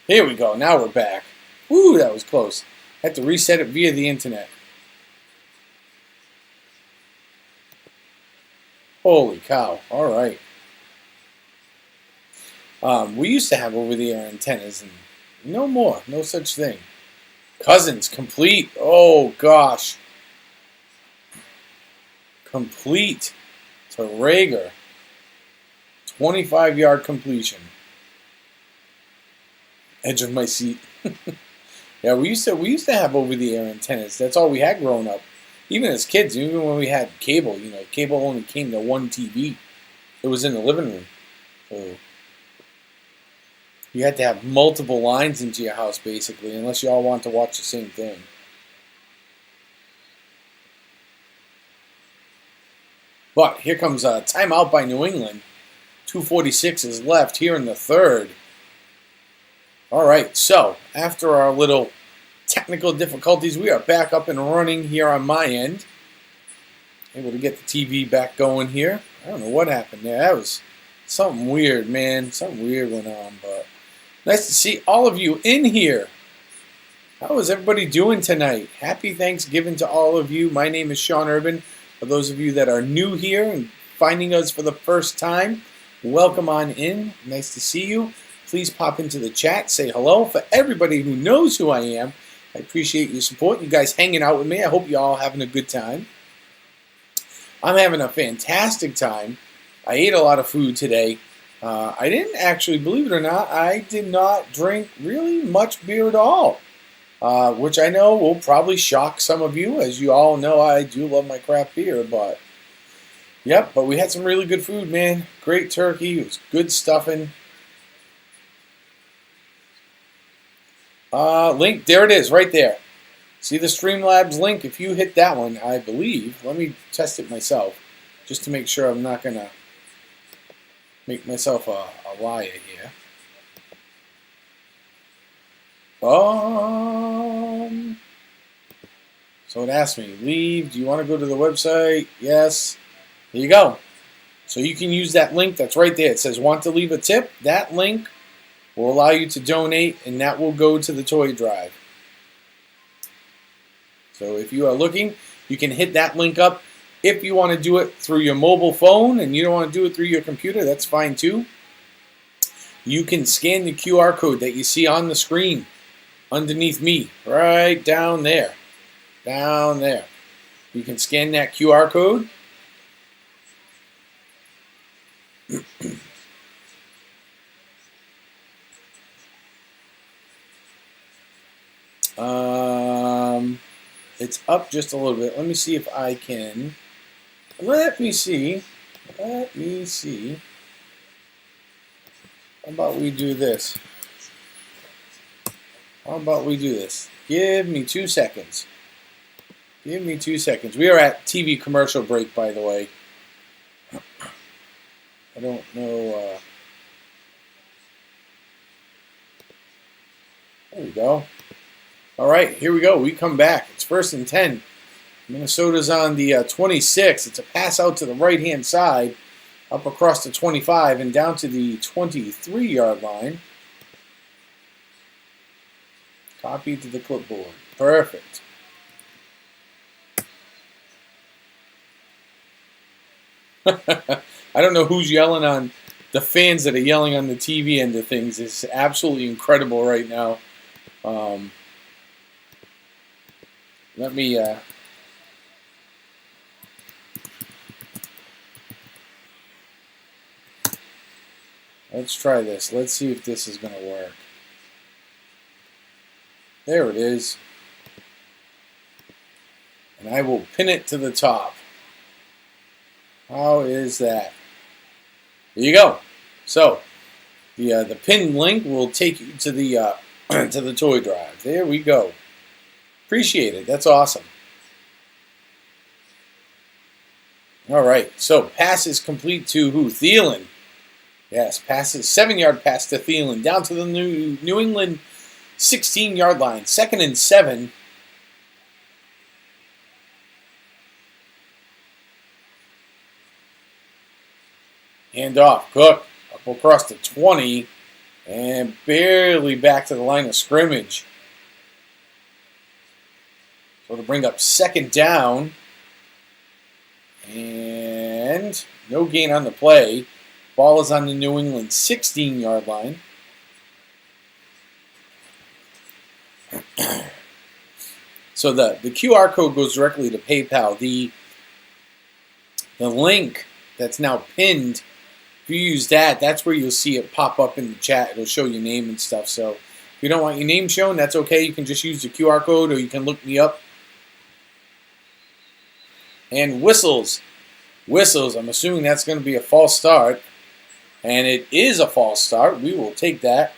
Here we go. Now we're back. Woo, that was close. I had to reset it via the internet. Holy cow. All right. We used to have over-the-air antennas, and no more. No such thing. Cousins, complete. Oh, gosh. Complete to Rager. 25-yard completion. Edge of my seat. Yeah, we used to have over-the-air antennas. That's all we had growing up. Even as kids, even when we had cable, cable only came to one TV. It was in the living room. So you had to have multiple lines into your house, basically, unless you all want to watch the same thing. But here comes a timeout by New England. 2:46 is left here in the third. All right, so after our little technical difficulties, we are back up and running here on my end. Able to get the TV back going here. I don't know what happened there. That was something weird, man. Something weird went on, but nice to see all of you in here. How is everybody doing tonight? Happy Thanksgiving to all of you. My name is Sean Urban. For those of you that are new here and finding us for the first time, welcome on in. Nice to see you. Please pop into the chat, say hello. For everybody who knows who I am, I appreciate your support. You guys hanging out with me. I hope you all having a good time. I'm having a fantastic time. I ate a lot of food today. I didn't actually, believe it or not, I did not drink really much beer at all, which I know will probably shock some of you. As you all know, I do love my craft beer, but yep, but we had some really good food, man. Great turkey. It was good stuffing. Link, there it is, right there. See the Streamlabs link? If you hit that one, I believe. Let me test it myself, just to make sure I'm not going to make myself a liar here. So it asked me, leave, do you want to go to the website? Yes. There you go. So you can use that link that's right there. It says, want to leave a tip? That link will allow you to donate, and that will go to the toy drive. So if you are looking, you can hit that link up. If you want to do it through your mobile phone and you don't want to do it through your computer, that's fine too. You can scan the QR code that you see on the screen underneath me, right down there. Down there. You can scan that QR code. It's up just a little bit. Let me see if I can. Let me see. How about we do this? Give me 2 seconds. We are at TV commercial break, by the way. I don't know. There we go. All right, here we go. We come back. It's 1st and 10. Minnesota's on the 26. It's a pass out to the right-hand side, up across the 25 and down to the 23-yard line. Copy to the clipboard. Perfect. I don't know who's yelling on the fans that are yelling on the TV end of things. It's absolutely incredible right now. Let me let's try this. Let's see if this is going to work. There it is. And I will pin it to the top. How is that? There you go. So the pinned link will take you to the to the toy drive. There we go. Appreciate it. That's awesome. All right. So pass is complete to who? Thielen. Yes, passes 7-yard pass to Thielen down to the New England 16-yard line. 2nd and 7. Hand off. Cook up across the 20 and barely back to the line of scrimmage. So to bring up 2nd down. And no gain on the play. Ball is on the New England 16-yard line. So the QR code goes directly to PayPal. The link that's now pinned, if you use that, that's where you'll see it pop up in the chat. It'll show your name and stuff. So if you don't want your name shown, that's okay. You can just use the QR code, or you can look me up. And whistles. I'm assuming that's going to be a false start. And it is a false start. We will take that.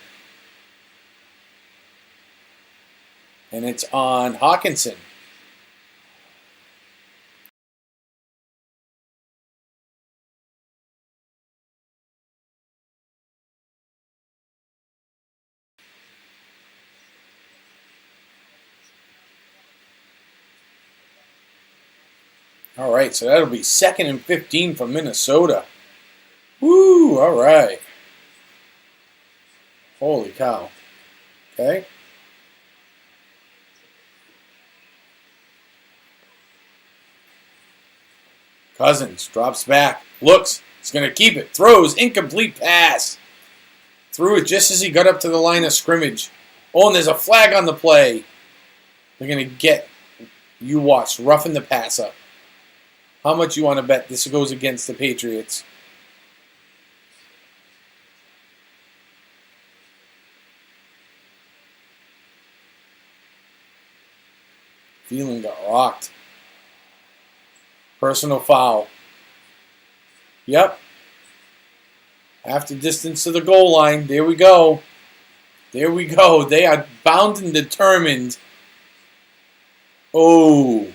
And it's on Hawkinson. All right, so that'll be 2nd and 15 for Minnesota. Woo, all right. Holy cow. Okay. Cousins drops back, looks, he's going to keep it, throws, incomplete pass. Threw it just as he got up to the line of scrimmage. Oh, and there's a flag on the play. They're going to get, you watch, roughing the passer. How much you want to bet this goes against the Patriots? Thielen got rocked. Personal foul. Yep. Half the distance to the goal line. There we go. There we go. They are bound and determined. Oh.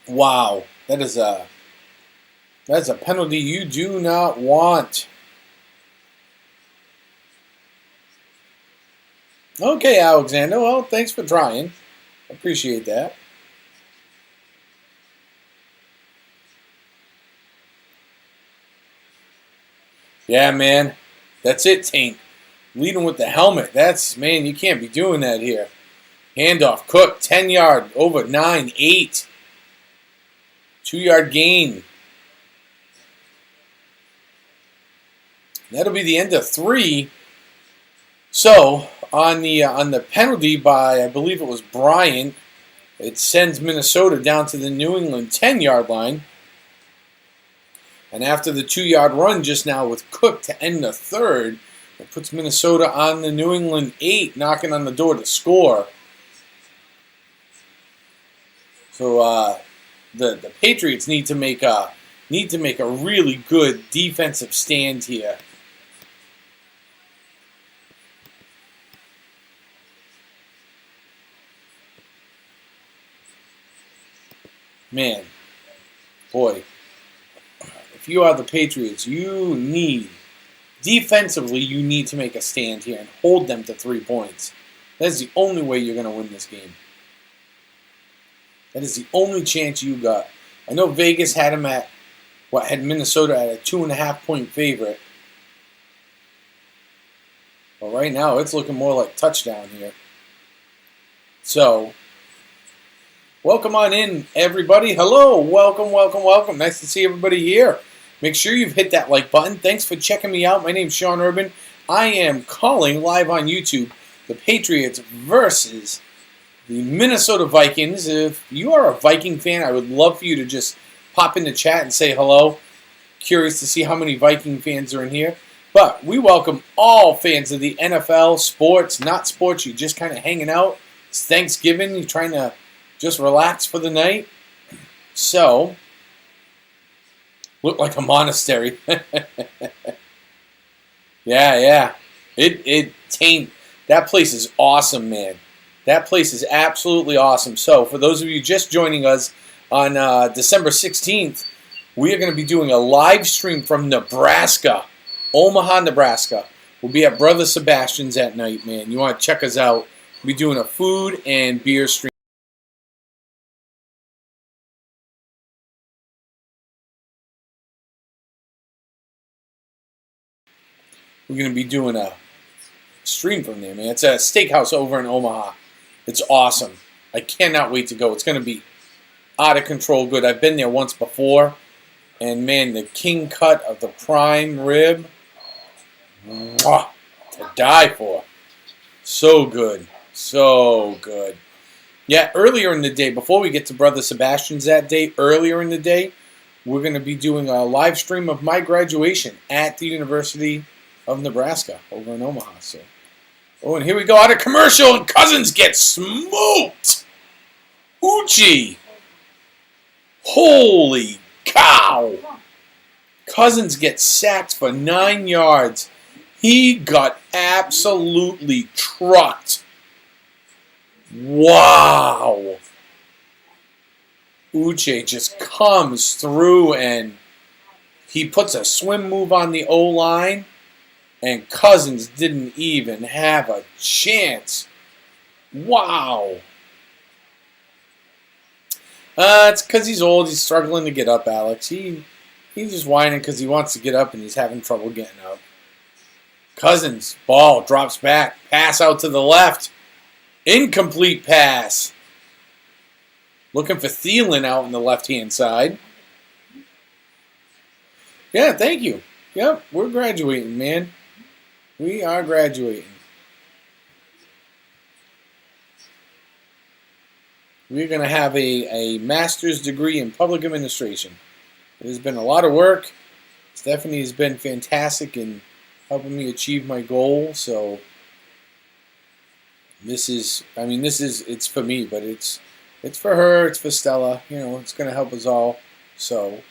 Wow, that's a penalty you do not want. Okay, Alexander. Well, thanks for trying. Appreciate that. Yeah, man. That's it, Taint. Leading with the helmet. That's, man, you can't be doing that here. Handoff. Cook. 10-yard. Over 9-8. 2-yard gain. That'll be the end of 3. So, on the penalty by, I believe it was Bryant, it sends Minnesota down to the New England 10-yard line. And after the 2-yard run just now with Cook to end the 3rd, it puts Minnesota on the New England 8, knocking on the door to score. So the Patriots need to make a really good defensive stand here. Man, boy, if you are the Patriots, defensively, you need to make a stand here and hold them to 3 points. That is the only way you're going to win this game. That is the only chance you got. I know Vegas had him had Minnesota at a 2.5-point favorite. But right now, it's looking more like touchdown here. So, welcome on in, everybody. Hello, welcome, welcome, welcome. Nice to see everybody here. Make sure you've hit that like button. Thanks for checking me out. My name's Sean Urban. I am calling live on YouTube the Patriots versus the Minnesota Vikings. If you are a Viking fan, I would love for you to just pop in the chat and say hello. Curious to see how many Viking fans are in here. But we welcome all fans of the NFL, sports, not sports. You're just kind of hanging out. It's Thanksgiving. You're trying to just relax for the night. So, look like a monastery. Yeah. That place is awesome, man. That place is absolutely awesome. So, for those of you just joining us on December 16th, we are going to be doing a live stream from Nebraska, Omaha, Nebraska. We'll be at Brother Sebastian's at night, man. You want to check us out. We'll be doing a food and beer stream. We're going to be doing a stream from there, man. It's a steakhouse over in Omaha. It's awesome. I cannot wait to go. It's going to be out of control good. I've been there once before. And, man, the king cut of the prime rib, mwah, to die for. So good. So good. Yeah, earlier in the day, before we get to Brother Sebastian's that day, earlier in the day, we're going to be doing a live stream of my graduation at the University of Nebraska over in Omaha. So, and here we go out of commercial, and Cousins gets smoked. Uchi. Holy cow. Cousins gets sacked for 9 yards. He got absolutely trucked. Wow. Uche just comes through and he puts a swim move on the O-line. And Cousins didn't even have a chance. Wow. It's because he's old. He's struggling to get up, Alex. He's just whining because he wants to get up and he's having trouble getting up. Cousins, ball, drops back. Pass out to the left. Incomplete pass. Looking for Thielen out on the left-hand side. Yeah, thank you. Yep, we're graduating, man. We are graduating. We're going to have a master's degree in public administration. It has been a lot of work. Stephanie has been fantastic in helping me achieve my goal. So it's for me, but it's for her, it's for Stella. You know, it's going to help us all. So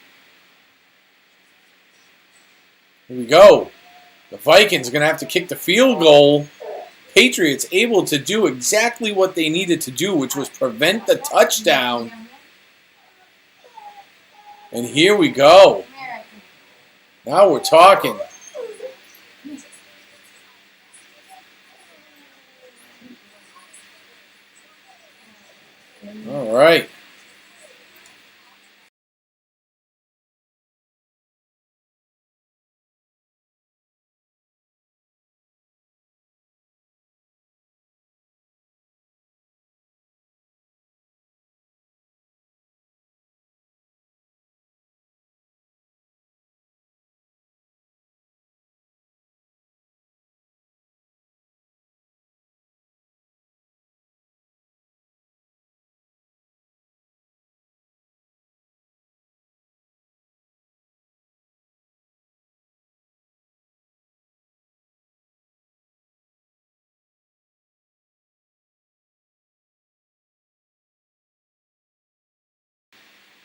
here we go. The Vikings are going to have to kick the field goal. Patriots able to do exactly what they needed to do, which was prevent the touchdown. And here we go. Now we're talking.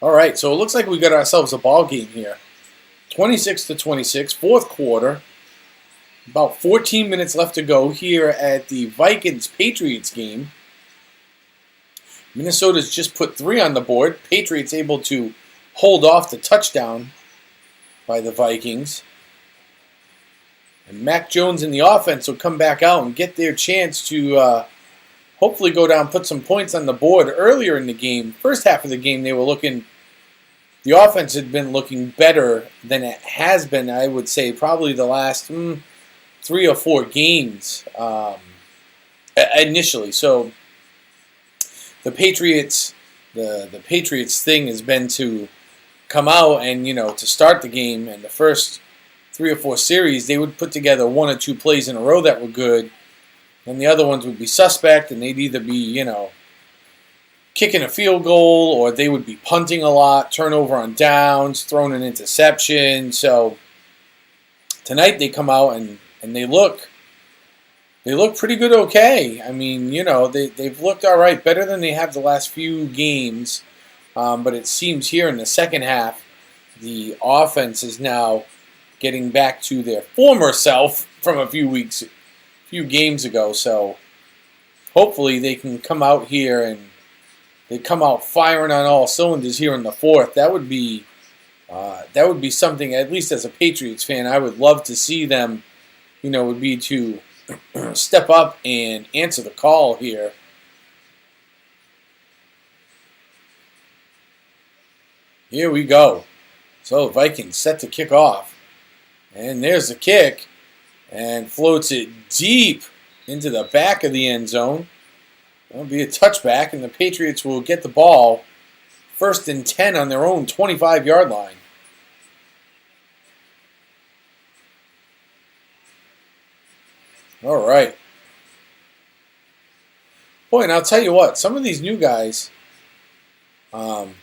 All right, so it looks like we got ourselves a ball game here. 26-26, fourth quarter. About 14 minutes left to go here at the Vikings-Patriots game. Minnesota's just put 3 on the board. Patriots able to hold off the touchdown by the Vikings. And Mac Jones and the offense will come back out and get their chance to hopefully go down, put some points on the board earlier in the game. First half of the game, they were looking, the offense had been looking better than it has been, I would say, probably the last 3 or 4 games initially. So the Patriots, the Patriots thing has been to come out and, to start the game, and the first 3 or 4 series, they would put together 1 or 2 plays in a row that were good, and the other ones would be suspect, and they'd either be, kicking a field goal, or they would be punting a lot, turnover on downs, throwing an interception. So tonight they come out and they look pretty good. Okay, I mean, they've looked all right, better than they have the last few games. But it seems here in the second half, the offense is now getting back to their former self from a few games ago. So hopefully they can come out here and they come out firing on all cylinders here in the fourth. That would be something, at least as a Patriots fan, I would love to see them. Would be to step up and answer the call here. Here we go. So Vikings set to kick off. And there's the kick. And floats it deep into the back of the end zone. That'll be a touchback, and the Patriots will get the ball 1st and 10 on their own 25-yard line. All right. Boy, and I'll tell you what, some of these new guys, Cajust,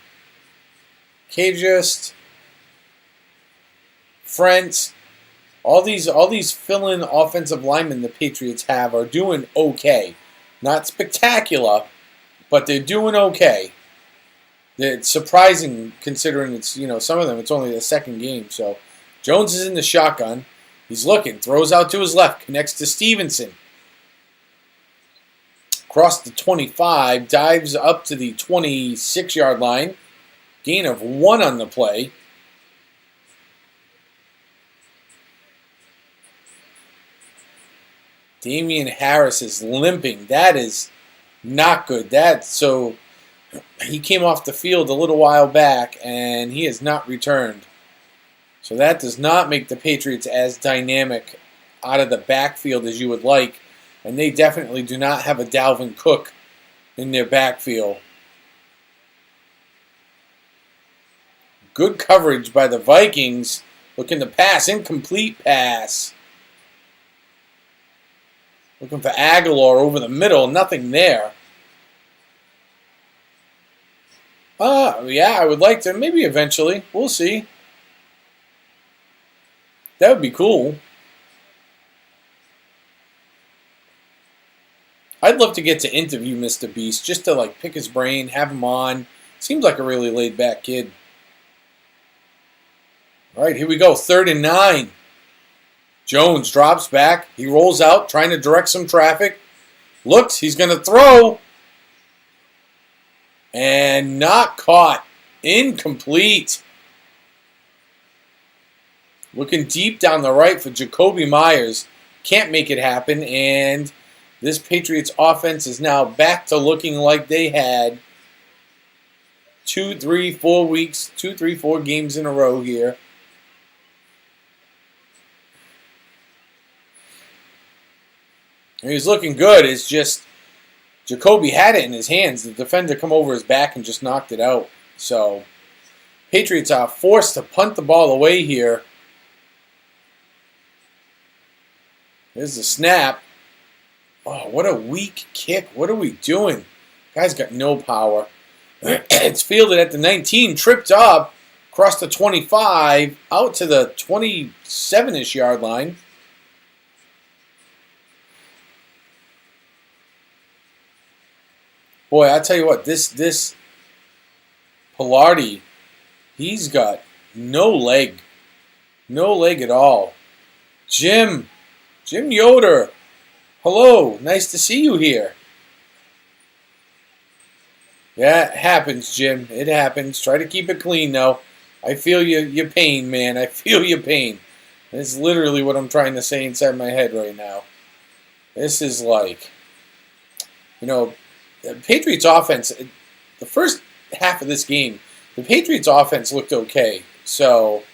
Frentz, all these fill-in offensive linemen the Patriots have are doing okay. Not spectacular, but they're doing okay. It's surprising considering it's, some of them, it's only the second game. So Jones is in the shotgun. He's looking, throws out to his left, connects to Stevenson. Across the 25, dives up to the 26-yard line. Gain of 1 on the play. Damian Harris is limping. That is not good. So he came off the field a little while back, and he has not returned. So that does not make the Patriots as dynamic out of the backfield as you would like. And they definitely do not have a Dalvin Cook in their backfield. Good coverage by the Vikings. Looking to pass. Incomplete pass. Looking for Aguilar over the middle. Nothing there. Yeah, I would like to. Maybe eventually. We'll see. That would be cool. I'd love to get to interview Mr. Beast, just to pick his brain, have him on. Seems like a really laid-back kid. All right, here we go. 3rd and 9. Jones drops back. He rolls out, trying to direct some traffic. Looks, he's going to throw. And not caught. Incomplete. Looking deep down the right for Jacoby Myers. Can't make it happen. And this Patriots offense is now back to looking like they had 2, 3, 4 games in a row here. He's looking good. It's just Jacoby had it in his hands. The defender come over his back and just knocked it out. So Patriots are forced to punt the ball away here. There's the snap. Oh, what a weak kick. What are we doing? Guy's got no power. It's fielded at the 19, tripped up, across the 25, out to the 27-ish yard line. Boy, I tell you what, this Pilardi He's got no leg. No leg at all. Jim Yoder. Hello. Nice to see you here. Yeah, it happens, Jim. It happens. Try to keep it clean, though. I feel your pain, man. I feel your pain. That's literally what I'm trying to say inside my head right now. This is like, the Patriots offense, the first half of this game, the Patriots offense looked okay. So,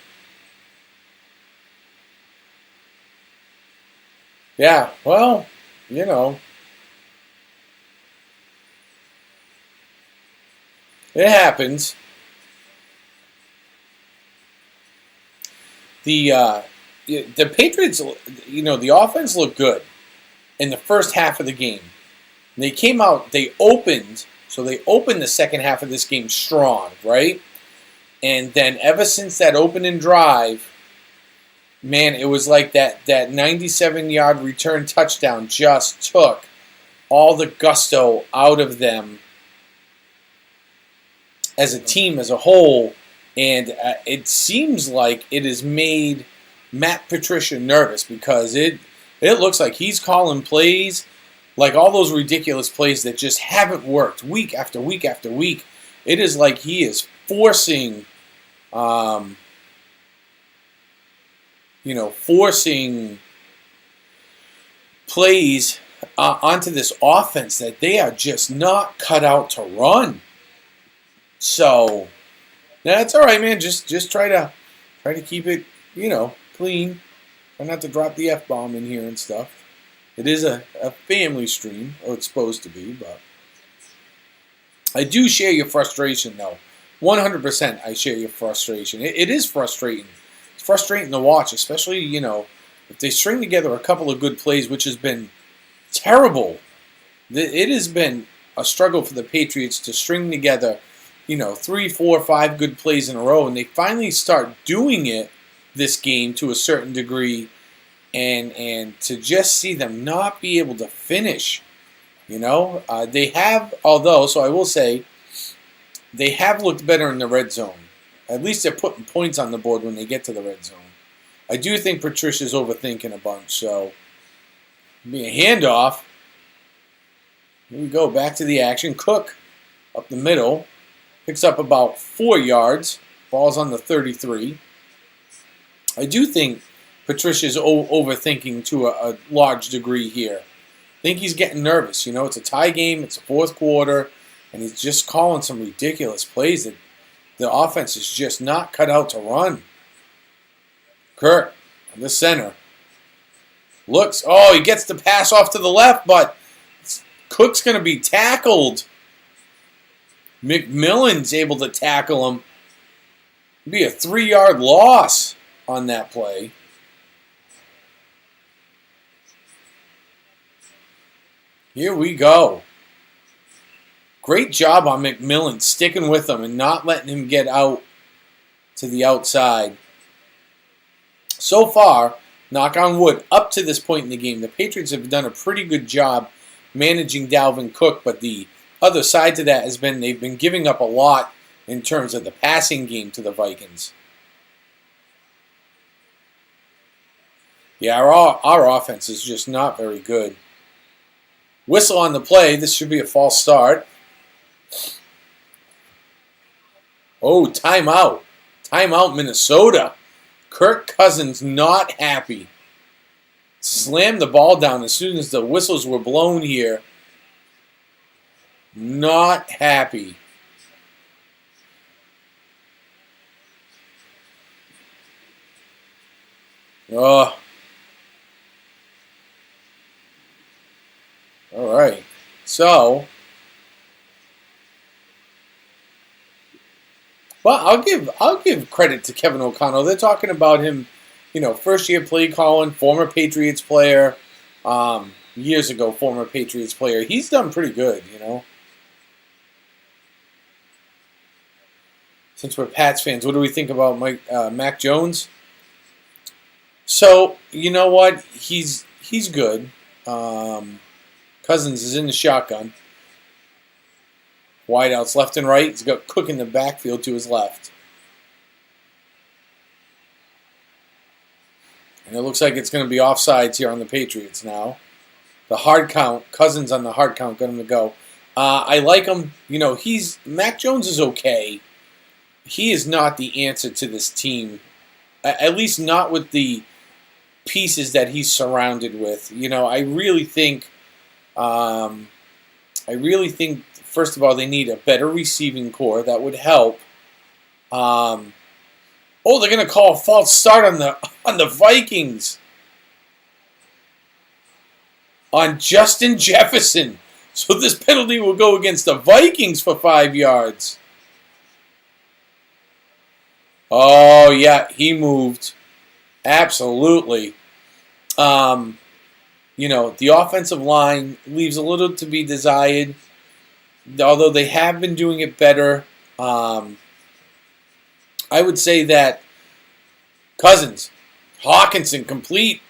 yeah, well, it happens. The Patriots, the offense looked good in the first half of the game. They came out, they opened the second half of this game strong, right? And then ever since that opening drive, man, it was like that 97-yard return touchdown just took all the gusto out of them as a team, as a whole, and it seems like it has made Matt Patricia nervous because it looks like he's calling plays, like all those ridiculous plays that just haven't worked week after week after week. It is like he is forcing, forcing plays onto this offense that they are just not cut out to run. So that's all right, man. Just try to keep it, clean. Try not to drop the F-bomb in here and stuff. It is a family stream, or it's supposed to be, but I do share your frustration, though. 100% I share your frustration. It is frustrating. It's frustrating to watch, especially, if they string together a couple of good plays, which has been terrible. It has been a struggle for the Patriots to string together 3, 4, 5 good plays in a row, and they finally start doing it this game to a certain degree, and to just see them not be able to finish, they have, so I will say, they have looked better in the red zone. At least they're putting points on the board when they get to the red zone. I do think Patricia's overthinking a bunch, so be a handoff. Here we go, back to the action. Cook up the middle. Picks up about 4 yards. Ball's on the 33. I do think Patricia's overthinking to a large degree here. I think he's getting nervous. It's a tie game. It's a fourth quarter. And he's just calling some ridiculous plays that the offense is just not cut out to run. Kirk on the center. Looks. Oh, he gets the pass off to the left, but Cook's going to be tackled. McMillan's able to tackle him. It'd be a 3-yard loss on that play. Here we go. Great job on McMillan sticking with him and not letting him get out to the outside. So far, knock on wood, up to this point in the game, the Patriots have done a pretty good job managing Dalvin Cook, but the other side to that has been they've been giving up a lot in terms of the passing game to the Vikings. Yeah, our offense is just not very good. Whistle on the play. This should be a false start. Oh, timeout. Timeout, Minnesota. Kirk Cousins not happy. Slammed the ball down as soon as the whistles were blown here. Not happy. Oh. All right. So, well, I'll give credit to Kevin O'Connell. They're talking about him, first year play calling, former Patriots player, years ago former Patriots player. He's done pretty good, Since we're Pats fans, what do we think about Mac Jones? So, you know what? He's good. Cousins is in the shotgun. Wideouts left and right. He's got Cook in the backfield to his left. And it looks like it's going to be offsides here on the Patriots now. The hard count, Cousins on the hard count, going to go. I like him. You know, Mac Jones is okay. He is not the answer to this team, at least not with the pieces that he's surrounded with. You know, I really think, first of all, they need a better receiving core. That would help. Oh, they're going to call a false start on the Vikings. On Justin Jefferson. So this penalty will go against the Vikings for 5 yards. Oh, yeah, he moved. Absolutely. You know, the offensive line leaves a little to be desired, although they have been doing it better. I would say that Cousins, Hawkinson complete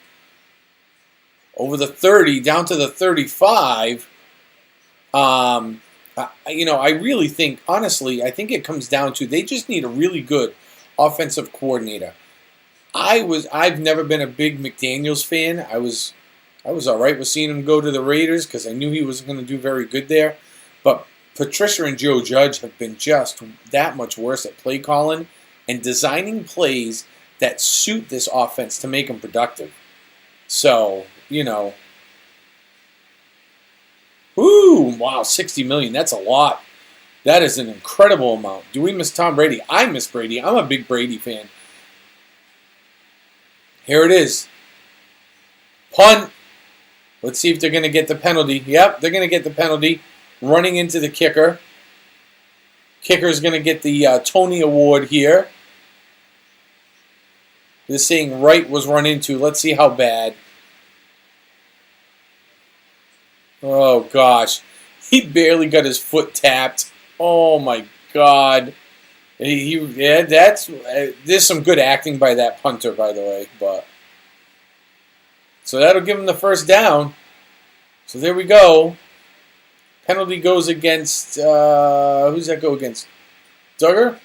over the 30, down to the 35. You know, I really think, honestly, I think it comes down to they just need a really good offensive coordinator. I've never been a big McDaniels fan. I was all right with seeing him go to the Raiders because I knew he was going to do very good there. But Patricia and Joe Judge have been just that much worse at play calling and designing plays that suit this offense to make them productive. So, you know, ooh, wow, $60 million. That's a lot. That is an incredible amount. Do we miss Tom Brady? I miss Brady. I'm a big Brady fan. Here it is. Punt. Let's see if they're going to get the penalty. Yep, they're going to get the penalty. Running into the kicker. Kicker's going to get the Tony Award here. They're saying Wright was run into. Let's see how bad. Oh, gosh. He barely got his foot tapped. Oh, my God. There's some good acting by that punter, by the way. So that'll give him the first down. So there we go. Penalty goes against, who's that go against? Duggar?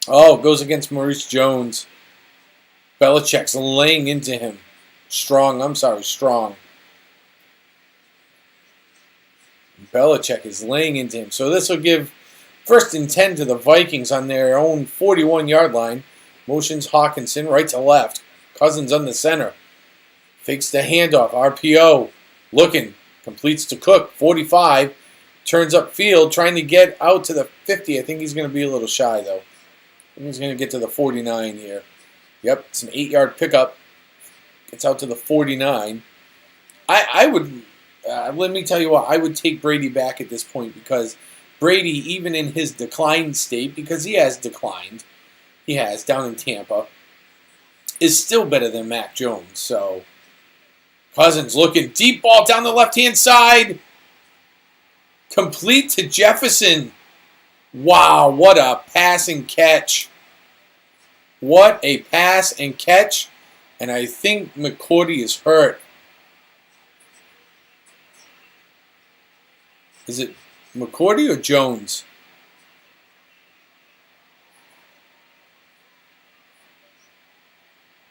Oh, it goes against Maurice Jones. Belichick's laying into him. Strong. Belichick is laying into him. So this will give 1st and 10 to the Vikings on their own 41-yard line. Motions Hawkinson right to left. Cousins on the center. Fakes the handoff. RPO. Looking. Completes to Cook. 45. Turns upfield. Trying to get out to the 50. I think he's going to be a little shy, though. I think he's going to get to the 49 here. Yep, it's an 8-yard pickup. Gets out to the 49. I would, let me tell you what, I would take Brady back at this point because Brady, even in his declined state, because he has declined, he has down in Tampa, is still better than Mac Jones. So, Cousins looking, deep ball down the left-hand side. Complete to Jefferson. Wow, what a pass and catch. What a pass and catch. And I think McCourty is hurt. Is it McCourty or Jones?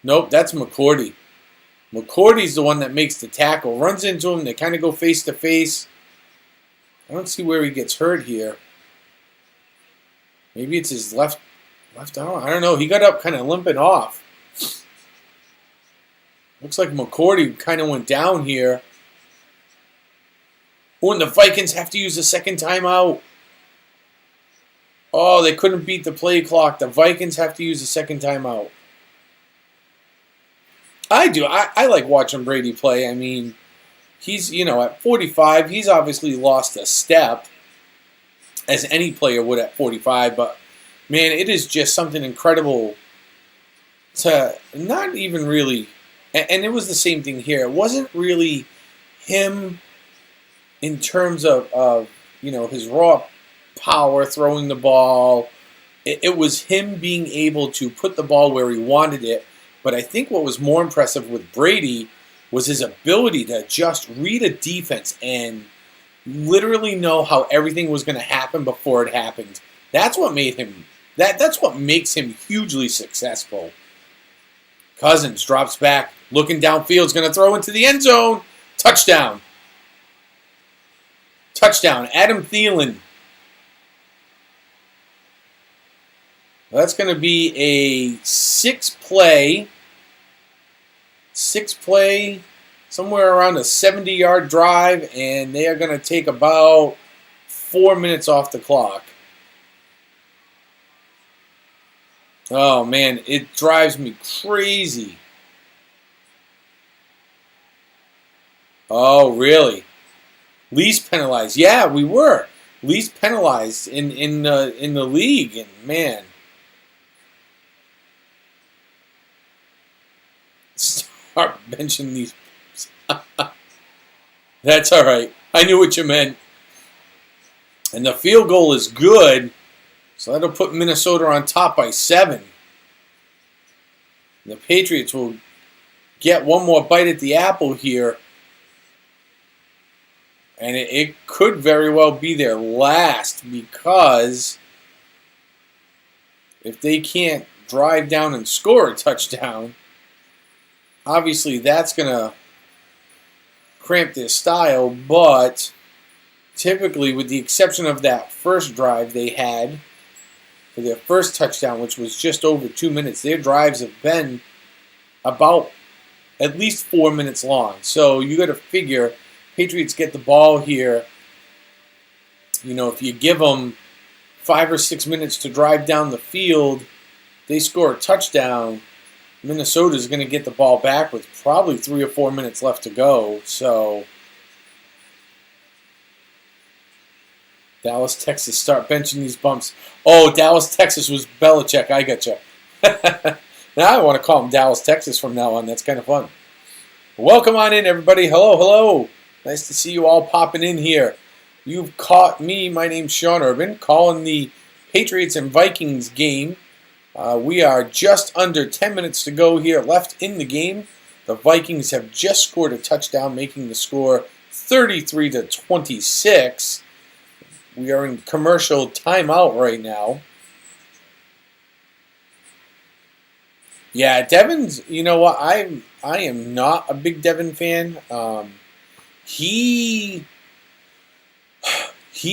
Nope, that's McCourty. McCourty's the one that makes the tackle. Runs into him. They kind of go face to face. I don't see where he gets hurt here. Maybe it's his left arm. I don't know. He got up kind of limping off. Looks like McCourty kind of went down here. Oh, and the Vikings have to use a second timeout. Oh, they couldn't beat the play clock. The Vikings have to use a second timeout. I do. I like watching Brady play. I mean, he's, at 45, he's obviously lost a step, as any player would at 45, but man, it is just something incredible to not even really, and it was the same thing here. It wasn't really him in terms of his raw power throwing the ball. It was him being able to put the ball where he wanted it. But I think what was more impressive with Brady was his ability to just read a defense and literally know how everything was going to happen before it happened. That's what made him. That's what makes him hugely successful. Cousins drops back, looking downfield, is going to throw into the end zone. Touchdown. Touchdown. Adam Thielen. That's going to be a six-play, somewhere around a 70-yard drive, and they are going to take about 4 minutes off the clock. Oh, man, it drives me crazy. Oh, really? Least penalized. Yeah, we were. Least penalized in the league, and man. Start benching these. That's all right. I knew what you meant. And the field goal is good, so that'll put Minnesota on top by 7. The Patriots will get one more bite at the apple here, and it could very well be their last, because if they can't drive down and score a touchdown, obviously that's going to cramp their style. But typically, with the exception of that first drive they had for their first touchdown, which was just over 2 minutes, their drives have been about at least 4 minutes long. So you got to figure Patriots get the ball here. You know, if you give them 5 or 6 minutes to drive down the field, they score a touchdown, Minnesota's going to get the ball back with probably 3 or 4 minutes left to go. So Dallas, Texas, start benching these bumps. Oh, Dallas, Texas was Belichick. I gotcha. Now I want to call him Dallas, Texas from now on. That's kind of fun. Welcome on in, everybody. Hello, hello. Nice to see you all popping in here. You've caught me. My name's Sean Urban, calling the Patriots and Vikings game. We are just under 10 minutes to go here left in the game. The Vikings have just scored a touchdown, making the score 33-26. We are in commercial timeout right now. Yeah, Devin's, you know what, I am not a big Devin fan. He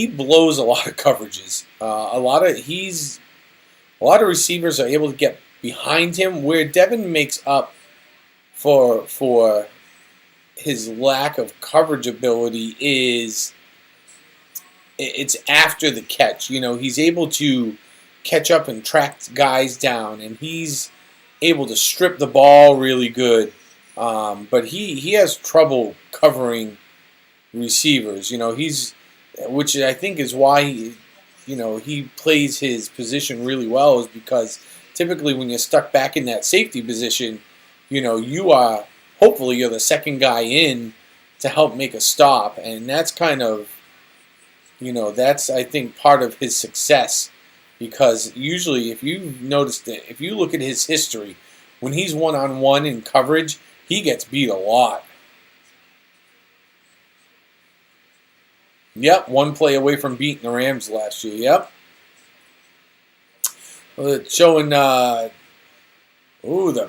blows a lot of coverages. A lot of receivers are able to get behind him, where Devin makes up for his lack of coverage ability is it's after the catch. You know, he's able to catch up and track guys down, and he's able to strip the ball really good. But he has trouble covering receivers. You know, which I think is why he plays his position really well, is because typically when you're stuck back in that safety position, hopefully you're the second guy in to help make a stop, and that's kind of, that's, I think, part of his success, because usually if you've noticed it, if you look at his history, when he's one-on-one in coverage, he gets beat a lot. Yep, one play away from beating the Rams last year. Yep. Well, it's showing the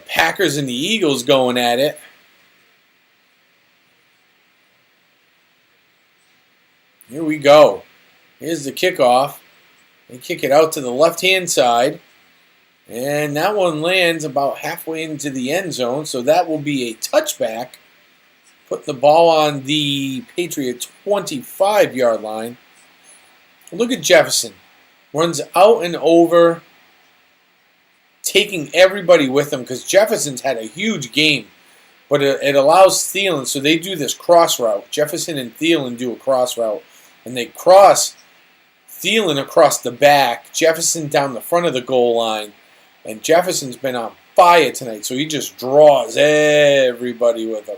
Packers and the Eagles going at it. Here we go. Here's the kickoff. They kick it out to the left-hand side. And that one lands about halfway into the end zone, so that will be a touchback. Put the ball on the Patriot 25-yard line. Look at Jefferson. Runs out and over, taking everybody with him, because Jefferson's had a huge game. But it allows Thielen, so they do this cross route. Jefferson and Thielen do a cross route. And they cross Thielen across the back, Jefferson down the front of the goal line. And Jefferson's been on fire tonight, so he just draws everybody with him.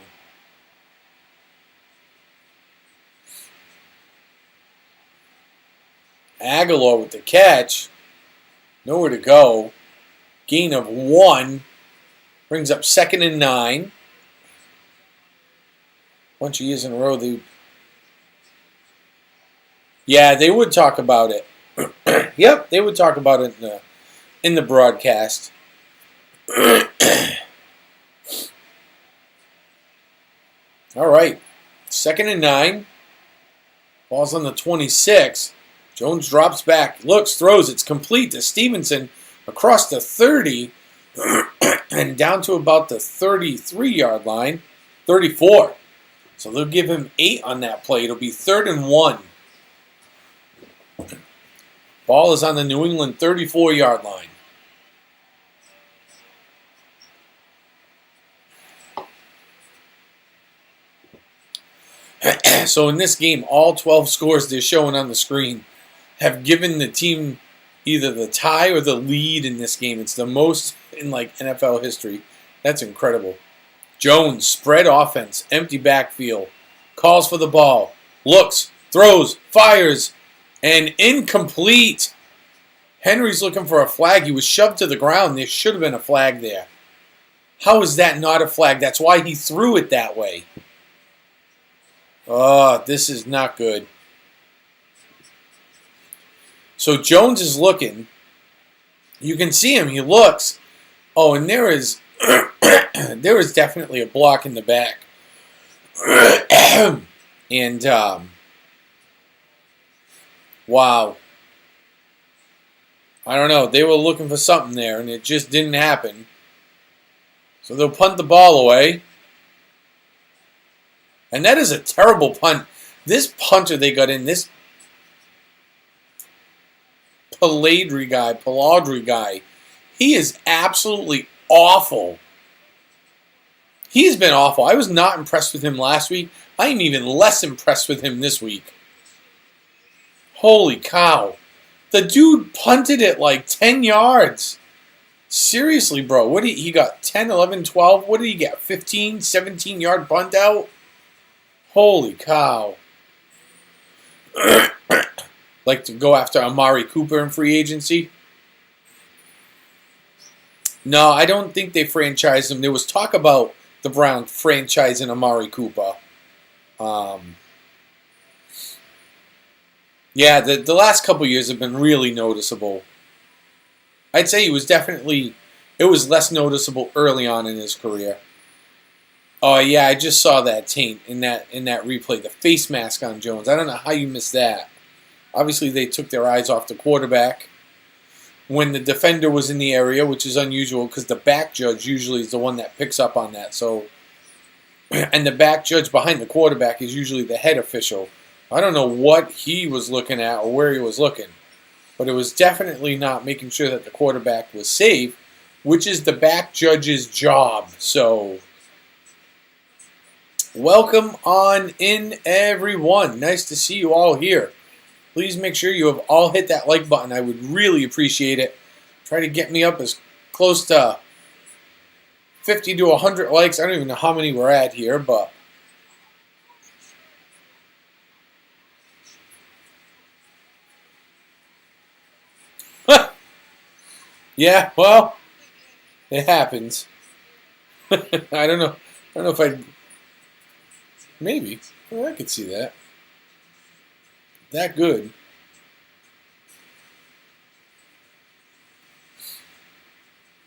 Aguilar with the catch. Nowhere to go. Gain of 1. Brings up 2nd and 9. bunch of years in a row, they would talk about it. Yep, they would talk about it in the broadcast. All right, 2nd and 9. Ball's on the 26. Jones drops back, looks, throws. It's complete to Stevenson across the 30 and down to about the 33-yard line, 34. So they'll give him 8 on that play. It'll be 3rd and 1. Ball is on the New England 34-yard line. So in this game, all 12 scores they're showing on the screen have given the team either the tie or the lead in this game. It's the most in like NFL history. That's incredible. Jones, spread offense, empty backfield, calls for the ball, looks, throws, fires, and incomplete. Henry's looking for a flag. He was shoved to the ground. There should have been a flag there. How is that not a flag? That's why he threw it that way. Oh, this is not good. So Jones is looking. You can see him. He looks. Oh, and there is there is definitely a block in the back. And wow. I don't know. They were looking for something there, and it just didn't happen. So they'll punt the ball away. And that is a terrible punt. This punter they got in, this Paladri guy, he is absolutely awful. He's been awful. I was not impressed with him last week. I am even less impressed with him this week. Holy cow. The dude punted it like 10 yards. Seriously, bro. What he got 10, 11, 12? What did he get? 15, 17-yard punt out? Holy cow. Like to go after Amari Cooper in free agency? No, I don't think they franchised him. There was talk about the Browns franchising Amari Cooper. Yeah, the last couple years have been really noticeable. I'd say it was less noticeable early on in his career. Oh yeah, I just saw that taint in that replay. The face mask on Jones. I don't know how you missed that. Obviously, they took their eyes off the quarterback when the defender was in the area, which is unusual because the back judge usually is the one that picks up on that. So, and the back judge behind the quarterback is usually the head official. I don't know what he was looking at or where he was looking, but it was definitely not making sure that the quarterback was safe, which is the back judge's job. So, welcome on in, everyone. Nice to see you all here. Please make sure you have all hit that like button. I would really appreciate it. Try to get me up as close to 50 to 100 likes. I don't even know how many we're at here, but yeah, well, it happens. I don't know if I maybe. Well, I could see that. That good.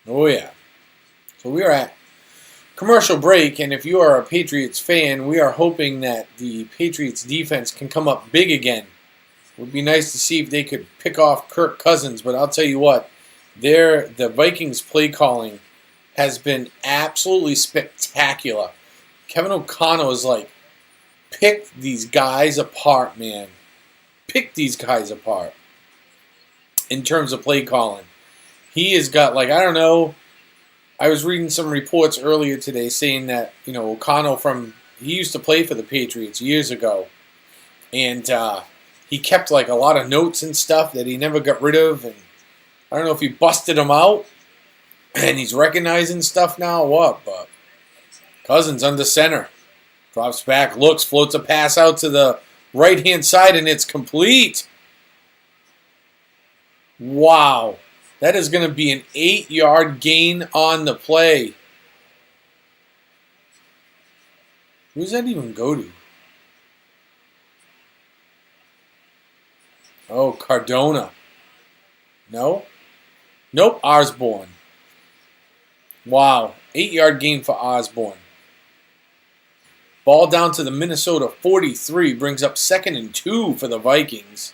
Oh, yeah. So we are at commercial break, and if you are a Patriots fan, we are hoping that the Patriots defense can come up big again. It would be nice to see if they could pick off Kirk Cousins, but I'll tell you what, the Vikings play calling has been absolutely spectacular. Kevin O'Connell is like, pick these guys apart, man. Pick these guys apart in terms of play calling. He has got, like, I don't know. I was reading some reports earlier today saying that, O'Connell he used to play for the Patriots years ago. And he kept, like, a lot of notes and stuff that he never got rid of. And I don't know if he busted them out and he's recognizing stuff now or what, but Cousins under center. Drops back, looks, floats a pass out to the right-hand side, and it's complete. Wow. That is going to be an 8-yard gain on the play. Who does that even go to? Oh, Cardona. No? Nope, Osborne. Wow, 8-yard gain for Osborne. Ball down to the Minnesota 43, brings up 2nd and 2 for the Vikings.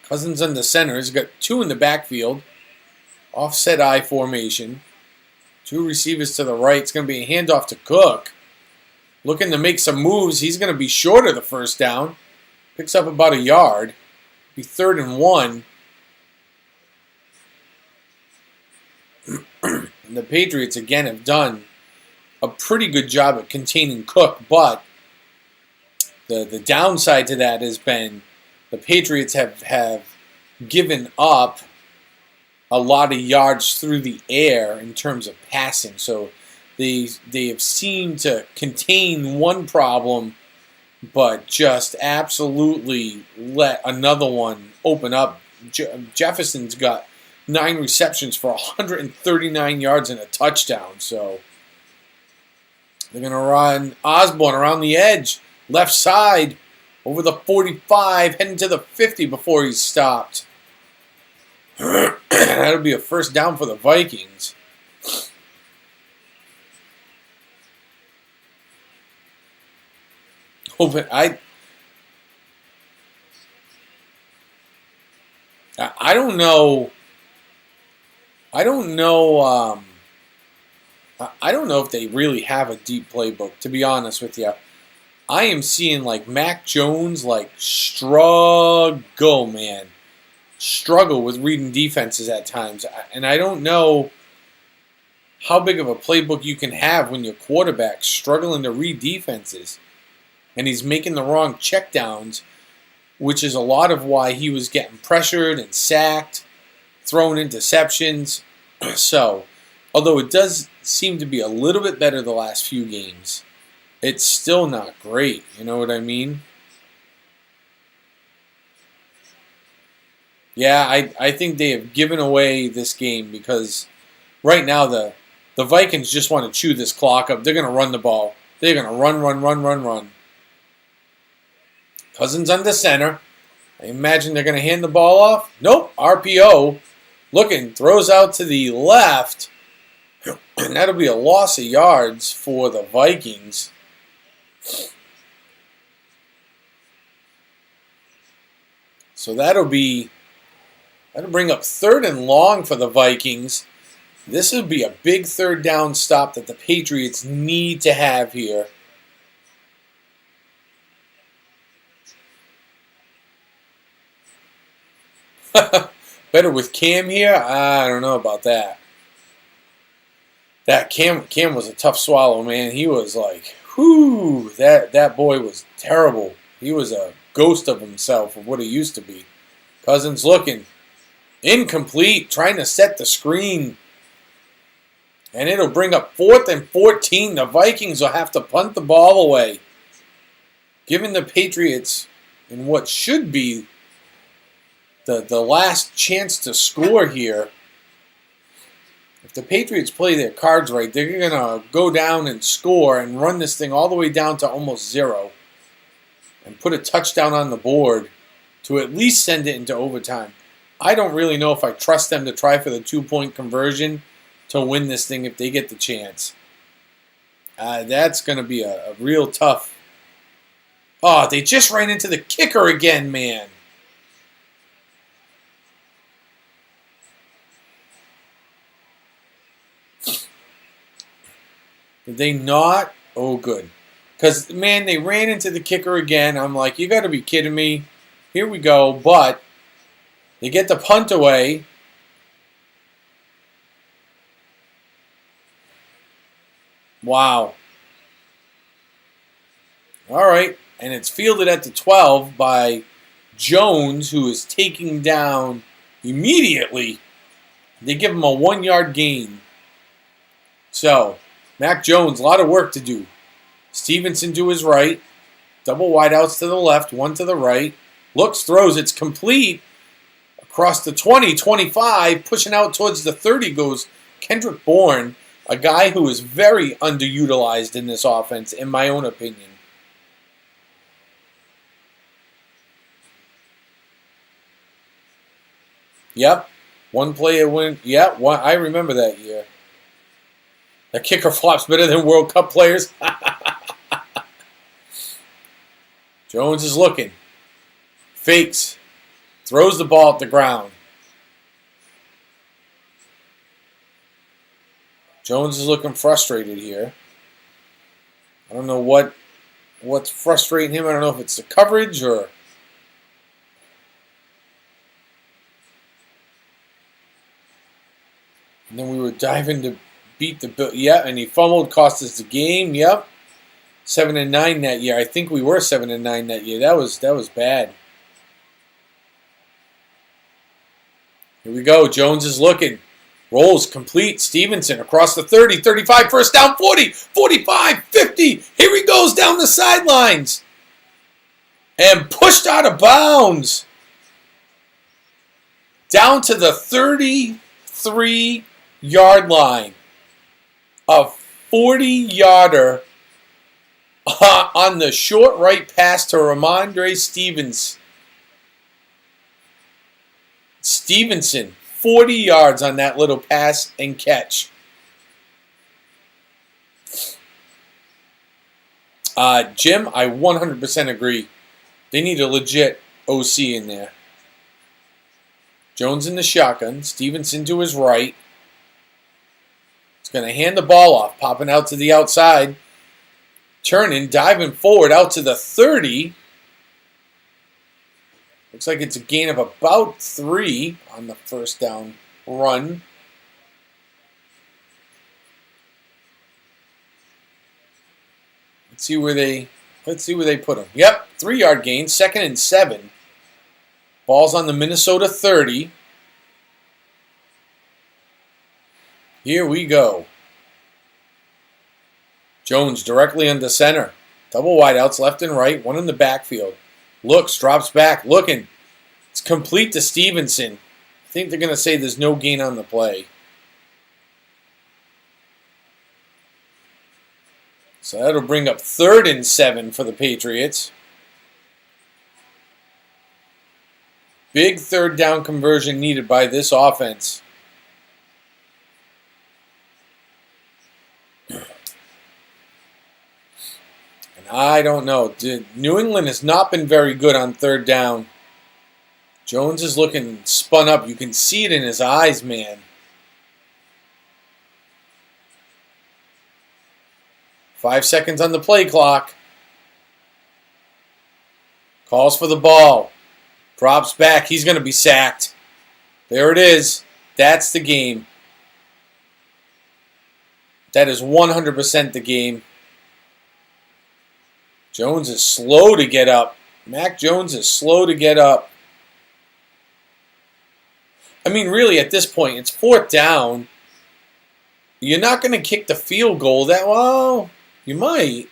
Cousins under center. He's got 2 in the backfield. Offset I formation. 2 receivers to the right. It's going to be a handoff to Cook. Looking to make some moves. He's going to be short of the first down. Picks up about a yard. Be 3rd and 1. And the Patriots, again, have done a pretty good job at containing Cook, but the downside to that has been the Patriots have given up a lot of yards through the air in terms of passing. So they have seemed to contain one problem, but just absolutely let another one open up. Jefferson's got 9 receptions for 139 yards and a touchdown. So they're going to run Osborne around the edge, left side, over the 45, heading to the 50 before he's stopped. That'll be a first down for the Vikings. I don't know. I don't know if they really have a deep playbook, to be honest with you. I am seeing like Mac Jones struggle, man. Struggle with reading defenses at times. And I don't know how big of a playbook you can have when your quarterback's struggling to read defenses. And he's making the wrong checkdowns, which is a lot of why he was getting pressured and sacked, throwing interceptions. So, although it does seem to be a little bit better the last few games, it's still not great. You know what I mean? Yeah, I think they have given away this game because right now the Vikings just want to chew this clock up. They're going to run the ball. They're going to run. Cousins under center. I imagine they're going to hand the ball off. Nope, RPO. Looking, throws out to the left. And that'll be a loss of yards for the Vikings. So that'll bring up 3rd and long for the Vikings. This would be a big 3rd down stop that the Patriots need to have here. Better with Cam here? I don't know about that. That Cam was a tough swallow, man. He was like, whoo, that boy was terrible. He was a ghost of himself, of what he used to be. Cousins looking. Incomplete, trying to set the screen. And it'll bring up 4th and 14. The Vikings will have to punt the ball away, giving the Patriots in what should be the last chance to score here. If the Patriots play their cards right, they're going to go down and score and run this thing all the way down to almost 0 and put a touchdown on the board to at least send it into overtime. I don't really know if I trust them to try for the 2-point conversion to win this thing if they get the chance. That's going to be a real tough. Oh, they just ran into the kicker again, man. Did they not? Oh, good. Because, man, they ran into the kicker again. I'm like, you got to be kidding me. Here we go. But they get the punt away. Wow. All right. And it's fielded at the 12 by Jones, who is taking down immediately. They give him a 1-yard gain. So, Mac Jones, a lot of work to do. Stevenson to his right. Double wideouts to the left, one to the right. Looks, throws, it's complete. Across the 20, 25, pushing out towards the 30 goes Kendrick Bourne. A guy who is very underutilized in this offense, in my own opinion. Yep. One player win. Yeah, I remember that year. The kicker flops better than World Cup players. Jones is looking. Fakes. Throws the ball at the ground. Jones is looking frustrated here. I don't know what's frustrating him. I don't know if it's the coverage or... And then we were diving to beat the Bill. Yeah, and he fumbled, cost us the game. Yep. 7-9 that year. I think we were 7-9 that year. That was bad. Here we go. Jones is looking. Rolls complete. Stevenson across the 30, 35, first down, 40, 45, 50. Here he goes down the sidelines. And pushed out of bounds. Down to the 33-yard line. A 40-yarder on the short right pass to Ramondre Stevenson. 40 yards on that little pass and catch. Jim, I 100% agree. They need a legit OC in there. Jones in the shotgun. Stevenson to his right. He's going to hand the ball off. Popping out to the outside. Turning, diving forward out to the 30. Looks like it's a gain of about 3 on the first down run. Let's see where they put him. Yep, 3-yard gain, 2nd and 7. Ball's on the Minnesota 30. Here we go. Jones directly under center. Double wideouts left and right, one in the backfield. Looks, drops back, looking. It's complete to Stevenson. I think they're going to say there's no gain on the play. So that'll bring up 3rd and 7 for the Patriots. Big 3rd down conversion needed by this offense. I don't know. New England has not been very good on 3rd down. Jones is looking spun up. You can see it in his eyes, man. 5 seconds on the play clock. Calls for the ball. Drops back. He's going to be sacked. There it is. That's the game. That is 100% the game. Jones is slow to get up. Mac Jones is slow to get up. I mean, really, at this point, it's 4th down. You're not going to kick the field goal. Well, you might.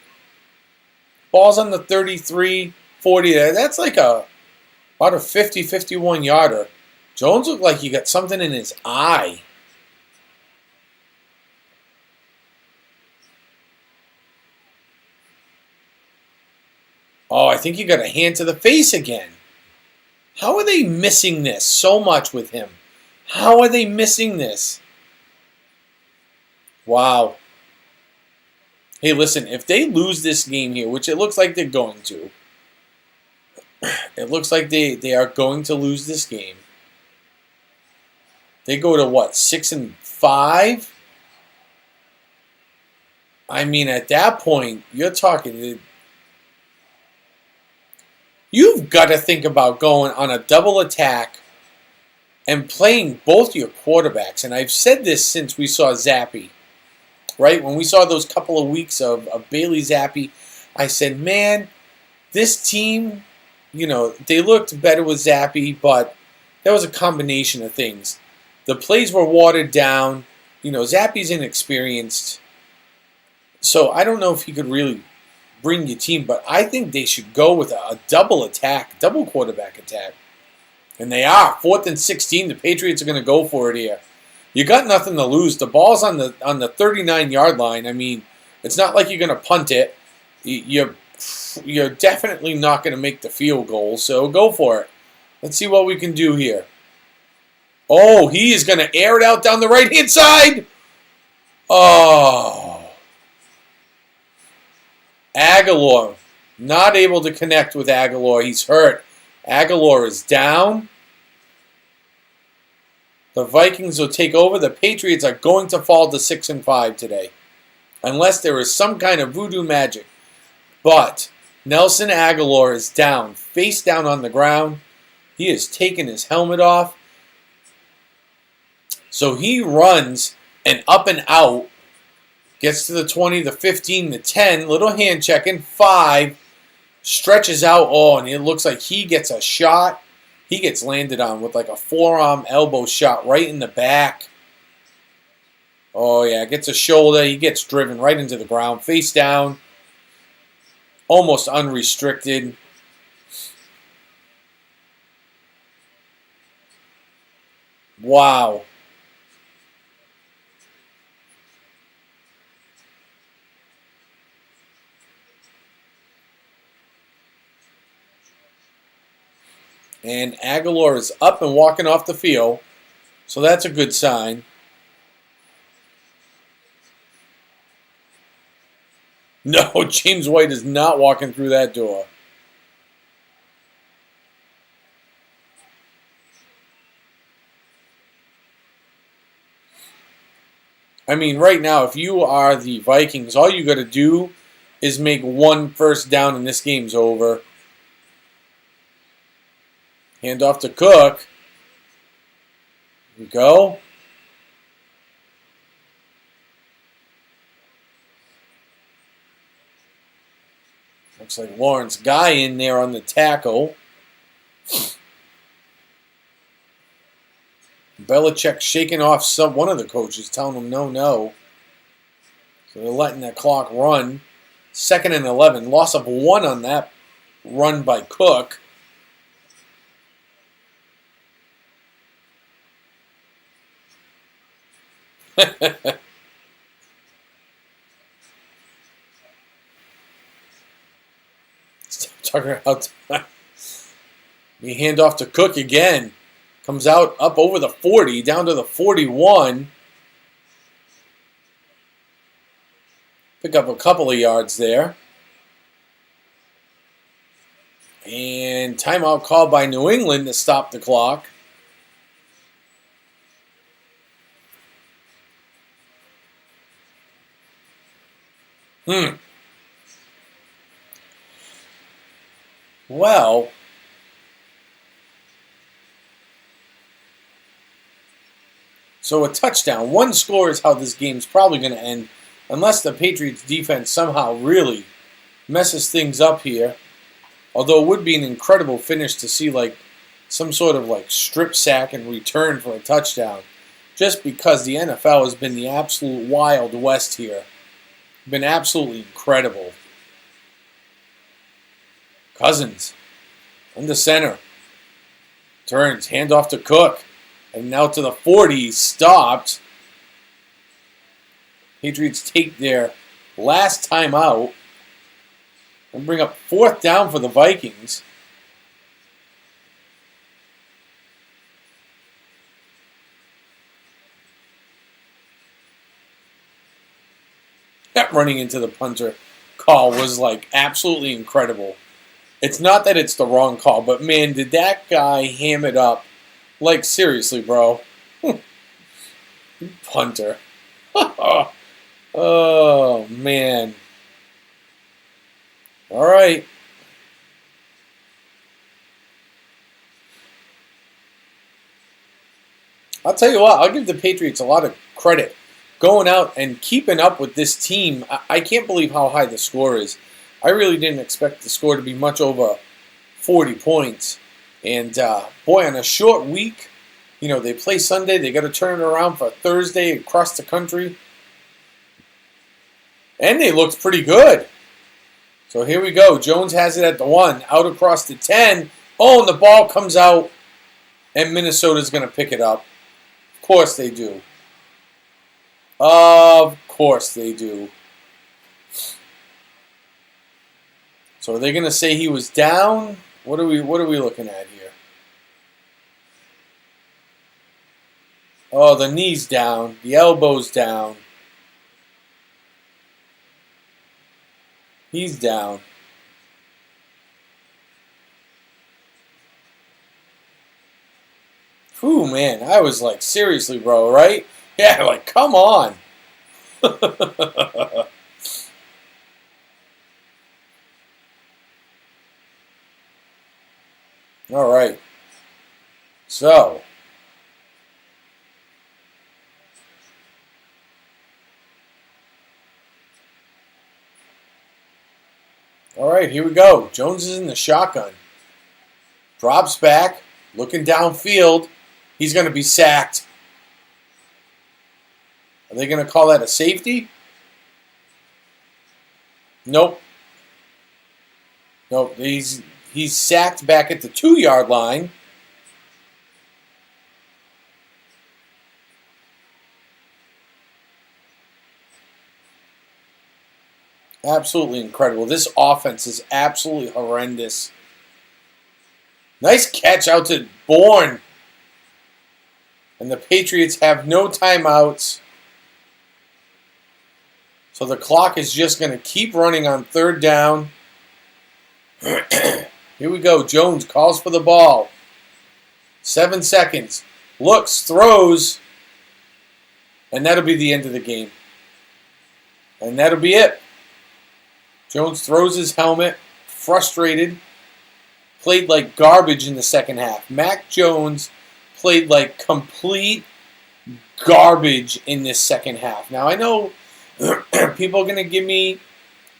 Ball's on the 33, 40 there. That's like about a 50, 51-yarder. Jones looked like he got something in his eye. Oh, I think he got a hand to the face again. How are they missing this so much with him? How are they missing this? Wow. Hey, listen, if they lose this game here, which it looks like they're going to, it looks like they are going to lose this game. They go to what, 6-5? I mean, at that point, you're talking... You've got to think about going on a double attack and playing both your quarterbacks. And I've said this since we saw Zappe, right? When we saw those couple of weeks of Bailey Zappe, I said, man, this team, you know, they looked better with Zappe, but that was a combination of things. The plays were watered down. You know, Zappe's inexperienced. So I don't know if he could really bring your team, but I think they should go with a double attack, double quarterback attack. And they are. 4th and 16, the Patriots are going to go for it here. You got nothing to lose. The ball's on the 39-yard line. I mean, it's not like you're going to punt it. You're definitely not going to make the field goal, so go for it. Let's see what we can do here. Oh, he is going to air it out down the right-hand side. Oh. Aguilar. Not able to connect with Aguilar. He's hurt. Aguilar is down. The Vikings will take over. The Patriots are going to fall to 6-5 today. Unless there is some kind of voodoo magic. But Nelson Aguilar is down. Face down on the ground. He has taken his helmet off. So he runs and up and out. Gets to the 20, the 15, the 10. Little hand checking. 5. Stretches out. Oh, and it looks like he gets a shot. He gets landed on with like a forearm elbow shot right in the back. Oh, yeah. Gets a shoulder. He gets driven right into the ground. Face down. Almost unrestricted. Wow. And Aguilar is up and walking off the field. So that's a good sign. No, James White is not walking through that door. I mean, right now, if you are the Vikings, all you got to do is make one first down and this game's over. Hand off to Cook. Here we go. Looks like Lawrence Guy in there on the tackle. Belichick shaking off one of the coaches, telling him no. So they're letting that clock run. 2nd and 11. Loss of 1 on that run by Cook. Talking about we hand off to Cook again. Comes out up over the 40, down to the 41. Pick up a couple of yards there. And timeout called by New England to stop the clock. Well, so a touchdown. One score is how this game's probably going to end, unless the Patriots defense somehow really messes things up here. Although it would be an incredible finish to see like some sort of like strip sack and return for a touchdown. Just because the NFL has been the absolute Wild West here. Been absolutely incredible. Cousins in the center. Turns, hand off to Cook. And now to the 40, stopped. Patriots take their last time out. And bring up 4th down for the Vikings. That running into the punter call was like absolutely incredible. It's not that it's the wrong call, but man, did that guy ham it up. Like, seriously, bro. Punter. Oh, man. All right. I'll tell you what, I'll give the Patriots a lot of credit. Going out and keeping up with this team. I can't believe how high the score is. I really didn't expect the score to be much over 40 points. And, boy, on a short week, you know, they play Sunday. They got to turn it around for Thursday across the country. And they looked pretty good. So here we go. Jones has it at the 1. Out across the 10. Oh, and the ball comes out. And Minnesota's going to pick it up. Of course they do. Of course they do. So are they going to say he was down? What are we looking at here? Oh, the knee's down. The elbow's down. He's down. Whew, man. I was like, seriously, bro, right? Yeah, like, come on. All right. So. All right, here we go. Jones is in the shotgun. Drops back, looking downfield. He's going to be sacked. Are they going to call that a safety? Nope. Nope. He's sacked back at the 2-yard line. Absolutely incredible. This offense is absolutely horrendous. Nice catch out to Bourne. And the Patriots have no timeouts. So the clock is just going to keep running on 3rd down. Here we go. Jones calls for the ball. 7 seconds. Looks, throws. And that'll be the end of the game. And that'll be it. Jones throws his helmet, frustrated, played like garbage in the second half. Mac Jones played like complete garbage in this second half. Now, I know people are going to give me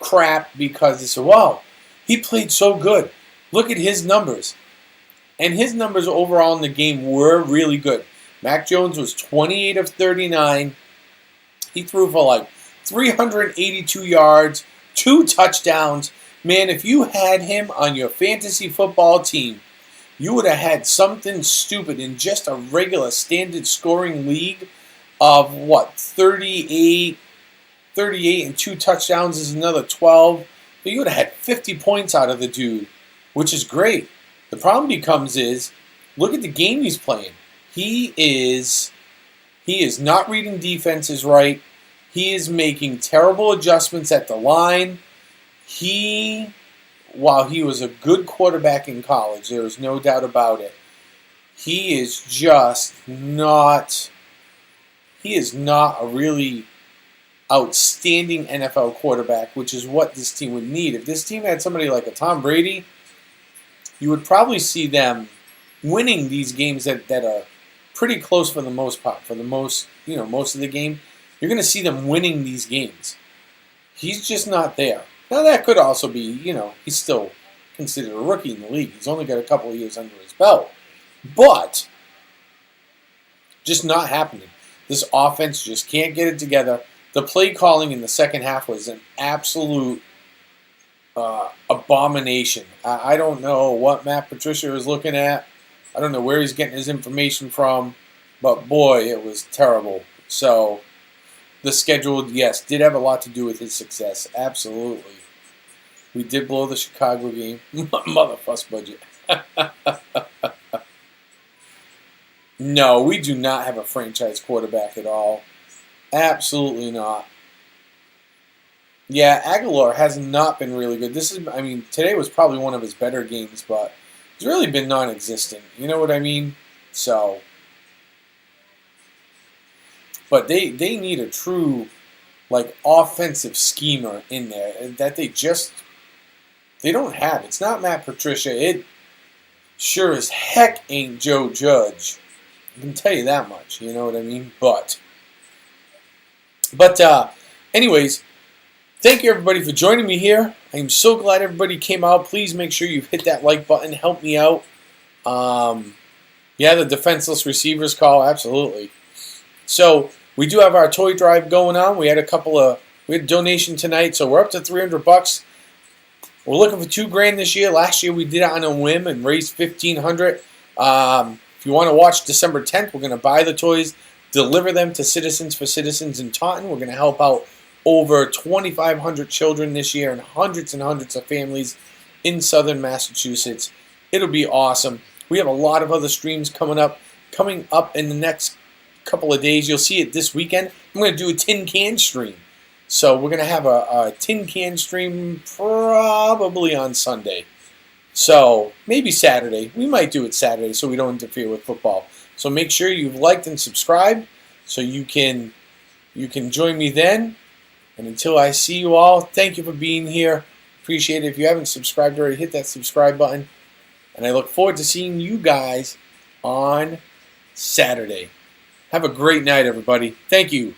crap because they say, wow, he played so good. Look at his numbers. And his numbers overall in the game were really good. Mac Jones was 28 of 39. He threw for like 382 yards. 2 touchdowns. Man, if you had him on your fantasy football team, you would have had something stupid in just a regular standard scoring league of what, 38 and 2 touchdowns is another 12. So you would have had 50 points out of the dude, which is great. The problem becomes is, look at the game he's playing. He is not reading defenses right. He is making terrible adjustments at the line. While he was a good quarterback in college, there is no doubt about it, he is not a really outstanding NFL quarterback, which is what this team would need. If this team had somebody like a Tom Brady, you would probably see them winning these games that are pretty close for the most part. For the most of the game. You're going to see them winning these games. He's just not there. Now, that could also be, he's still considered a rookie in the league. He's only got a couple of years under his belt. But, just not happening. This offense just can't get it together. The play calling in the second half was an absolute abomination. I don't know what Matt Patricia is looking at. I don't know where he's getting his information from. But, boy, it was terrible. So, the schedule, yes, did have a lot to do with his success. Absolutely. We did blow the Chicago game. Mother fuss budget. No, we do not have a franchise quarterback at all. Absolutely not. Yeah, Aguilar has not been really good. Today was probably one of his better games, but it's really been non-existent. You know what I mean? So... But they need a true, offensive schemer in there that they don't have. It's not Matt Patricia. It sure as heck ain't Joe Judge. I can tell you that much. You know what I mean? But anyways, thank you everybody for joining me here. I am so glad everybody came out. Please make sure you hit that like button. Help me out. The defenseless receivers call. Absolutely. So we do have our toy drive going on. We had a donation tonight, so we're up to $300. We're looking for $2,000 this year. Last year we did it on a whim and raised $1,500. If you want to watch December 10th, we're going to buy the toys. deliver them to Citizens for Citizens in Taunton. We're going to help out over 2,500 children this year and hundreds of families in southern Massachusetts. It'll be awesome. We have a lot of other streams coming up in the next couple of days. You'll see it this weekend. I'm going to do a tin can stream. So we're going to have a tin can stream probably on Sunday. So maybe Saturday. We might do it Saturday so we don't interfere with football. So make sure you've liked and subscribed so you can join me then. And until I see you all, thank you for being here. Appreciate it. If you haven't subscribed already, hit that subscribe button. And I look forward to seeing you guys on Saturday. Have a great night, everybody. Thank you.